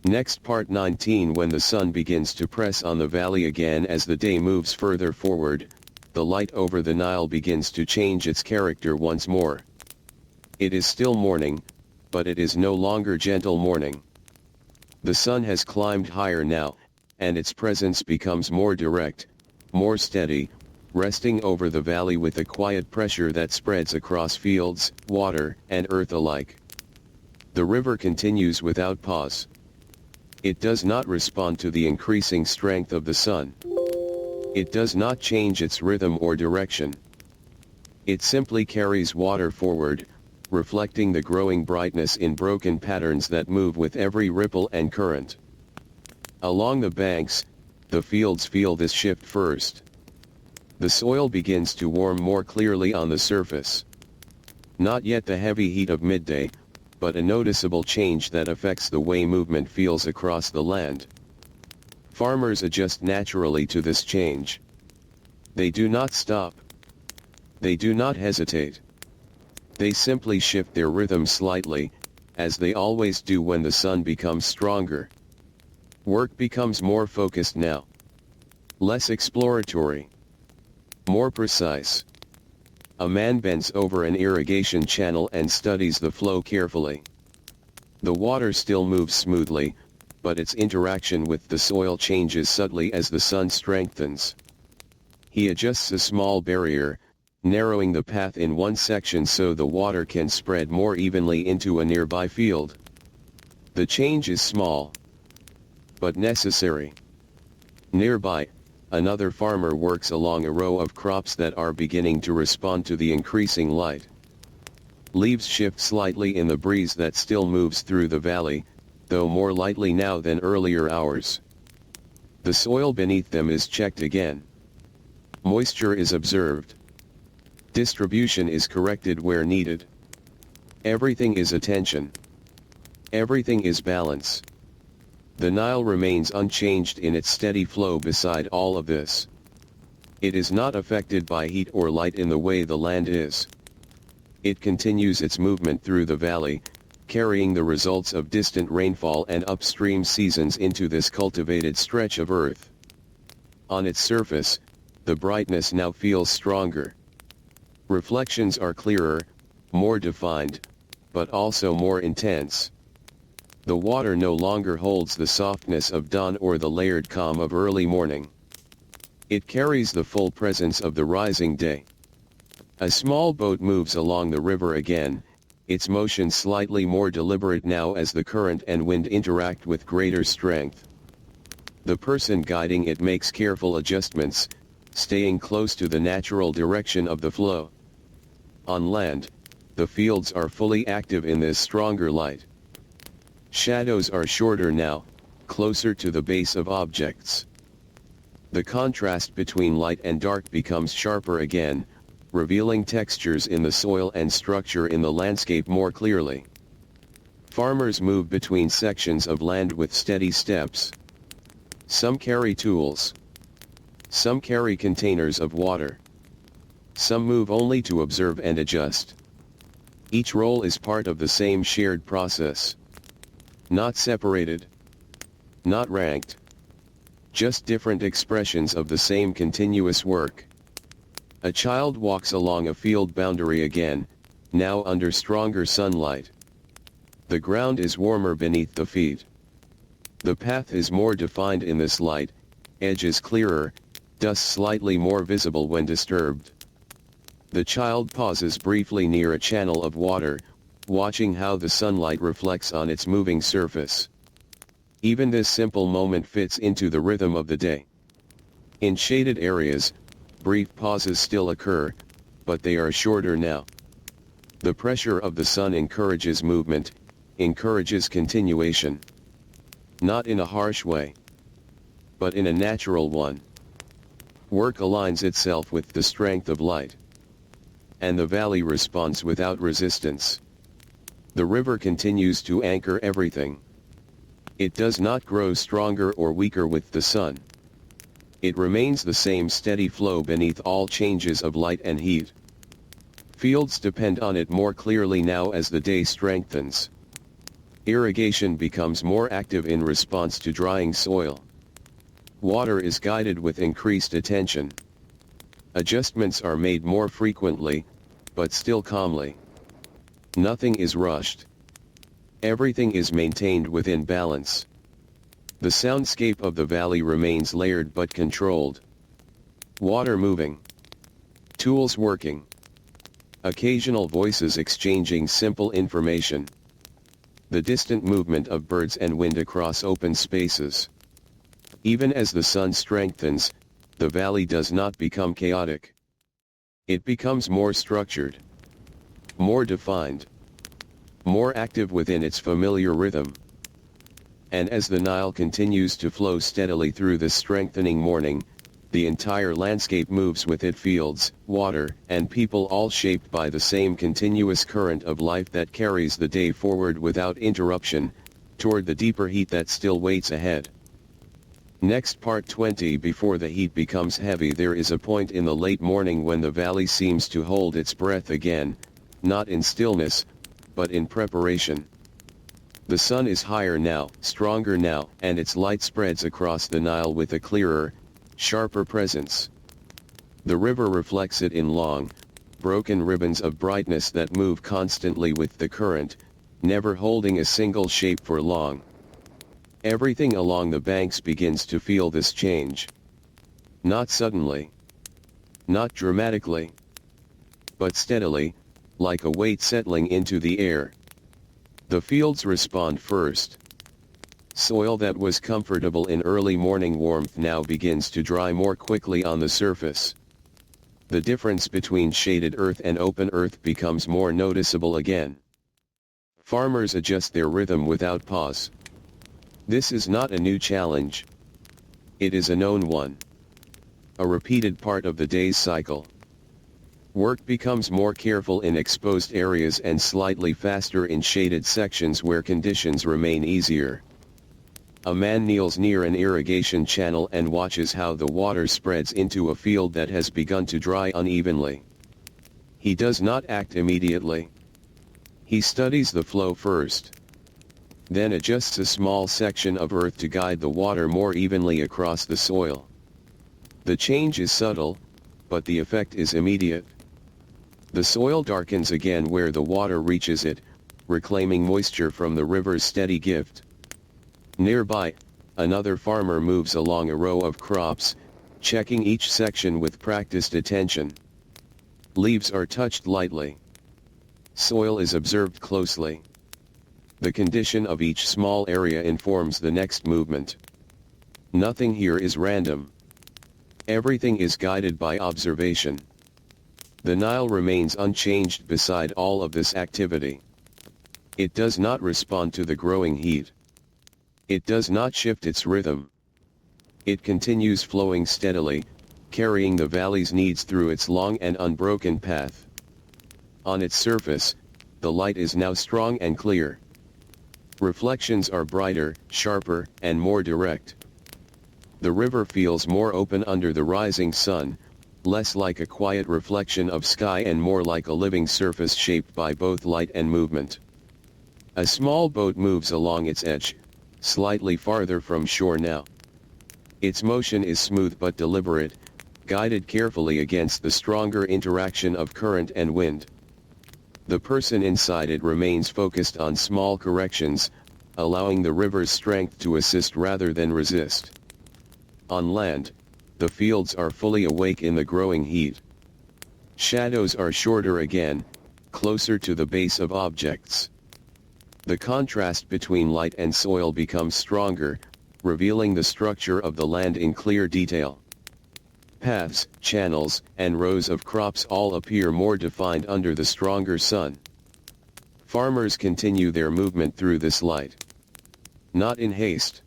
Next part 19. When the sun begins to press on the valley again as the day moves further forward, the light over the Nile begins to change its character once more. It is still morning, but it is no longer gentle morning. The sun has climbed higher now, and its presence becomes more direct, more steady, resting over the valley with a quiet pressure that spreads across fields, water, and earth alike. The river continues without pause. It does not respond to the increasing strength of the sun. It does not change its rhythm or direction. It simply carries water forward, reflecting the growing brightness in broken patterns that move with every ripple and current. Along the banks, the fields feel this shift first. The soil begins to warm more clearly on the surface. Not yet the heavy heat of midday, but a noticeable change that affects the way movement feels across the land. Farmers adjust naturally to this change. They do not stop. They do not hesitate. They simply shift their rhythm slightly, as they always do when the sun becomes stronger. Work becomes more focused now. Less exploratory. More precise. A man bends over an irrigation channel and studies the flow carefully. The water still moves smoothly, but its interaction with the soil changes subtly as the sun strengthens. He adjusts a small barrier, narrowing the path in one section so the water can spread more evenly into a nearby field. The change is small, but necessary. Nearby, another farmer works along a row of crops that are beginning to respond to the increasing light. Leaves shift slightly in the breeze that still moves through the valley, though more lightly now than earlier hours. The soil beneath them is checked again. Moisture is observed. Distribution is corrected where needed. Everything is attention. Everything is balance. The Nile remains unchanged in its steady flow beside all of this. It is not affected by heat or light in the way the land is. It continues its movement through the valley, carrying the results of distant rainfall and upstream seasons into this cultivated stretch of earth. On its surface, the brightness now feels stronger. Reflections are clearer, more defined, but also more intense. The water no longer holds the softness of dawn or the layered calm of early morning. It carries the full presence of the rising day. A small boat moves along the river again, its motion slightly more deliberate now as the current and wind interact with greater strength. The person guiding it makes careful adjustments, staying close to the natural direction of the flow. On land, the fields are fully active in this stronger light. Shadows are shorter now, closer to the base of objects. The contrast between light and dark becomes sharper again, revealing textures in the soil and structure in the landscape more clearly. Farmers move between sections of land with steady steps. Some carry tools. Some carry containers of water. Some move only to observe and adjust. Each role is part of the same shared process. Not separated. Not ranked. Just different expressions of the same continuous work. A child walks along a field boundary again, now under stronger sunlight. The ground is warmer beneath the feet. The path is more defined in this light, edges clearer, dust slightly more visible when disturbed. The child pauses briefly near a channel of water, watching how the sunlight reflects on its moving surface. Even this simple moment fits into the rhythm of the day. In shaded areas, brief pauses still occur, but they are shorter now. The pressure of the sun encourages movement, encourages continuation. Not in a harsh way, but in a natural one. Work aligns itself with the strength of light. And the valley responds without resistance. The river continues to anchor everything. It does not grow stronger or weaker with the sun. It remains the same steady flow beneath all changes of light and heat. Fields depend on it more clearly now as the day strengthens. Irrigation becomes more active in response to drying soil. Water is guided with increased attention. Adjustments are made more frequently, but still calmly. Nothing is rushed. Everything is maintained within balance. The soundscape of the valley remains layered but controlled. Water moving. Tools working. Occasional voices exchanging simple information. The distant movement of birds and wind across open spaces. Even as the sun strengthens, the valley does not become chaotic. It becomes more structured, more defined, more active within its familiar rhythm. And as the Nile continues to flow steadily through the strengthening morning, the entire landscape moves with it, fields, water, and people all shaped by the same continuous current of life that carries the day forward without interruption, toward the deeper heat that still waits ahead. Next part 20. Before the heat becomes heavy, there is a point in the late morning when the valley seems to hold its breath again, not in stillness, but in preparation. The sun is higher now, stronger now, and its light spreads across the Nile with a clearer, sharper presence. The river reflects it in long, broken ribbons of brightness that move constantly with the current, never holding a single shape for long. Everything along the banks begins to feel this change. Not suddenly, not dramatically, but steadily, like a weight settling into the air. The fields respond first. Soil that was comfortable in early morning warmth now begins to dry more quickly on the surface. The difference between shaded earth and open earth becomes more noticeable again. Farmers adjust their rhythm without pause. This is not a new challenge. It is a known one. A repeated part of the day's cycle. Work becomes more careful in exposed areas and slightly faster in shaded sections where conditions remain easier. A man kneels near an irrigation channel and watches how the water spreads into a field that has begun to dry unevenly. He does not act immediately. He studies the flow first. Then adjusts a small section of earth to guide the water more evenly across the soil. The change is subtle, but the effect is immediate. The soil darkens again where the water reaches it, reclaiming moisture from the river's steady gift. Nearby, another farmer moves along a row of crops, checking each section with practiced attention. Leaves are touched lightly. Soil is observed closely. The condition of each small area informs the next movement. Nothing here is random. Everything is guided by observation. The Nile remains unchanged beside all of this activity. It does not respond to the growing heat. It does not shift its rhythm. It continues flowing steadily, carrying the valley's needs through its long and unbroken path. On its surface, the light is now strong and clear. Reflections are brighter, sharper, and more direct. The river feels more open under the rising sun, less like a quiet reflection of sky and more like a living surface shaped by both light and movement. A small boat moves along its edge, slightly farther from shore now. Its motion is smooth but deliberate, guided carefully against the stronger interaction of current and wind. The person inside it remains focused on small corrections, allowing the river's strength to assist rather than resist. On land, the fields are fully awake in the growing heat. Shadows are shorter again, closer to the base of objects. The contrast between light and soil becomes stronger, revealing the structure of the land in clear detail. Paths, channels, and rows of crops all appear more defined under the stronger sun. Farmers continue their movement through this light. Not in haste,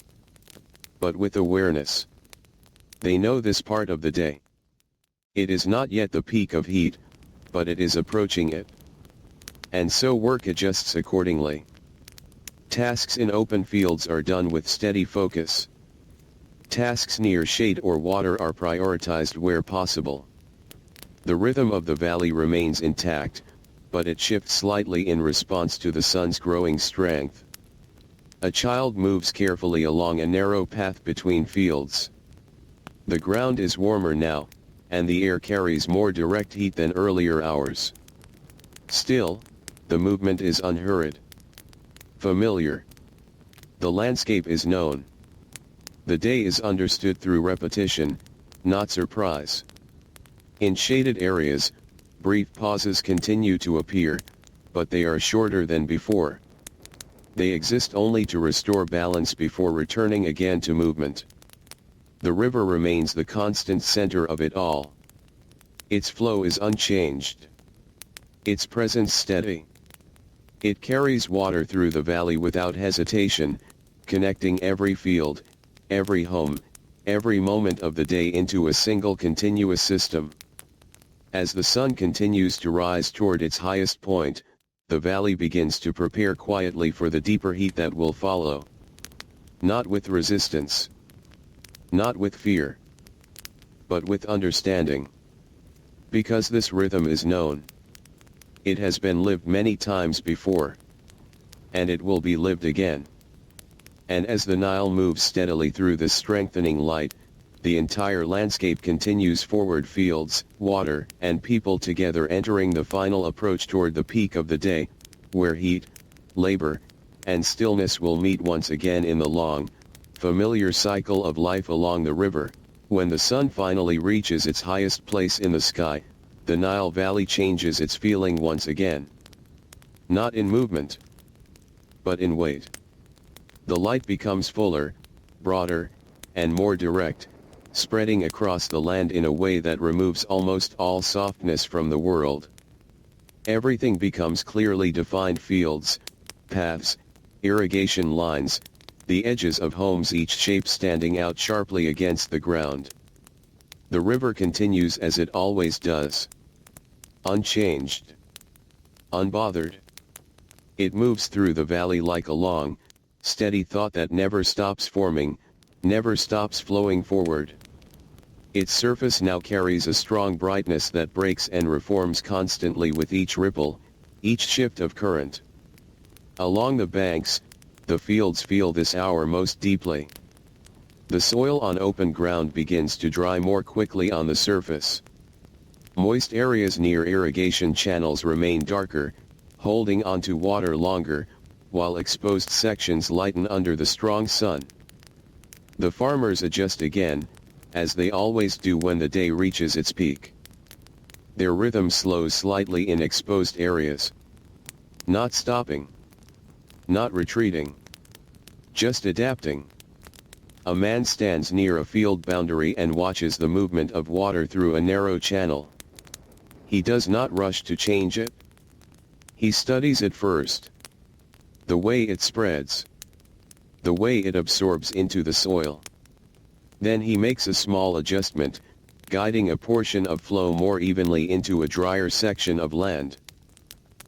but with awareness. They know this part of the day. It is not yet the peak of heat, but it is approaching it. And so work adjusts accordingly. Tasks in open fields are done with steady focus. Tasks near shade or water are prioritized where possible. The rhythm of the valley remains intact, but it shifts slightly in response to the sun's growing strength. A child moves carefully along a narrow path between fields. The ground is warmer now, and the air carries more direct heat than earlier hours. Still, the movement is unhurried. Familiar. The landscape is known. The day is understood through repetition, not surprise. In shaded areas, brief pauses continue to appear, but they are shorter than before. They exist only to restore balance before returning again to movement. The river remains the constant center of it all. Its flow is unchanged. Its presence steady. It carries water through the valley without hesitation, connecting every field, every home, every moment of the day into a single continuous system. As the sun continues to rise toward its highest point, the valley begins to prepare quietly for the deeper heat that will follow. Not with resistance. Not with fear. But with understanding. Because this rhythm is known. It has been lived many times before. And it will be lived again. And as the Nile moves steadily through this strengthening light, the entire landscape continues forward, fields, water, and people together entering the final approach toward the peak of the day, where heat, labor, and stillness will meet once again in the long, familiar cycle of life along the river. When the sun finally reaches its highest place in the sky, the Nile Valley changes its feeling once again. Not in movement, but in weight. The light becomes fuller, broader, and more direct, spreading across the land in a way that removes almost all softness from the world. Everything becomes clearly defined: fields, paths, irrigation lines, the edges of homes, each shape standing out sharply against the ground. The river continues as it always does. Unchanged. Unbothered. It moves through the valley like a long, steady thought that never stops forming, never stops flowing forward. Its surface now carries a strong brightness that breaks and reforms constantly with each ripple, each shift of current. Along the banks, the fields feel this hour most deeply. The soil on open ground begins to dry more quickly on the surface. Moist areas near irrigation channels remain darker, holding onto water longer, while exposed sections lighten under the strong sun. The farmers adjust again, as they always do when the day reaches its peak. Their rhythm slows slightly in exposed areas. Not stopping. Not retreating. Just adapting. A man stands near a field boundary and watches the movement of water through a narrow channel. He does not rush to change it. He studies it first. The way it spreads. The way it absorbs into the soil. Then he makes a small adjustment, guiding a portion of flow more evenly into a drier section of land.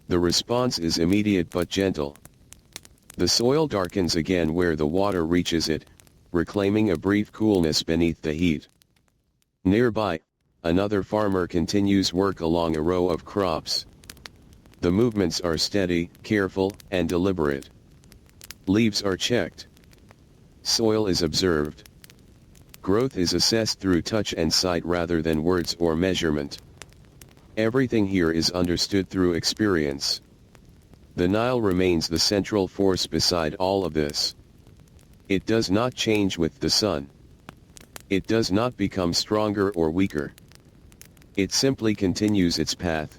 The response is immediate but gentle. The soil darkens again where the water reaches it, reclaiming a brief coolness beneath the heat. Nearby, another farmer continues work along a row of crops. The movements are steady, careful, and deliberate. Leaves are checked. Soil is observed. Growth is assessed through touch and sight rather than words or measurement. Everything here is understood through experience. The Nile remains the central force beside all of this. It does not change with the sun. It does not become stronger or weaker. It simply continues its path,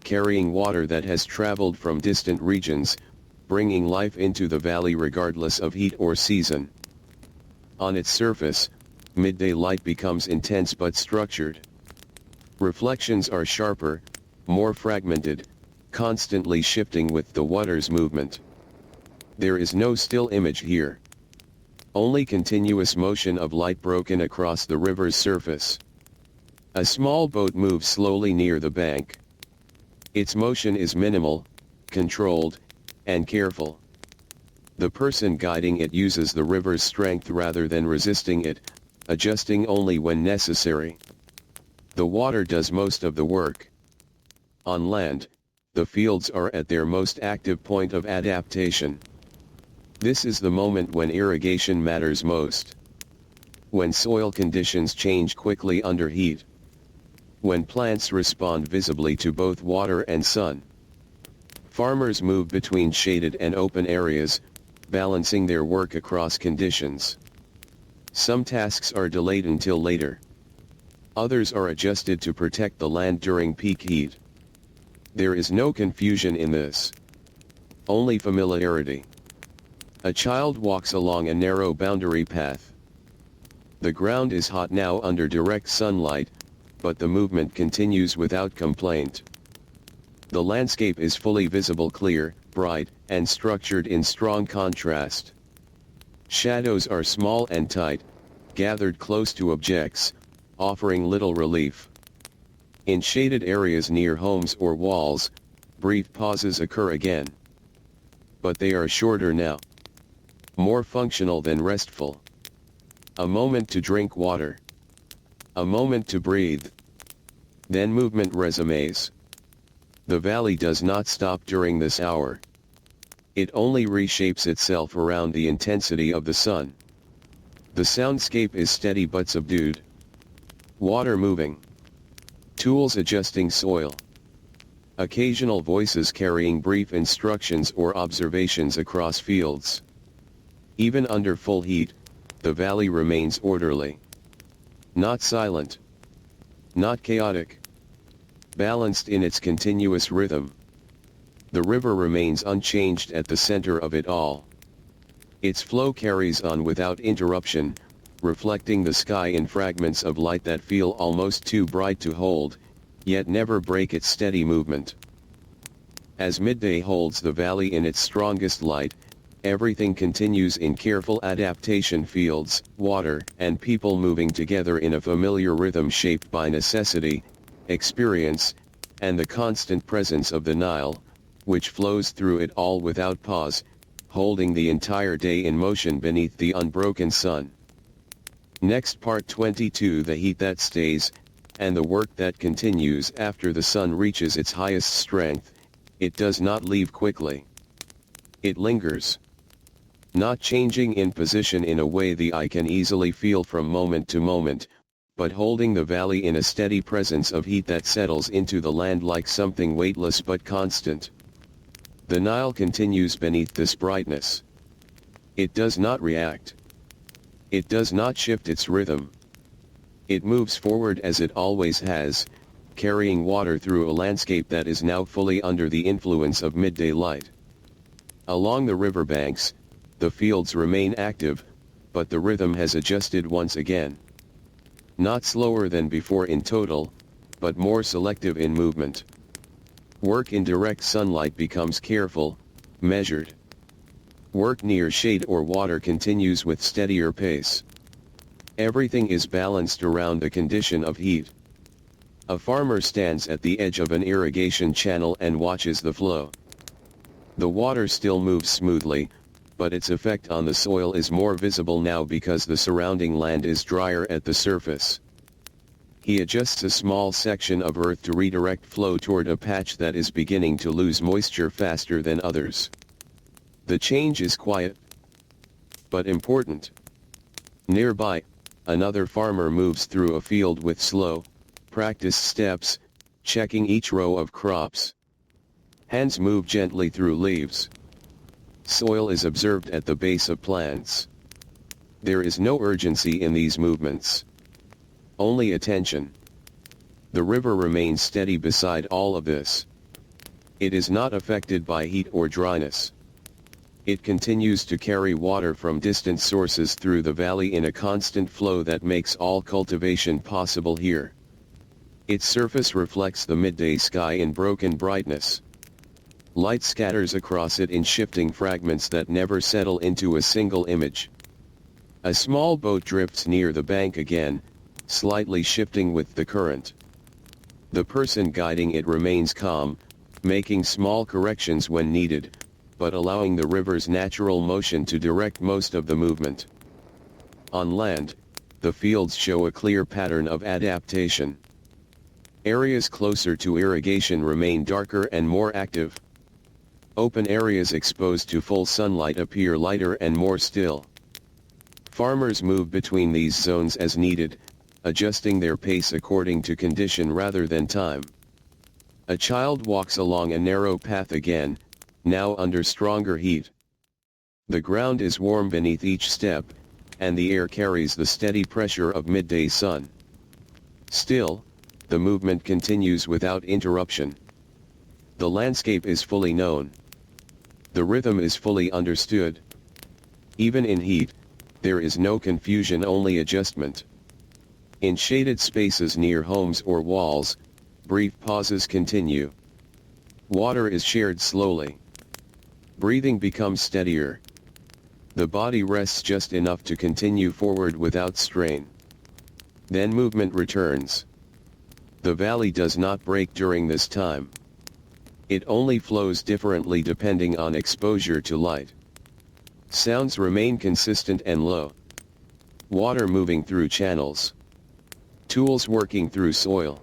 carrying water that has traveled from distant regions, bringing life into the valley regardless of heat or season. On its surface, midday light becomes intense but structured. Reflections are sharper, more fragmented, constantly shifting with the water's movement. There is no still image here. Only continuous motion of light broken across the river's surface. A small boat moves slowly near the bank. Its motion is minimal, controlled, and careful. The person guiding it uses the river's strength rather than resisting it, adjusting only when necessary. The water does most of the work. On land, the fields are at their most active point of adaptation. This is the moment when irrigation matters most. When soil conditions change quickly under heat. When plants respond visibly to both water and sun. Farmers move between shaded and open areas, balancing their work across conditions. Some tasks are delayed until later. Others are adjusted to protect the land during peak heat. There is no confusion in this. Only familiarity. A child walks along a narrow boundary path. The ground is hot now under direct sunlight, but the movement continues without complaint. The landscape is fully visible, clear, bright, and structured in strong contrast. Shadows are small and tight, gathered close to objects, offering little relief. In shaded areas near homes or walls, brief pauses occur again. But they are shorter now. More functional than restful. A moment to drink water. A moment to breathe. Then movement resumes. The valley does not stop during this hour. It only reshapes itself around the intensity of the sun. The soundscape is steady but subdued. Water moving. Tools adjusting soil. Occasional voices carrying brief instructions or observations across fields. Even under full heat, the valley remains orderly. Not silent. Not chaotic. Balanced in its continuous rhythm. The river remains unchanged at the center of it all. Its flow carries on without interruption, reflecting the sky in fragments of light that feel almost too bright to hold, yet never break its steady movement. As midday holds the valley in its strongest light, everything continues in careful adaptation: fields, water, and people moving together in a familiar rhythm shaped by necessity, experience, and the constant presence of the Nile, which flows through it all without pause, holding the entire day in motion beneath the unbroken sun. Next, part 22: the heat that stays, and the work that continues after the sun reaches its highest strength. It does not leave quickly. It lingers. Not changing in position in a way the eye can easily feel from moment to moment, but holding the valley in a steady presence of heat that settles into the land like something weightless but constant. The Nile continues beneath this brightness. It does not react. It does not shift its rhythm. It moves forward as it always has, carrying water through a landscape that is now fully under the influence of midday light. Along the riverbanks, the fields remain active, but the rhythm has adjusted once again. Not slower than before in total, but more selective in movement. Work in direct sunlight becomes careful, measured. Work near shade or water continues with steadier pace. Everything is balanced around the condition of heat. A farmer stands at the edge of an irrigation channel and watches the flow. The water still moves smoothly, but its effect on the soil is more visible now because the surrounding land is drier at the surface. He adjusts a small section of earth to redirect flow toward a patch that is beginning to lose moisture faster than others. The change is quiet, but important. Nearby, another farmer moves through a field with slow, practiced steps, checking each row of crops. Hands move gently through leaves. Soil is observed at the base of plants. There is no urgency in these movements. Only attention. The river remains steady beside all of this. It is not affected by heat or dryness. It continues to carry water from distant sources through the valley in a constant flow that makes all cultivation possible here. Its surface reflects the midday sky in broken brightness. Light scatters across it in shifting fragments that never settle into a single image. A small boat drifts near the bank again, slightly shifting with the current. The person guiding it remains calm, making small corrections when needed, but allowing the river's natural motion to direct most of the movement. On land, the fields show a clear pattern of adaptation. Areas closer to irrigation remain darker and more active. Open areas exposed to full sunlight appear lighter and more still. Farmers move between these zones as needed, adjusting their pace according to condition rather than time. A child walks along a narrow path again, now under stronger heat. The ground is warm beneath each step, and the air carries the steady pressure of midday sun. Still, the movement continues without interruption. The landscape is fully known. The rhythm is fully understood. Even in heat, there is no confusion, only adjustment. In shaded spaces near homes or walls, brief pauses continue. Water is shared slowly. Breathing becomes steadier. The body rests just enough to continue forward without strain. Then movement returns. The valley does not break during this time. It only flows differently depending on exposure to light. Sounds remain consistent and low. Water moving through channels. Tools working through soil.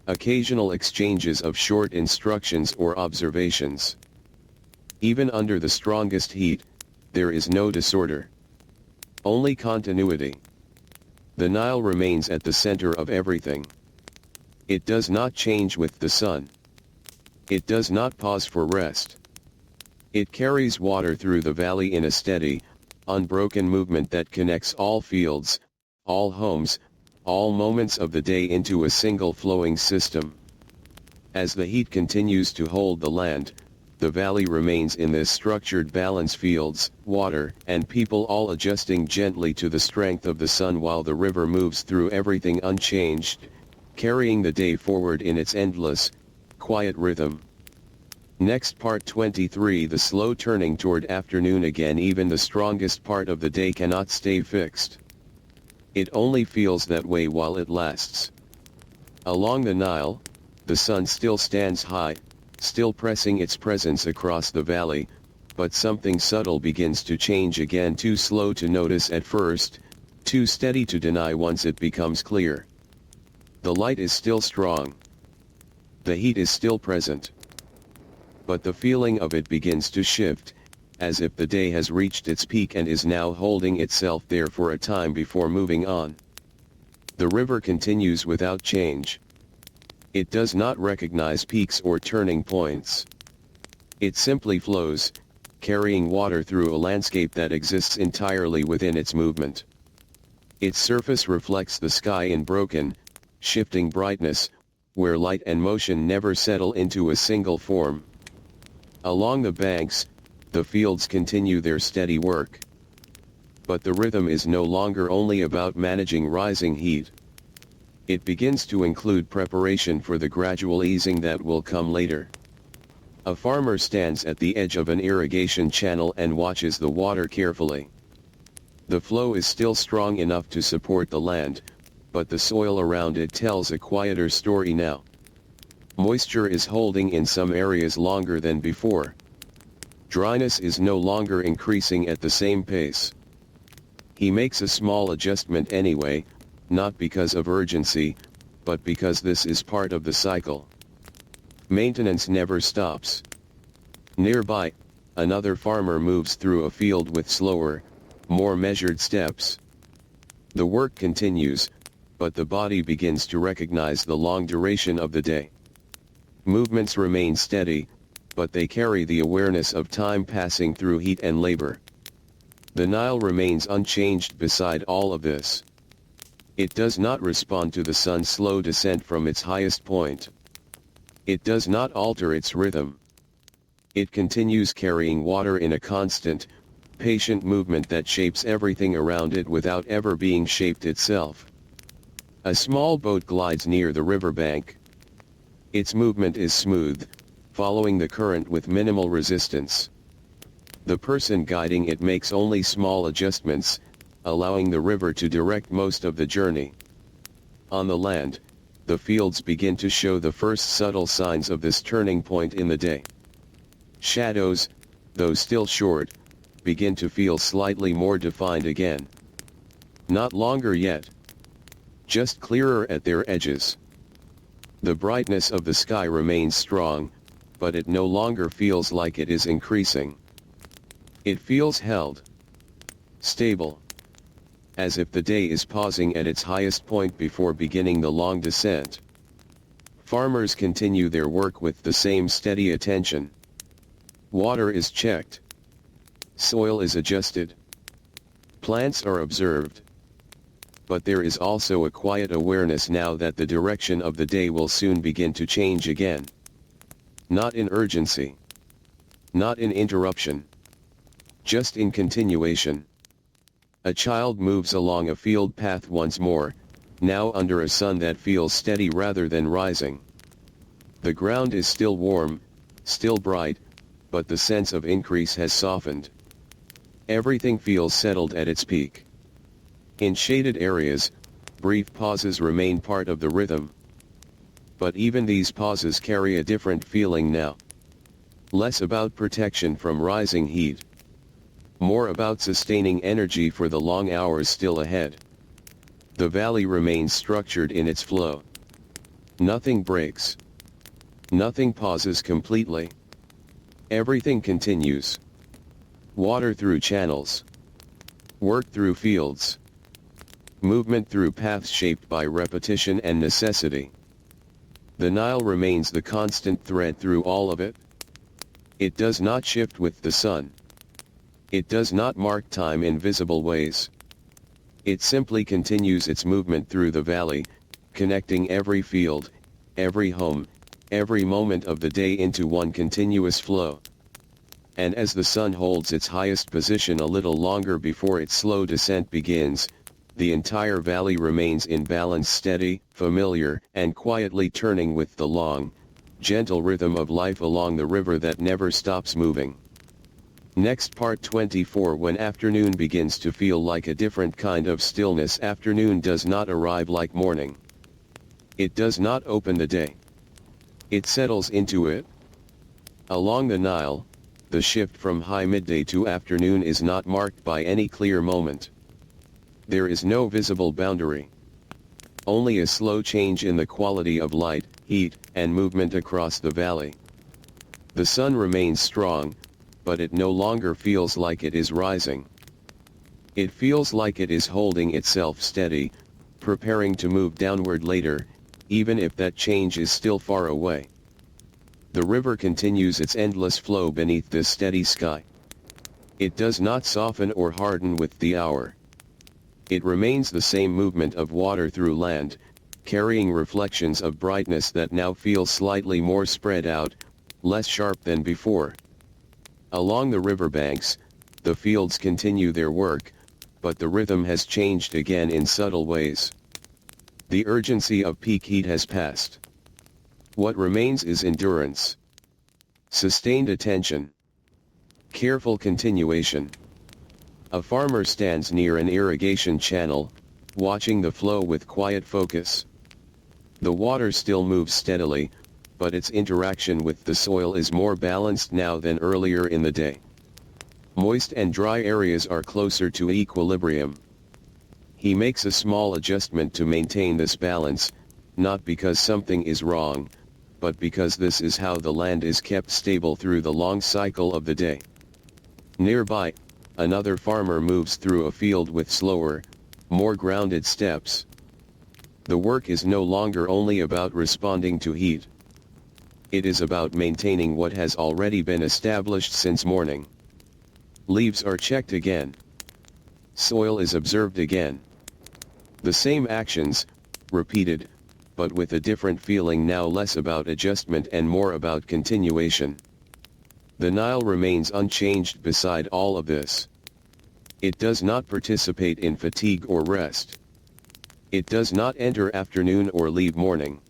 Occasional exchanges of short instructions or observations. Even under the strongest heat, there is no disorder. Only continuity. The Nile remains at the center of everything. It does not change with the sun. It does not pause for rest. It carries water through the valley in a steady, unbroken movement that connects all fields, all homes, all moments of the day into a single flowing system. As the heat continues to hold the land, the valley remains in this structured balance, fields, water, and people all adjusting gently to the strength of the sun while the river moves through everything unchanged, carrying the day forward in its endless, quiet rhythm. Next part 23. The slow turning toward afternoon again. Even the strongest part of the day cannot stay fixed. It only feels that way while it lasts. Along the Nile, the sun still stands high, still pressing its presence across the valley, but something subtle begins to change again, too slow to notice at first, too steady to deny once it becomes clear. The light is still strong. The heat is still present. But the feeling of it begins to shift, as if the day has reached its peak and is now holding itself there for a time before moving on. The river continues without change. It does not recognize peaks or turning points. It simply flows, carrying water through a landscape that exists entirely within its movement. Its surface reflects the sky in broken, shifting brightness, where light and motion never settle into a single form. Along the banks, the fields continue their steady work. But the rhythm is no longer only about managing rising heat. It begins to include preparation for the gradual easing that will come later. A farmer stands at the edge of an irrigation channel and watches the water carefully. The flow is still strong enough to support the land, but the soil around it tells a quieter story now. Moisture is holding in some areas longer than before. Dryness is no longer increasing at the same pace. He makes a small adjustment anyway, not because of urgency, but because this is part of the cycle. Maintenance never stops. Nearby, another farmer moves through a field with slower, more measured steps. The work continues, but the body begins to recognize the long duration of the day. Movements remain steady, but they carry the awareness of time passing through heat and labor. The Nile remains unchanged beside all of this. It does not respond to the sun's slow descent from its highest point. It does not alter its rhythm. It continues carrying water in a constant, patient movement that shapes everything around it without ever being shaped itself. A small boat glides near the riverbank. Its movement is smooth, following the current with minimal resistance. The person guiding it makes only small adjustments, allowing the river to direct most of the journey. On the land, the fields begin to show the first subtle signs of this turning point in the day. Shadows, though still short, begin to feel slightly more defined again. Not longer yet. Just clearer at their edges. The brightness of the sky remains strong, but it no longer feels like it is increasing. It feels held. Stable. As if the day is pausing at its highest point before beginning the long descent. Farmers continue their work with the same steady attention. Water is checked. Soil is adjusted. Plants are observed. But there is also a quiet awareness now that the direction of the day will soon begin to change again. Not in urgency. Not in interruption. Just in continuation. A child moves along a field path once more, now under a sun that feels steady rather than rising. The ground is still warm, still bright, but the sense of increase has softened. Everything feels settled at its peak. In shaded areas, brief pauses remain part of the rhythm. But even these pauses carry a different feeling now. Less about protection from rising heat. More about sustaining energy for the long hours still ahead. The valley remains structured in its flow. Nothing breaks. Nothing pauses completely. Everything continues. Water through channels. Work through fields. Movement through paths shaped by repetition and necessity. The Nile remains the constant thread through all of it. It does not shift with the sun. It does not mark time in visible ways. It simply continues its movement through the valley, connecting every field, every home, every moment of the day into one continuous flow. And as the sun holds its highest position a little longer before its slow descent begins, the entire valley remains in balance, steady, familiar, and quietly turning with the long, gentle rhythm of life along the river that never stops moving. Next part 24. When afternoon begins to feel like a different kind of stillness. Afternoon does not arrive like morning. It does not open the day. It settles into it. Along the Nile, the shift from high midday to afternoon is not marked by any clear moment. There is no visible boundary. Only a slow change in the quality of light, heat, and movement across the valley. The sun remains strong, but it no longer feels like it is rising. It feels like it is holding itself steady, preparing to move downward later, even if that change is still far away. The river continues its endless flow beneath this steady sky. It does not soften or harden with the hour. It remains the same movement of water through land, carrying reflections of brightness that now feel slightly more spread out, less sharp than before. Along the riverbanks, the fields continue their work, but the rhythm has changed again in subtle ways. The urgency of peak heat has passed. What remains is endurance. Sustained attention. Careful continuation. A farmer stands near an irrigation channel, watching the flow with quiet focus. The water still moves steadily, but its interaction with the soil is more balanced now than earlier in the day. Moist and dry areas are closer to equilibrium. He makes a small adjustment to maintain this balance, not because something is wrong, but because this is how the land is kept stable through the long cycle of the day. Nearby, another farmer moves through a field with slower, more grounded steps. The work is no longer only about responding to heat. It is about maintaining what has already been established since morning. Leaves are checked again. Soil is observed again. The same actions, repeated, but with a different feeling, now less about adjustment and more about continuation. The Nile remains unchanged beside all of this. It does not participate in fatigue or rest. It does not enter afternoon or leave morning.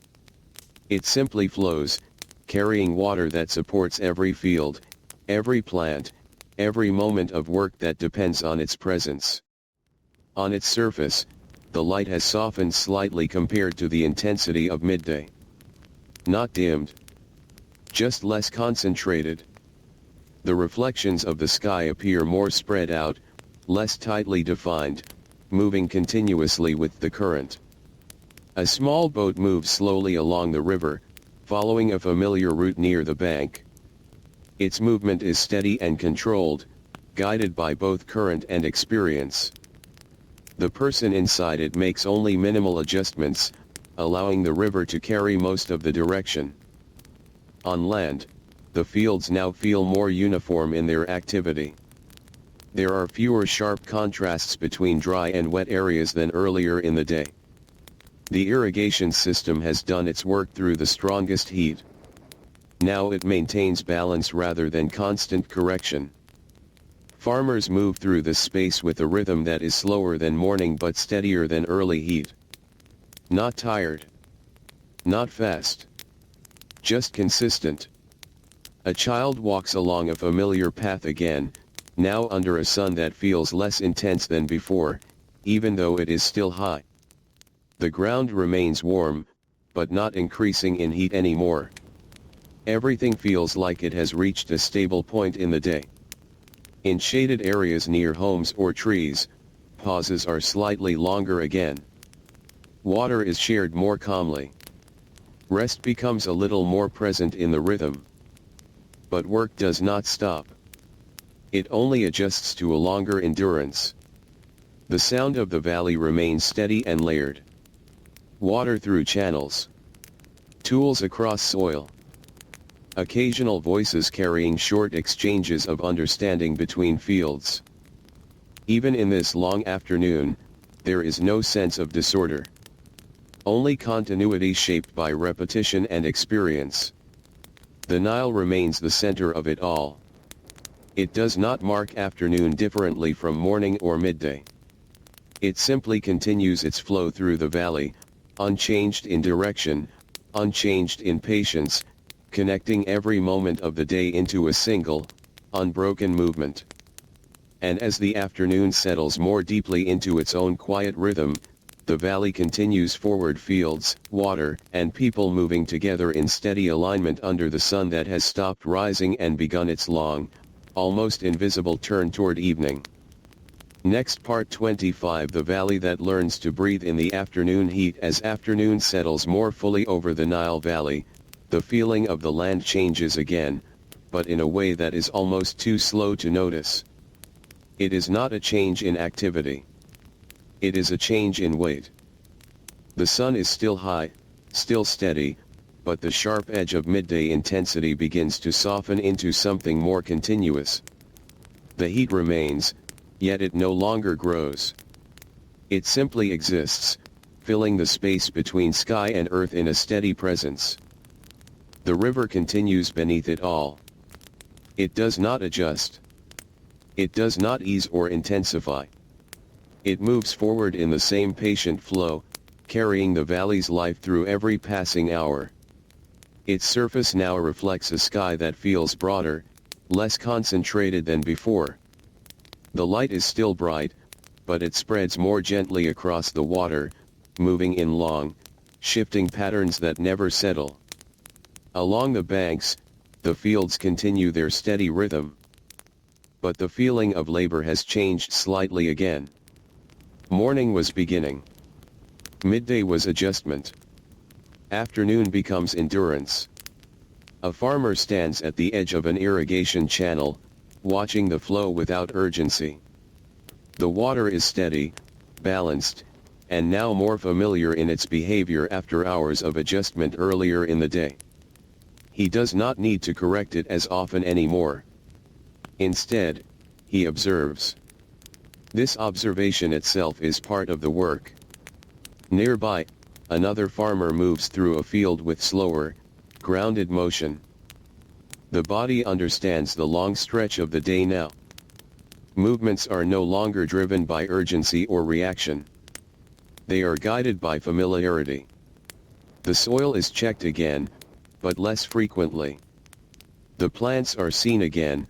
It simply flows, carrying water that supports every field, every plant, every moment of work that depends on its presence. On its surface, the light has softened slightly compared to the intensity of midday. Not dimmed. Just less concentrated. The reflections of the sky appear more spread out, less tightly defined, moving continuously with the current. A small boat moves slowly along the river, following a familiar route near the bank. Its movement is steady and controlled, guided by both current and experience. The person inside it makes only minimal adjustments, allowing the river to carry most of the direction. On land, the fields now feel more uniform in their activity. There are fewer sharp contrasts between dry and wet areas than earlier in the day. The irrigation system has done its work through the strongest heat. Now it maintains balance rather than constant correction. Farmers move through this space with a rhythm that is slower than morning but steadier than early heat. Not tired. Not fast. Just consistent. A child walks along a familiar path again, now under a sun that feels less intense than before, even though it is still high. The ground remains warm, but not increasing in heat anymore. Everything feels like it has reached a stable point in the day. In shaded areas near homes or trees, pauses are slightly longer again. Water is shared more calmly. Rest becomes a little more present in the rhythm. But work does not stop. It only adjusts to a longer endurance. The sound of the valley remains steady and layered. Water through channels. Tools across soil. Occasional voices carrying short exchanges of understanding between fields. Even in this long afternoon, there is no sense of disorder. Only continuity shaped by repetition and experience. The Nile remains the center of it all. It does not mark afternoon differently from morning or midday. It simply continues its flow through the valley, unchanged in direction, unchanged in patience, connecting every moment of the day into a single, unbroken movement. And as the afternoon settles more deeply into its own quiet rhythm, the valley continues forward, fields, water, and people moving together in steady alignment under the sun that has stopped rising and begun its long, almost invisible turn toward evening. Next, part 25, the valley that learns to breathe in the afternoon heat. As afternoon settles more fully over the Nile Valley, the feeling of the land changes again, but in a way that is almost too slow to notice. It is not a change in activity. It is a change in weight. The sun is still high, still steady, but the sharp edge of midday intensity begins to soften into something more continuous. The heat remains, yet it no longer grows. It simply exists, filling the space between sky and earth in a steady presence. The river continues beneath it all. It does not adjust. It does not ease or intensify. It moves forward in the same patient flow, carrying the valley's life through every passing hour. Its surface now reflects a sky that feels broader, less concentrated than before. The light is still bright, but it spreads more gently across the water, moving in long, shifting patterns that never settle. Along the banks, the fields continue their steady rhythm. But the feeling of labor has changed slightly again. Morning was beginning. Midday was adjustment. Afternoon becomes endurance. A farmer stands at the edge of an irrigation channel, watching the flow without urgency. The water is steady, balanced, and now more familiar in its behavior after hours of adjustment earlier in the day. He does not need to correct it as often anymore. Instead, he observes. This observation itself is part of the work. Nearby, another farmer moves through a field with slower, grounded motion. The body understands the long stretch of the day now. Movements are no longer driven by urgency or reaction. They are guided by familiarity. The soil is checked again, but less frequently. The plants are seen again,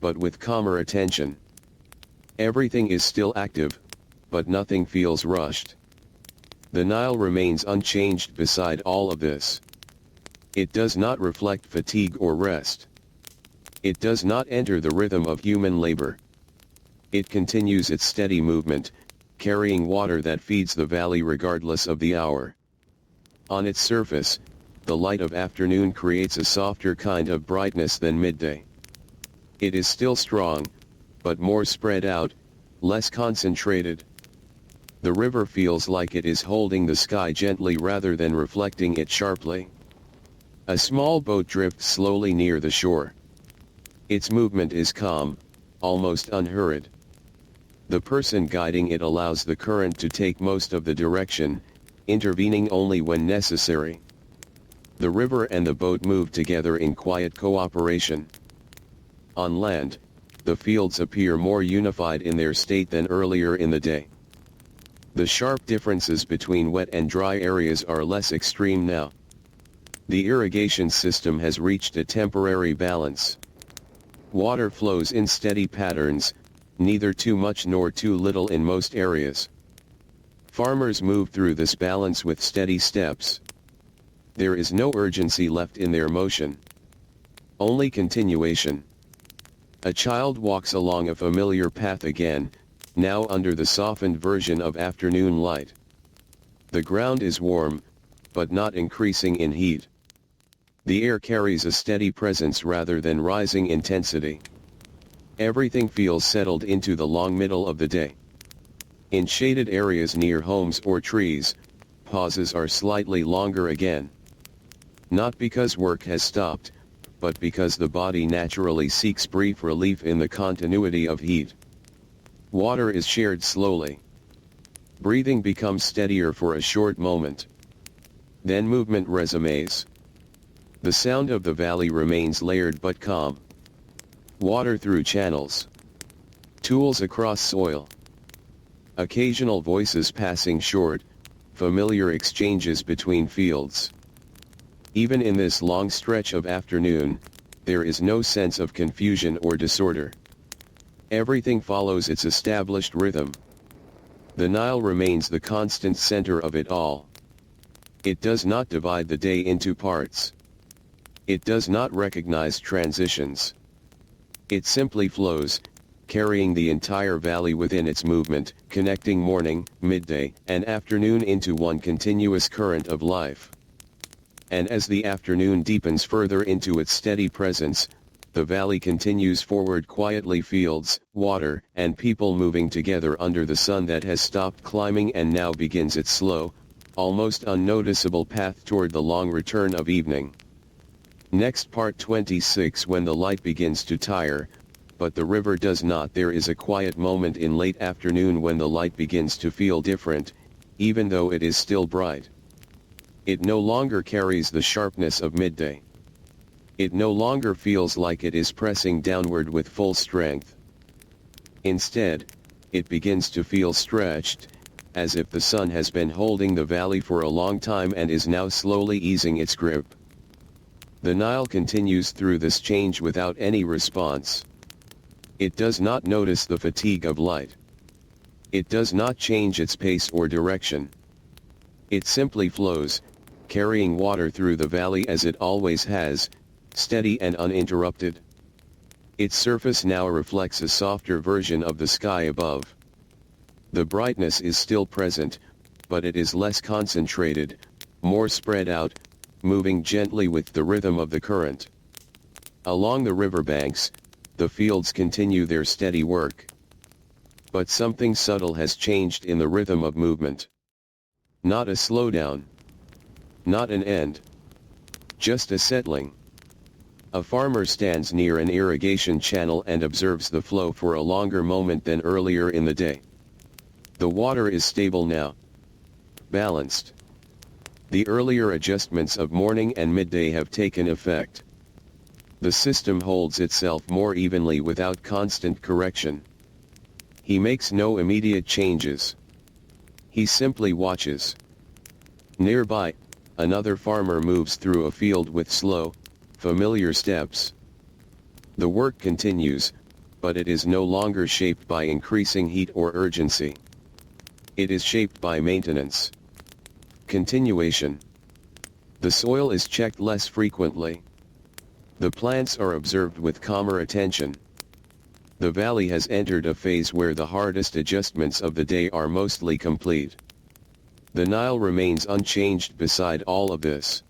but with calmer attention. Everything is still active, but nothing feels rushed. The Nile remains unchanged beside all of this. It does not reflect fatigue or rest. It does not enter the rhythm of human labor. It continues its steady movement, carrying water that feeds the valley regardless of the hour. On its surface, the light of afternoon creates a softer kind of brightness than midday. It is still strong, but more spread out, less concentrated. The river feels like it is holding the sky gently rather than reflecting it sharply. A small boat drifts slowly near the shore. Its movement is calm, almost unhurried. The person guiding it allows the current to take most of the direction, intervening only when necessary. The river and the boat move together in quiet cooperation. On land, the fields appear more unified in their state than earlier in the day. The sharp differences between wet and dry areas are less extreme now. The irrigation system has reached a temporary balance. Water flows in steady patterns, neither too much nor too little in most areas. Farmers move through this balance with steady steps. There is no urgency left in their motion. Only continuation. A child walks along a familiar path again, now under the softened version of afternoon light. The ground is warm, but not increasing in heat. The air carries a steady presence rather than rising intensity. Everything feels settled into the long middle of the day. In shaded areas near homes or trees, pauses are slightly longer again. Not because work has stopped, but because the body naturally seeks brief relief in the continuity of heat. Water is shared slowly. Breathing becomes steadier for a short moment. Then movement resumes. The sound of the valley remains layered but calm. Water through channels. Tools across soil. Occasional voices passing short, familiar exchanges between fields. Even in this long stretch of afternoon, there is no sense of confusion or disorder. Everything follows its established rhythm. The Nile remains the constant center of it all. It does not divide the day into parts. It does not recognize transitions. It simply flows, carrying the entire valley within its movement, connecting morning, midday, and afternoon into one continuous current of life. And as the afternoon deepens further into its steady presence, the valley continues forward quietly, fields, water, and people moving together under the sun that has stopped climbing and now begins its slow, almost unnoticeable path toward the long return of evening. Next part 26. When the light begins to tire, but the river does not. There is a quiet moment in late afternoon when the light begins to feel different, even though it is still bright. It no longer carries the sharpness of midday. It no longer feels like it is pressing downward with full strength. Instead, it begins to feel stretched, as if the sun has been holding the valley for a long time and is now slowly easing its grip. The Nile continues through this change without any response. It does not notice the fatigue of light. It does not change its pace or direction. It simply flows, carrying water through the valley as it always has, steady and uninterrupted. Its surface now reflects a softer version of the sky above. The brightness is still present, but it is less concentrated, more spread out, moving gently with the rhythm of the current. Along the riverbanks, the fields continue their steady work. But something subtle has changed in the rhythm of movement. Not a slowdown. Not an end. Just a settling. A farmer stands near an irrigation channel and observes the flow for a longer moment than earlier in the day. The water is stable now. Balanced. The earlier adjustments of morning and midday have taken effect. The system holds itself more evenly without constant correction. He makes no immediate changes. He simply watches. Nearby, another farmer moves through a field with slow, familiar steps. The work continues, but it is no longer shaped by increasing heat or urgency. It is shaped by maintenance. Continuation. The soil is checked less frequently. The plants are observed with calmer attention. The valley has entered a phase where the hardest adjustments of the day are mostly complete. The Nile remains unchanged beside all of this.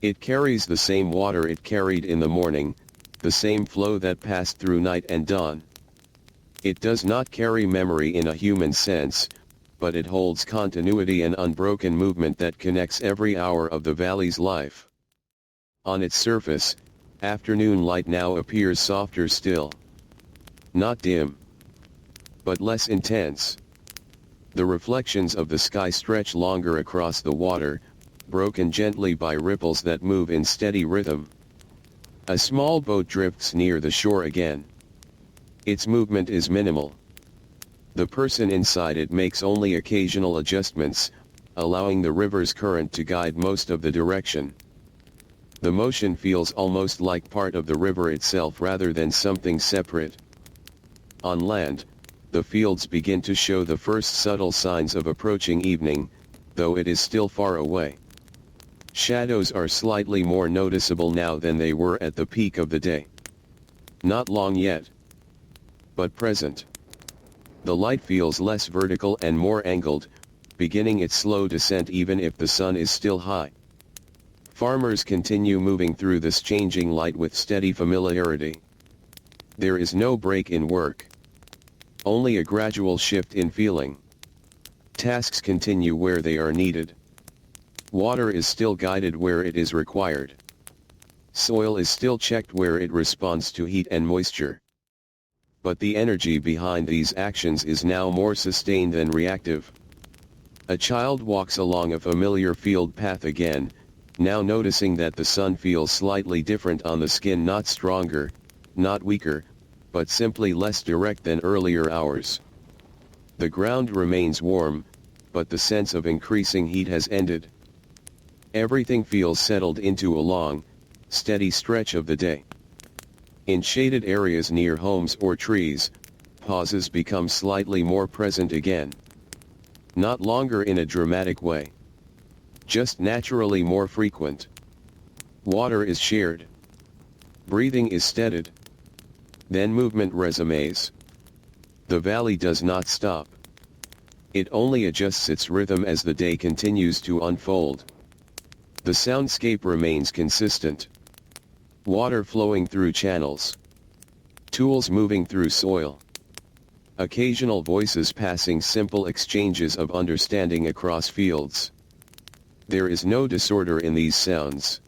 It carries the same water it carried in the morning, the same flow that passed through night and dawn. It does not carry memory in a human sense, but it holds continuity and unbroken movement that connects every hour of the valley's life. On its surface, afternoon light now appears softer still. Not dim, but less intense. The reflections of the sky stretch longer across the water, broken gently by ripples that move in steady rhythm. A small boat drifts near the shore again. Its movement is minimal. The person inside it makes only occasional adjustments, allowing the river's current to guide most of the direction. The motion feels almost like part of the river itself rather than something separate. On land, the fields begin to show the first subtle signs of approaching evening, though it is still far away. Shadows are slightly more noticeable now than they were at the peak of the day. Not long yet, but present. The light feels less vertical and more angled, beginning its slow descent even if the sun is still high. Farmers continue moving through this changing light with steady familiarity. There is no break in work. Only a gradual shift in feeling. Tasks continue where they are needed. Water is still guided where it is required. Soil is still checked where it responds to heat and moisture. But the energy behind these actions is now more sustained than reactive. A child walks along a familiar field path again, now noticing that the sun feels slightly different on the skin, not stronger, not weaker, but simply less direct than earlier hours. The ground remains warm, but the sense of increasing heat has ended. Everything feels settled into a long, steady stretch of the day. In shaded areas near homes or trees, pauses become slightly more present again. Not longer in a dramatic way. Just naturally more frequent. Water is shared. Breathing is steadied. Then movement resumes. The valley does not stop. It only adjusts its rhythm as the day continues to unfold. The soundscape remains consistent. Water flowing through channels. Tools moving through soil. Occasional voices passing simple exchanges of understanding across fields. There is no disorder in these sounds.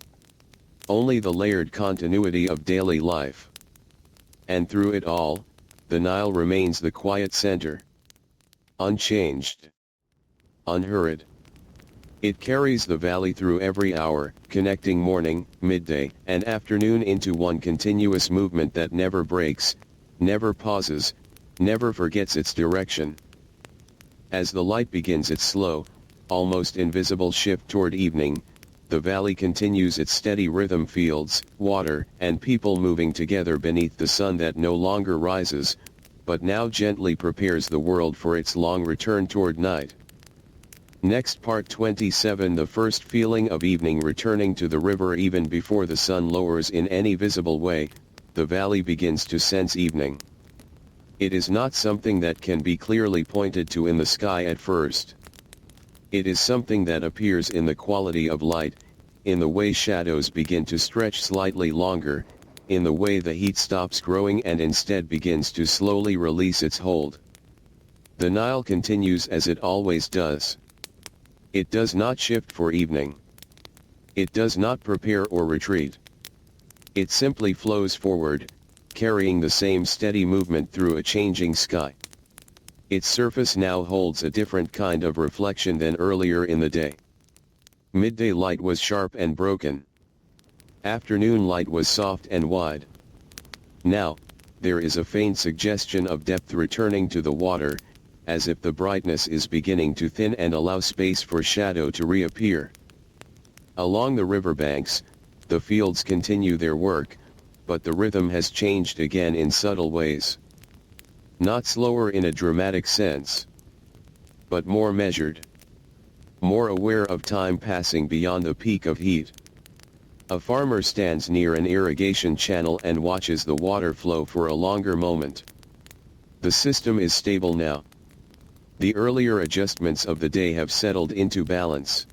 Only the layered continuity of daily life. And through it all, the Nile remains the quiet center. Unchanged. Unhurried. It carries the valley through every hour, connecting morning, midday, and afternoon into one continuous movement that never breaks, never pauses, never forgets its direction. As the light begins its slow, almost invisible shift toward evening, the valley continues its steady rhythm, fields, water, and people moving together beneath the sun that no longer rises, but now gently prepares the world for its long return toward night. Next, part 27. The first feeling of evening returning to the river. Even before the sun lowers in any visible way, the valley begins to sense evening. It is not something that can be clearly pointed to in the sky at first. It is something that appears in the quality of light, in the way shadows begin to stretch slightly longer, in the way the heat stops growing and instead begins to slowly release its hold. The Nile continues as it always does. It does not shift for evening. It does not prepare or retreat. It simply flows forward, carrying the same steady movement through a changing sky. Its surface now holds a different kind of reflection than earlier in the day. Midday light was sharp and broken. Afternoon light was soft and wide. Now, there is a faint suggestion of depth returning to the water, as if the brightness is beginning to thin and allow space for shadow to reappear. Along the riverbanks, the fields continue their work, but the rhythm has changed again in subtle ways. Not slower in a dramatic sense, but more measured. More aware of time passing beyond the peak of heat. A farmer stands near an irrigation channel and watches the water flow for a longer moment. The system is stable now. The earlier adjustments of the day have settled into balance.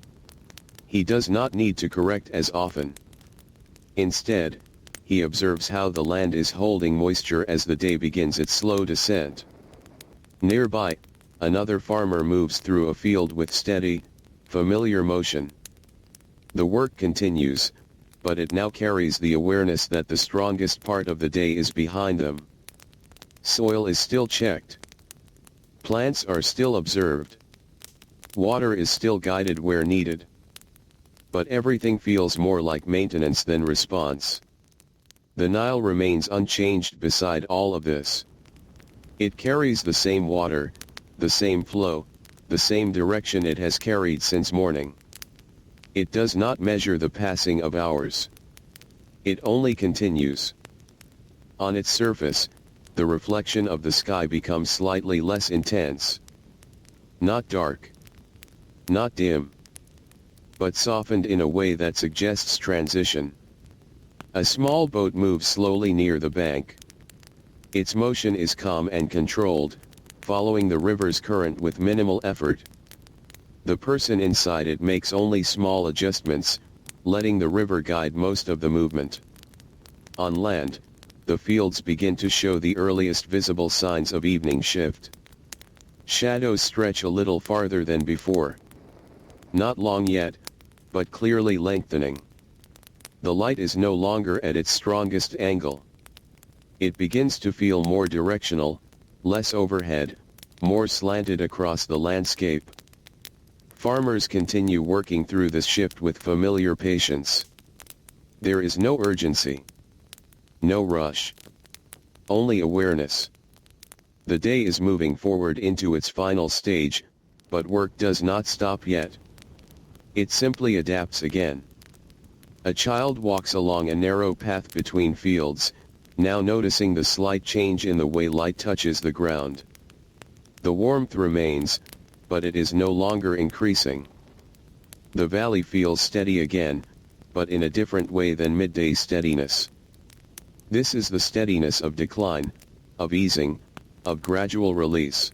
He does not need to correct as often. Instead, he observes how the land is holding moisture as the day begins its slow descent. Nearby, another farmer moves through a field with steady, familiar motion. The work continues, but it now carries the awareness that the strongest part of the day is behind them. Soil is still checked. Plants are still observed. Water is still guided where needed. But everything feels more like maintenance than response. The Nile remains unchanged beside all of this. It carries the same water, the same flow, the same direction it has carried since morning. It does not measure the passing of hours. It only continues. On its surface, the reflection of the sky becomes slightly less intense. Not dark. Not dim. But softened in a way that suggests transition. A small boat moves slowly near the bank. Its motion is calm and controlled, following the river's current with minimal effort. The person inside it makes only small adjustments, letting the river guide most of the movement. On land, the fields begin to show the earliest visible signs of evening shift. Shadows stretch a little farther than before. Not long yet, but clearly lengthening. The light is no longer at its strongest angle. It begins to feel more directional, less overhead, more slanted across the landscape. Farmers continue working through this shift with familiar patience. There is no urgency. No rush. Only awareness. The day is moving forward into its final stage, but work does not stop yet. It simply adapts again. A child walks along a narrow path between fields, now noticing the slight change in the way light touches the ground. The warmth remains, but it is no longer increasing. The valley feels steady again, but in a different way than midday steadiness. This is the steadiness of decline, of easing, of gradual release.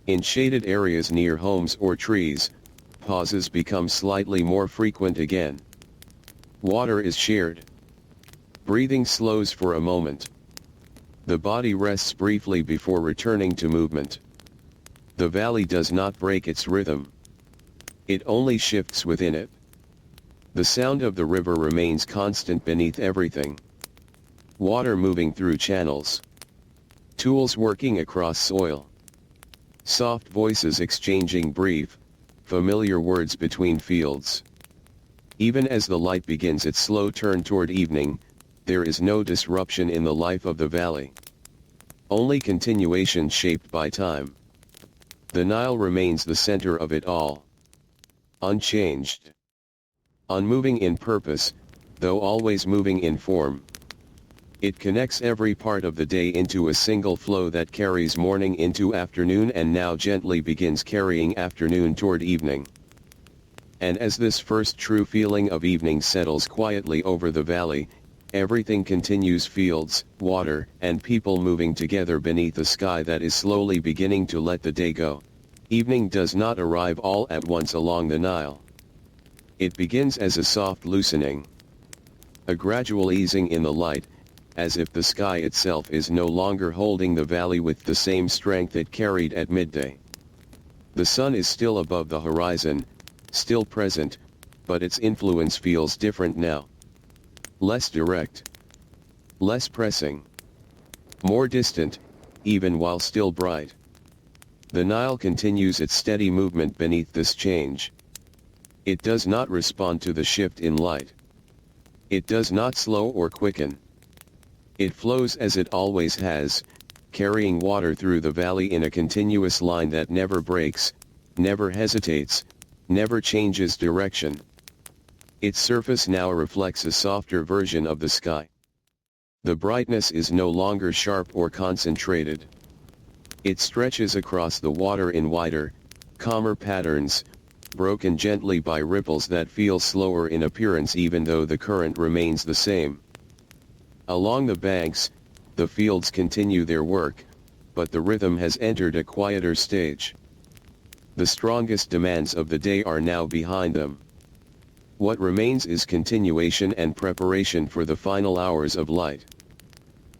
In shaded areas near homes or trees, pauses become slightly more frequent again. Water is shared. Breathing slows for a moment. The body rests briefly before returning to movement. The valley does not break its rhythm. It only shifts within it. The sound of the river remains constant beneath everything. Water moving through channels. Tools working across soil. Soft voices exchanging brief, familiar words between fields. Even as the light begins its slow turn toward evening, there is no disruption in the life of the valley. Only continuation shaped by time. The Nile remains the center of it all. Unchanged. Unmoving in purpose, though always moving in form. It connects every part of the day into a single flow that carries morning into afternoon and now gently begins carrying afternoon toward evening. And as this first true feeling of evening settles quietly over the valley, everything continues: fields, water, and people moving together beneath a sky that is slowly beginning to let the day go. Evening does not arrive all at once along the Nile. It begins as a soft loosening. A gradual easing in the light, as if the sky itself is no longer holding the valley with the same strength it carried at midday. The sun is still above the horizon, still present, but its influence feels different now. Less direct. Less pressing. More distant, even while still bright. The Nile continues its steady movement beneath this change. It does not respond to the shift in light. It does not slow or quicken. It flows as it always has, carrying water through the valley in a continuous line that never breaks, never hesitates, never changes direction. Its surface now reflects a softer version of the sky. The brightness is no longer sharp or concentrated. It stretches across the water in wider, calmer patterns, broken gently by ripples that feel slower in appearance even though the current remains the same. Along the banks, the fields continue their work, but the rhythm has entered a quieter stage. The strongest demands of the day are now behind them. What remains is continuation and preparation for the final hours of light.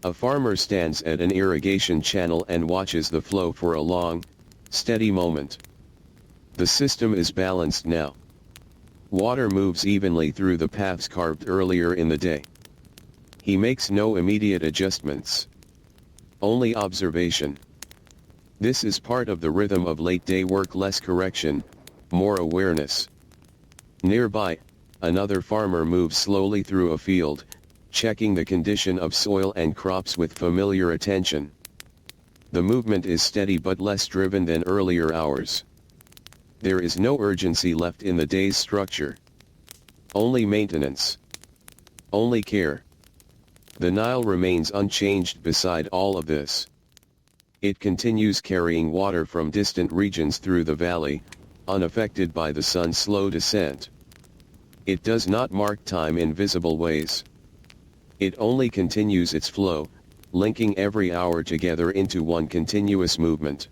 A farmer stands at an irrigation channel and watches the flow for a long, steady moment. The system is balanced now. Water moves evenly through the paths carved earlier in the day. He makes no immediate adjustments. Only observation. This is part of the rhythm of late-day work: less correction, more awareness. Nearby, another farmer moves slowly through a field, checking the condition of soil and crops with familiar attention. The movement is steady but less driven than earlier hours. There is no urgency left in the day's structure. Only maintenance. Only care. The Nile remains unchanged beside all of this. It continues carrying water from distant regions through the valley, unaffected by the sun's slow descent. It does not mark time in visible ways. It only continues its flow, linking every hour together into one continuous movement.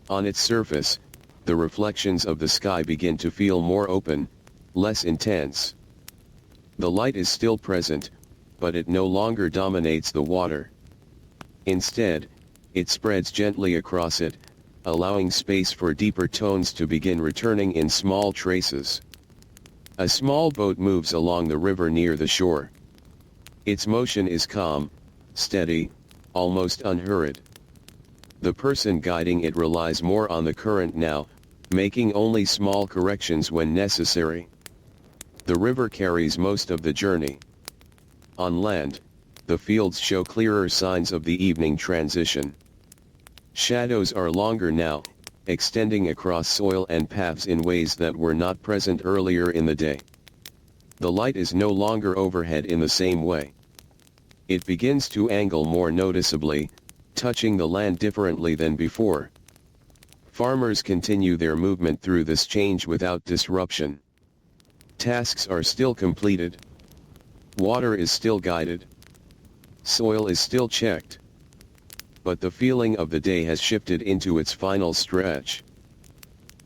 On its surface, the reflections of the sky begin to feel more open, less intense. The light is still present, but it no longer dominates the water. Instead, it spreads gently across it, allowing space for deeper tones to begin returning in small traces. A small boat moves along the river near the shore. Its motion is calm, steady, almost unhurried. The person guiding it relies more on the current now, making only small corrections when necessary. The river carries most of the journey. On land, the fields show clearer signs of the evening transition. Shadows are longer now, extending across soil and paths in ways that were not present earlier in the day. The light is no longer overhead in the same way. It begins to angle more noticeably, touching the land differently than before. Farmers continue their movement through this change without disruption. Tasks are still completed. Water is still guided. Soil is still checked. But the feeling of the day has shifted into its final stretch.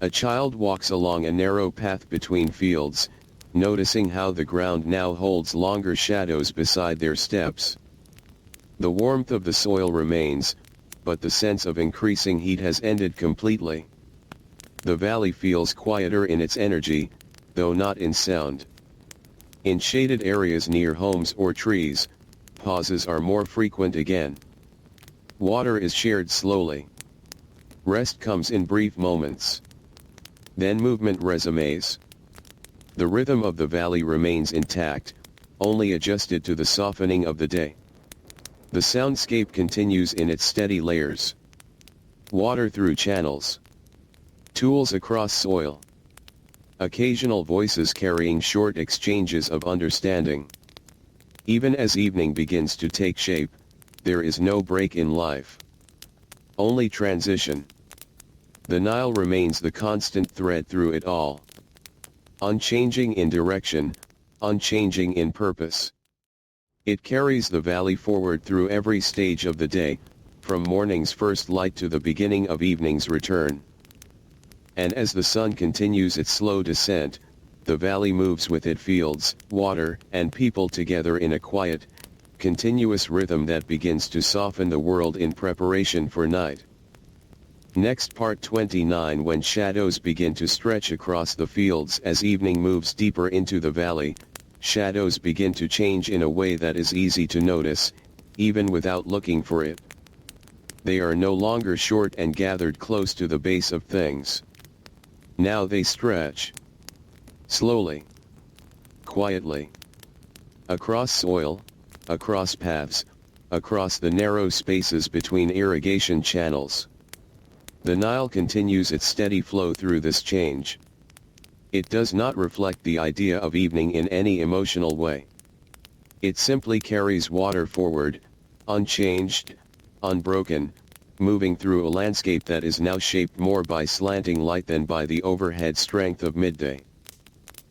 A child walks along a narrow path between fields, noticing how the ground now holds longer shadows beside their steps. The warmth of the soil remains, but the sense of increasing heat has ended completely. The valley feels quieter in its energy, though not in sound. In shaded areas near homes or trees, pauses are more frequent again. Water is shared slowly. Rest comes in brief moments. Then movement resumes. The rhythm of the valley remains intact, only adjusted to the softening of the day. The soundscape continues in its steady layers. Water through channels. Tools across soil. Occasional voices carrying short exchanges of understanding. Even as evening begins to take shape, there is no break in life. Only transition. The Nile remains the constant thread through it all. Unchanging in direction, unchanging in purpose. It carries the valley forward through every stage of the day, from morning's first light to the beginning of evening's return. And as the sun continues its slow descent, the valley moves with it, fields, water, and people together in a quiet, continuous rhythm that begins to soften the world in preparation for night. Next part 29. When shadows begin to stretch across the fields as evening moves deeper into the valley, shadows begin to change in a way that is easy to notice, even without looking for it. They are no longer short and gathered close to the base of things. Now they stretch. Slowly. Quietly. Across soil, across paths, across the narrow spaces between irrigation channels. The Nile continues its steady flow through this change. It does not reflect the idea of evening in any emotional way. It simply carries water forward, unchanged, unbroken, moving through a landscape that is now shaped more by slanting light than by the overhead strength of midday.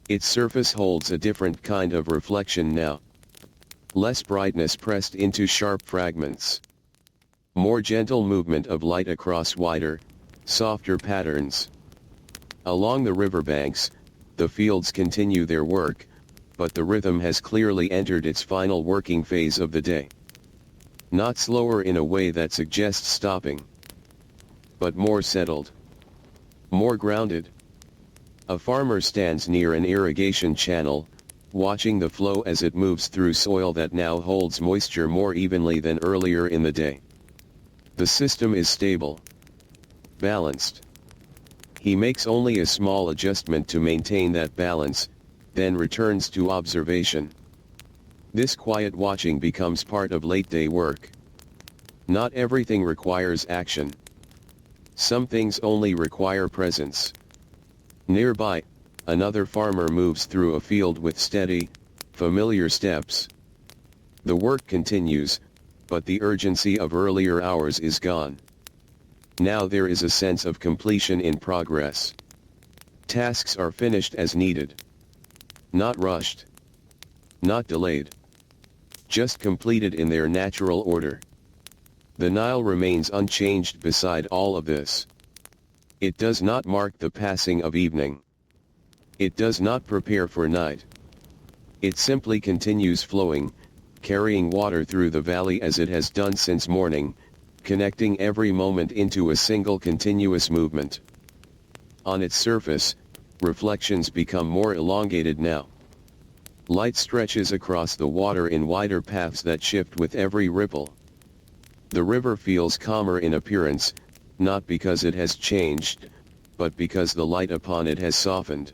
Its surface holds a different kind of reflection now. Less brightness pressed into sharp fragments. More gentle movement of light across wider, softer patterns. Along the riverbanks, the fields continue their work, but the rhythm has clearly entered its final working phase of the day. Not slower in a way that suggests stopping, but more settled. More grounded. A farmer stands near an irrigation channel, watching the flow as it moves through soil that now holds moisture more evenly than earlier in the day. The system is stable. Balanced. He makes only a small adjustment to maintain that balance, then returns to observation. This quiet watching becomes part of late-day work. Not everything requires action. Some things only require presence. Nearby, another farmer moves through a field with steady, familiar steps. The work continues, but the urgency of earlier hours is gone. Now there is a sense of completion in progress. Tasks are finished as needed. Not rushed. Not delayed. Just completed in their natural order. The Nile remains unchanged beside all of this. It does not mark the passing of evening. It does not prepare for night. It simply continues flowing, carrying water through the valley as it has done since morning, connecting every moment into a single continuous movement. On its surface, reflections become more elongated now. Light stretches across the water in wider paths that shift with every ripple. The river feels calmer in appearance, not because it has changed, but because the light upon it has softened.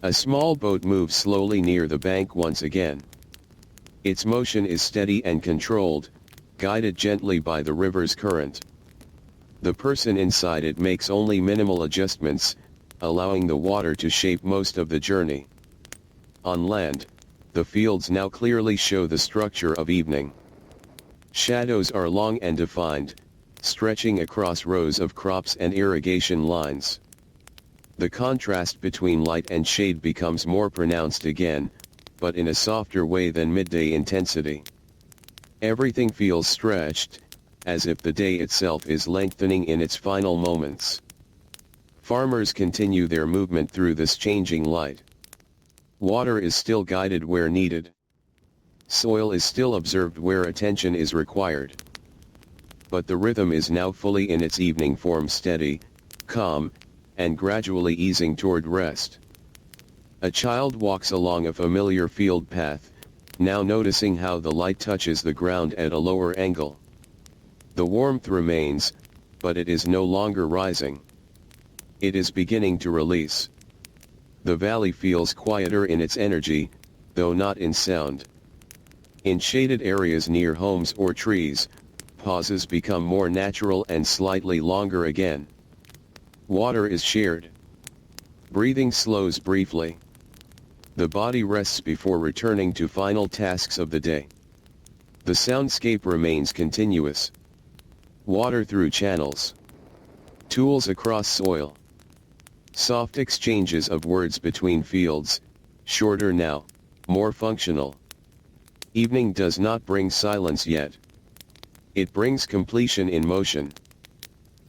A small boat moves slowly near the bank once again. Its motion is steady and controlled, guided gently by the river's current. The person inside it makes only minimal adjustments, allowing the water to shape most of the journey. On land, the fields now clearly show the structure of evening. Shadows are long and defined, stretching across rows of crops and irrigation lines. The contrast between light and shade becomes more pronounced again, but in a softer way than midday intensity. Everything feels stretched, as if the day itself is lengthening in its final moments. Farmers continue their movement through this changing light. Water is still guided where needed. Soil is still observed where attention is required. But the rhythm is now fully in its evening form, steady, calm, and gradually easing toward rest. A child walks along a familiar field path, now noticing how the light touches the ground at a lower angle. The warmth remains, but it is no longer rising. It is beginning to release. The valley feels quieter in its energy, though not in sound. In shaded areas near homes or trees, pauses become more natural and slightly longer again. Water is shared. Breathing slows briefly. The body rests before returning to final tasks of the day. The soundscape remains continuous. Water through channels. Tools across soil. Soft exchanges of words between fields, shorter now, more functional. Evening does not bring silence yet. It brings completion in motion.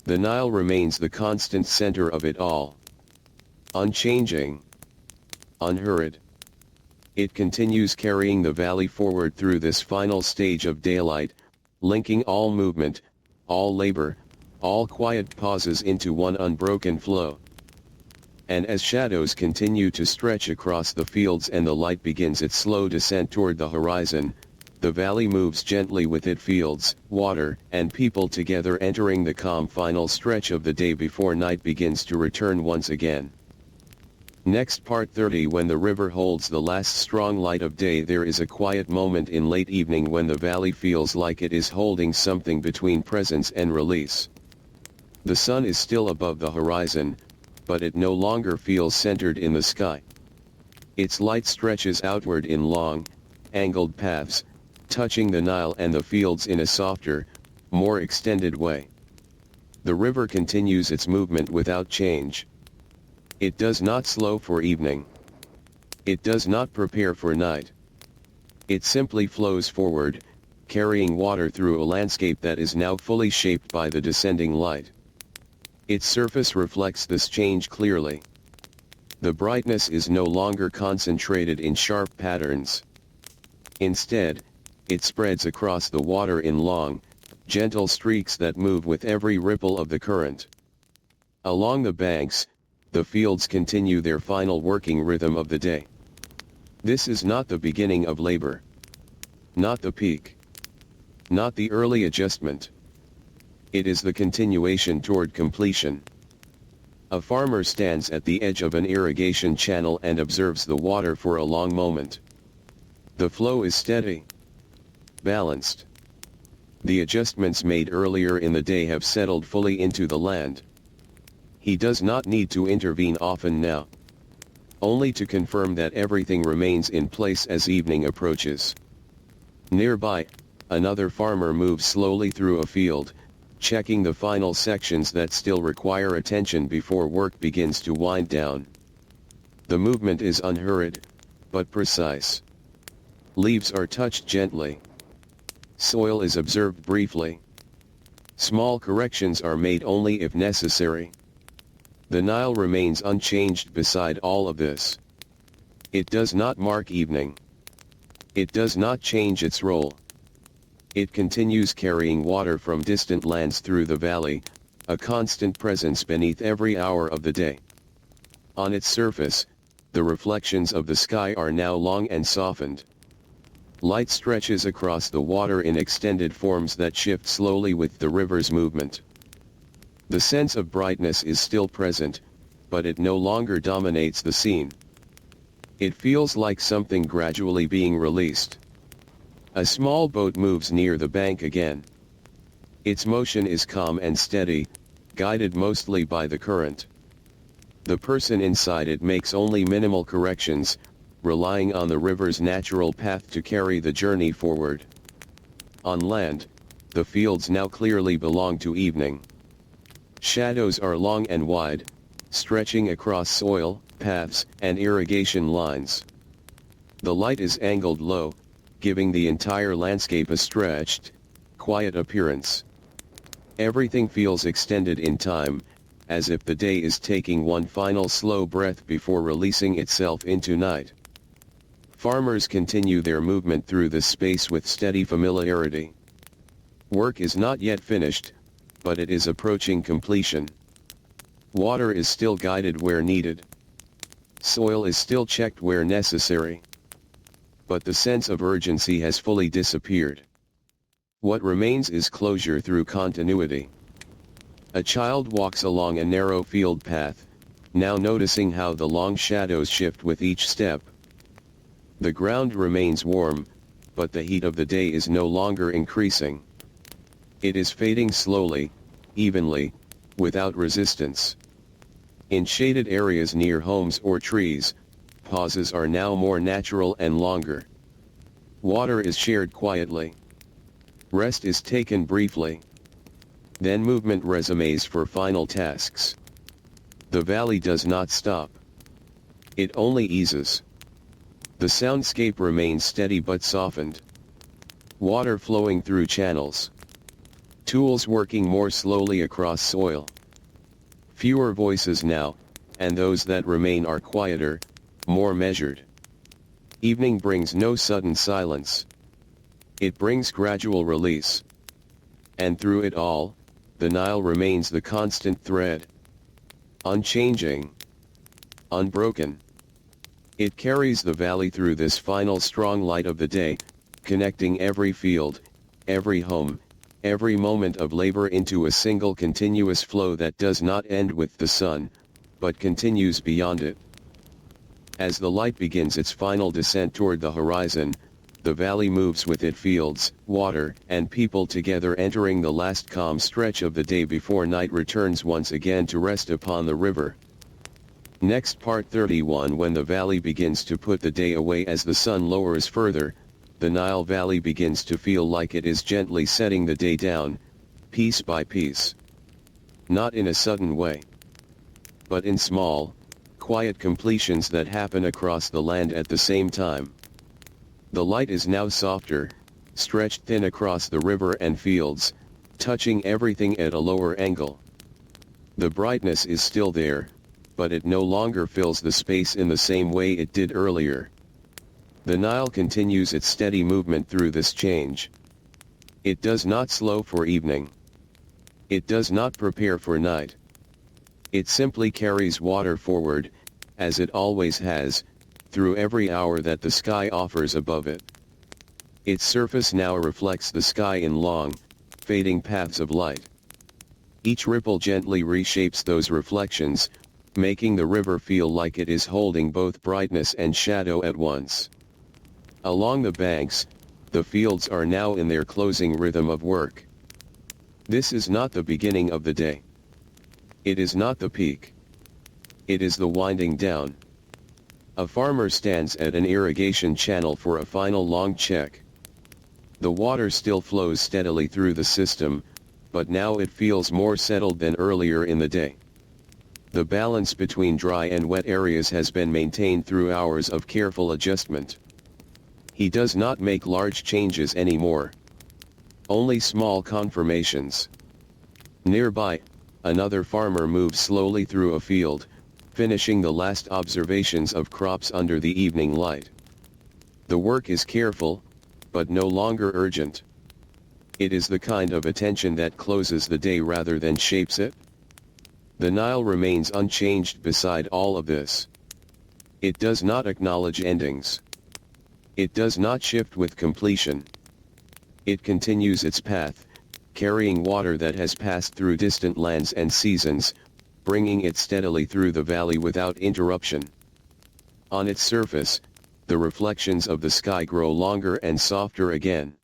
The Nile remains the constant center of it all. Unchanging. Unhurried. It continues carrying the valley forward through this final stage of daylight, linking all movement, all labor, all quiet pauses into one unbroken flow. And as shadows continue to stretch across the fields and the light begins its slow descent toward the horizon, the valley moves gently with it, fields, water, and people together, entering the calm final stretch of the day before night begins to return once again. Next, part 30. When the river holds the last strong light of day, there is a quiet moment in late evening when the valley feels like it is holding something between presence and release. The sun is still above the horizon, but it no longer feels centered in the sky. Its light stretches outward in long, angled paths, touching the Nile and the fields in a softer, more extended way. The river continues its movement without change. It does not slow for evening. It does not prepare for night. It simply flows forward, carrying water through a landscape that is now fully shaped by the descending light. Its surface reflects this change clearly. The brightness is no longer concentrated in sharp patterns. Instead, it spreads across the water in long, gentle streaks that move with every ripple of the current. Along the banks, the fields continue their final working rhythm of the day. This is not the beginning of labor. Not the peak. Not the early adjustment. It is the continuation toward completion. A farmer stands at the edge of an irrigation channel and observes the water for a long moment. The flow is steady, balanced. The adjustments made earlier in the day have settled fully into the land. He does not need to intervene often now, only to confirm that everything remains in place as evening approaches. Nearby, another farmer moves slowly through a field, checking the final sections that still require attention before work begins to wind down. The movement is unhurried, but precise. Leaves are touched gently. Soil is observed briefly. Small corrections are made only if necessary. The Nile remains unchanged beside all of this. It does not mark evening. It does not change its role. It continues carrying water from distant lands through the valley, a constant presence beneath every hour of the day. On its surface, the reflections of the sky are now long and softened. Light stretches across the water in extended forms that shift slowly with the river's movement. The sense of brightness is still present, but it no longer dominates the scene. It feels like something gradually being released. A small boat moves near the bank again. Its motion is calm and steady, guided mostly by the current. The person inside it makes only minimal corrections, relying on the river's natural path to carry the journey forward. On land, the fields now clearly belong to evening. Shadows are long and wide, stretching across soil, paths, and irrigation lines. The light is angled low, giving the entire landscape a stretched, quiet appearance. Everything feels extended in time, as if the day is taking one final slow breath before releasing itself into night. Farmers continue their movement through this space with steady familiarity. Work is not yet finished, but it is approaching completion. Water is still guided where needed. Soil is still checked where necessary. But the sense of urgency has fully disappeared. What remains is closure through continuity. A child walks along a narrow field path, now noticing how the long shadows shift with each step. The ground remains warm, but the heat of the day is no longer increasing. It is fading slowly, evenly, without resistance. In shaded areas near homes or trees, pauses are now more natural and longer. Water is shared quietly. Rest is taken briefly. Then movement resumes for final tasks. The valley does not stop. It only eases. The soundscape remains steady but softened. Water flowing through channels. Tools working more slowly across soil. Fewer voices now, and those that remain are quieter, more measured. Evening brings no sudden silence. It brings gradual release. And through it all, the Nile remains the constant thread. Unchanging. Unbroken. It carries the valley through this final strong light of the day, connecting every field, every home, every moment of labor into a single continuous flow that does not end with the sun, but continues beyond it. As the light begins its final descent toward the horizon, the valley moves with it, fields, water, and people together, entering the last calm stretch of the day before night returns once again to rest upon the river. Next, part 31. When the valley begins to put the day away as the sun lowers further, the Nile Valley begins to feel like it is gently setting the day down, piece by piece. Not in a sudden way, but in small, quiet completions that happen across the land at the same time. The light is now softer, stretched thin across the river and fields, touching everything at a lower angle. The brightness is still there, but it no longer fills the space in the same way it did earlier. The Nile continues its steady movement through this change. It does not slow for evening. It does not prepare for night. It simply carries water forward, as it always has, through every hour that the sky offers above it. Its surface now reflects the sky in long, fading paths of light. Each ripple gently reshapes those reflections, making the river feel like it is holding both brightness and shadow at once. Along the banks, the fields are now in their closing rhythm of work. This is not the beginning of the day. It is not the peak. It is the winding down. A farmer stands at an irrigation channel for a final long check. The water still flows steadily through the system, but now it feels more settled than earlier in the day. The balance between dry and wet areas has been maintained through hours of careful adjustment. He does not make large changes anymore. Only small confirmations. Nearby, another farmer moves slowly through a field, finishing the last observations of crops under the evening light. The work is careful, but no longer urgent. It is the kind of attention that closes the day rather than shapes it. The Nile remains unchanged beside all of this. It does not acknowledge endings. It does not shift with completion. It continues its path, carrying water that has passed through distant lands and seasons, bringing it steadily through the valley without interruption. On its surface, the reflections of the sky grow longer and softer again.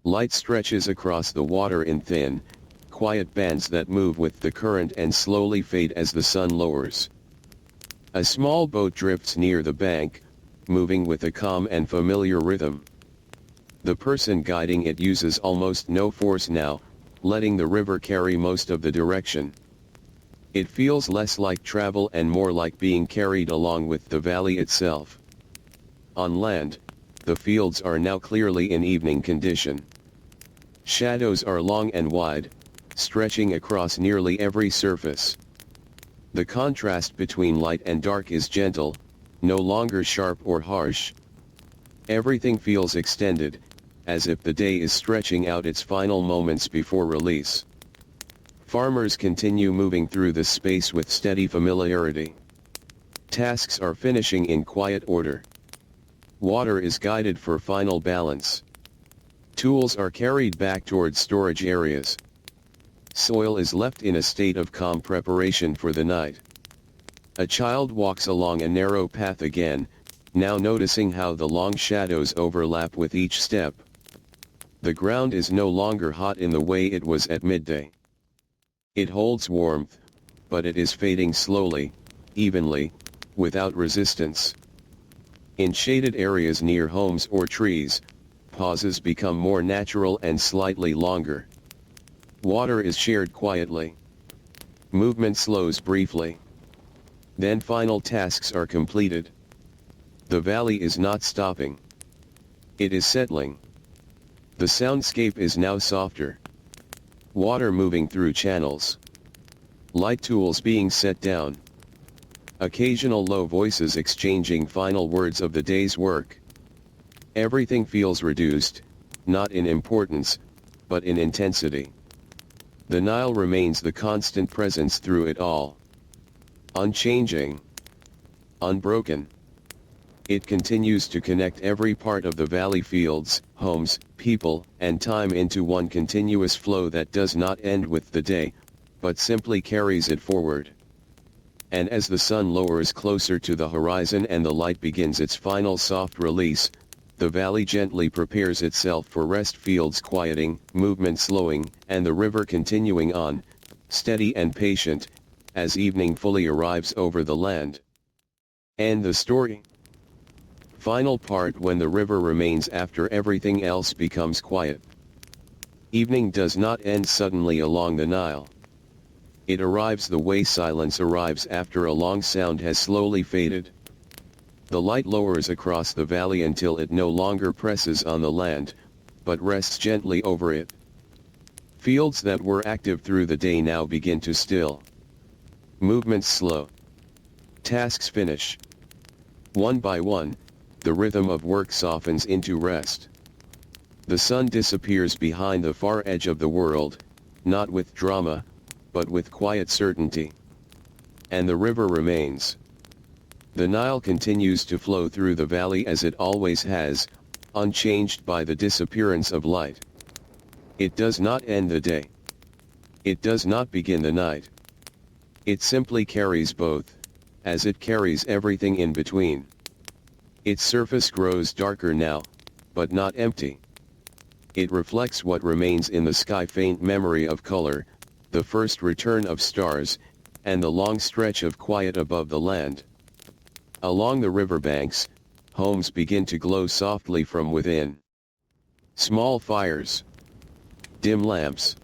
Light stretches across the water in thin, quiet bands that move with the current and slowly fade as the sun lowers. A small boat drifts near the bank, moving with a calm and familiar rhythm. The person guiding it uses almost no force now, letting the river carry most of the direction. It feels less like travel and more like being carried along with the valley itself. On land, the fields are now clearly in evening condition. Shadows are long and wide, stretching across nearly every surface. The contrast between light and dark is gentle, no longer sharp or harsh. Everything feels extended, as if the day is stretching out its final moments before release. Farmers continue moving through this space with steady familiarity. Tasks are finishing in quiet order. Water is guided for final balance. Tools are carried back towards storage areas. Soil is left in a state of calm preparation for the night. A child walks along a narrow path again, now noticing how the long shadows overlap with each step. The ground is no longer hot in the way it was at midday. It holds warmth, but it is fading slowly, evenly, without resistance. In shaded areas near homes or trees, pauses become more natural and slightly longer. Water is shared quietly. Movement slows briefly. Then final tasks are completed. The valley is not stopping. It is settling. The soundscape is now softer. Water moving through channels. Light tools being set down. Occasional low voices exchanging final words of the day's work. Everything feels reduced, not in importance, but in intensity. The Nile remains the constant presence through it all. Unchanging. Unbroken. It continues to connect every part of the valley, fields, homes, people, and time into one continuous flow that does not end with the day, but simply carries it forward. And as the sun lowers closer to the horizon and the light begins its final soft release, the valley gently prepares itself for rest, fields quieting, movement slowing, and the river continuing on, steady and patient, as evening fully arrives over the land. End the story. Final part: when the river remains after everything else becomes quiet. Evening does not end suddenly along the Nile. It arrives the way silence arrives after a long sound has slowly faded. The light lowers across the valley until it no longer presses on the land, but rests gently over it. Fields that were active through the day now begin to still. Movements slow. Tasks finish. One by one, the rhythm of work softens into rest. The sun disappears behind the far edge of the world, not with drama, but with quiet certainty. And the river remains. The Nile continues to flow through the valley as it always has, unchanged by the disappearance of light. It does not end the day. It does not begin the night. It simply carries both, as it carries everything in between. Its surface grows darker now, but not empty. It reflects what remains in the sky: faint memory of color, the first return of stars, and the long stretch of quiet above the land. Along the riverbanks, homes begin to glow softly from within. Small fires. Dim lamps.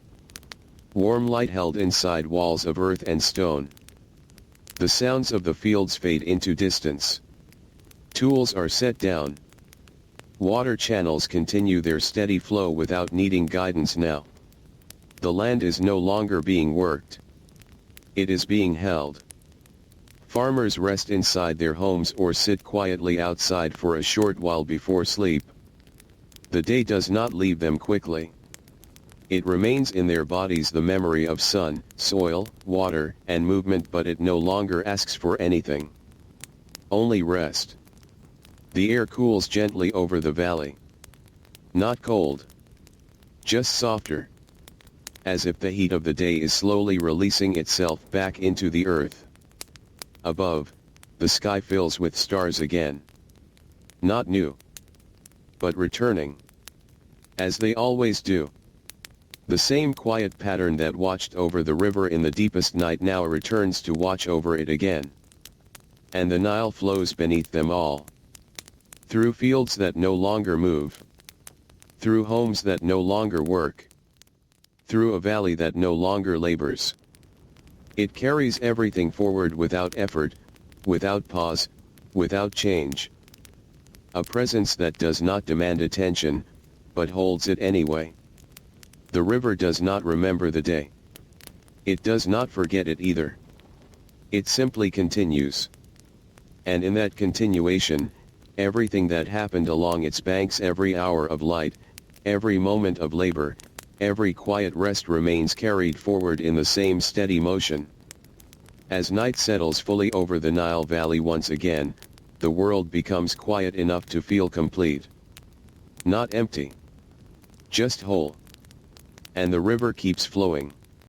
Warm light held inside walls of earth and stone. The sounds of the fields fade into distance. Tools are set down. Water channels continue their steady flow without needing guidance now. The land is no longer being worked. It is being held. Farmers rest inside their homes or sit quietly outside for a short while before sleep. The day does not leave them quickly. It remains in their bodies, the memory of sun, soil, water, and movement, but it no longer asks for anything. Only rest. The air cools gently over the valley. Not cold. Just softer. As if the heat of the day is slowly releasing itself back into the earth. Above, the sky fills with stars again. Not new. But returning. As they always do. The same quiet pattern that watched over the river in the deepest night now returns to watch over it again. And the Nile flows beneath them all. Through fields that no longer move. Through homes that no longer work. Through a valley that no longer labors. It carries everything forward without effort, without pause, without change. A presence that does not demand attention, but holds it anyway. The river does not remember the day. It does not forget it either. It simply continues. And in that continuation, everything that happened along its banks, every hour of light, every moment of labor, every quiet rest remains carried forward in the same steady motion. As night settles fully over the Nile Valley once again, the world becomes quiet enough to feel complete. Not empty. Just whole. And the river keeps flowing.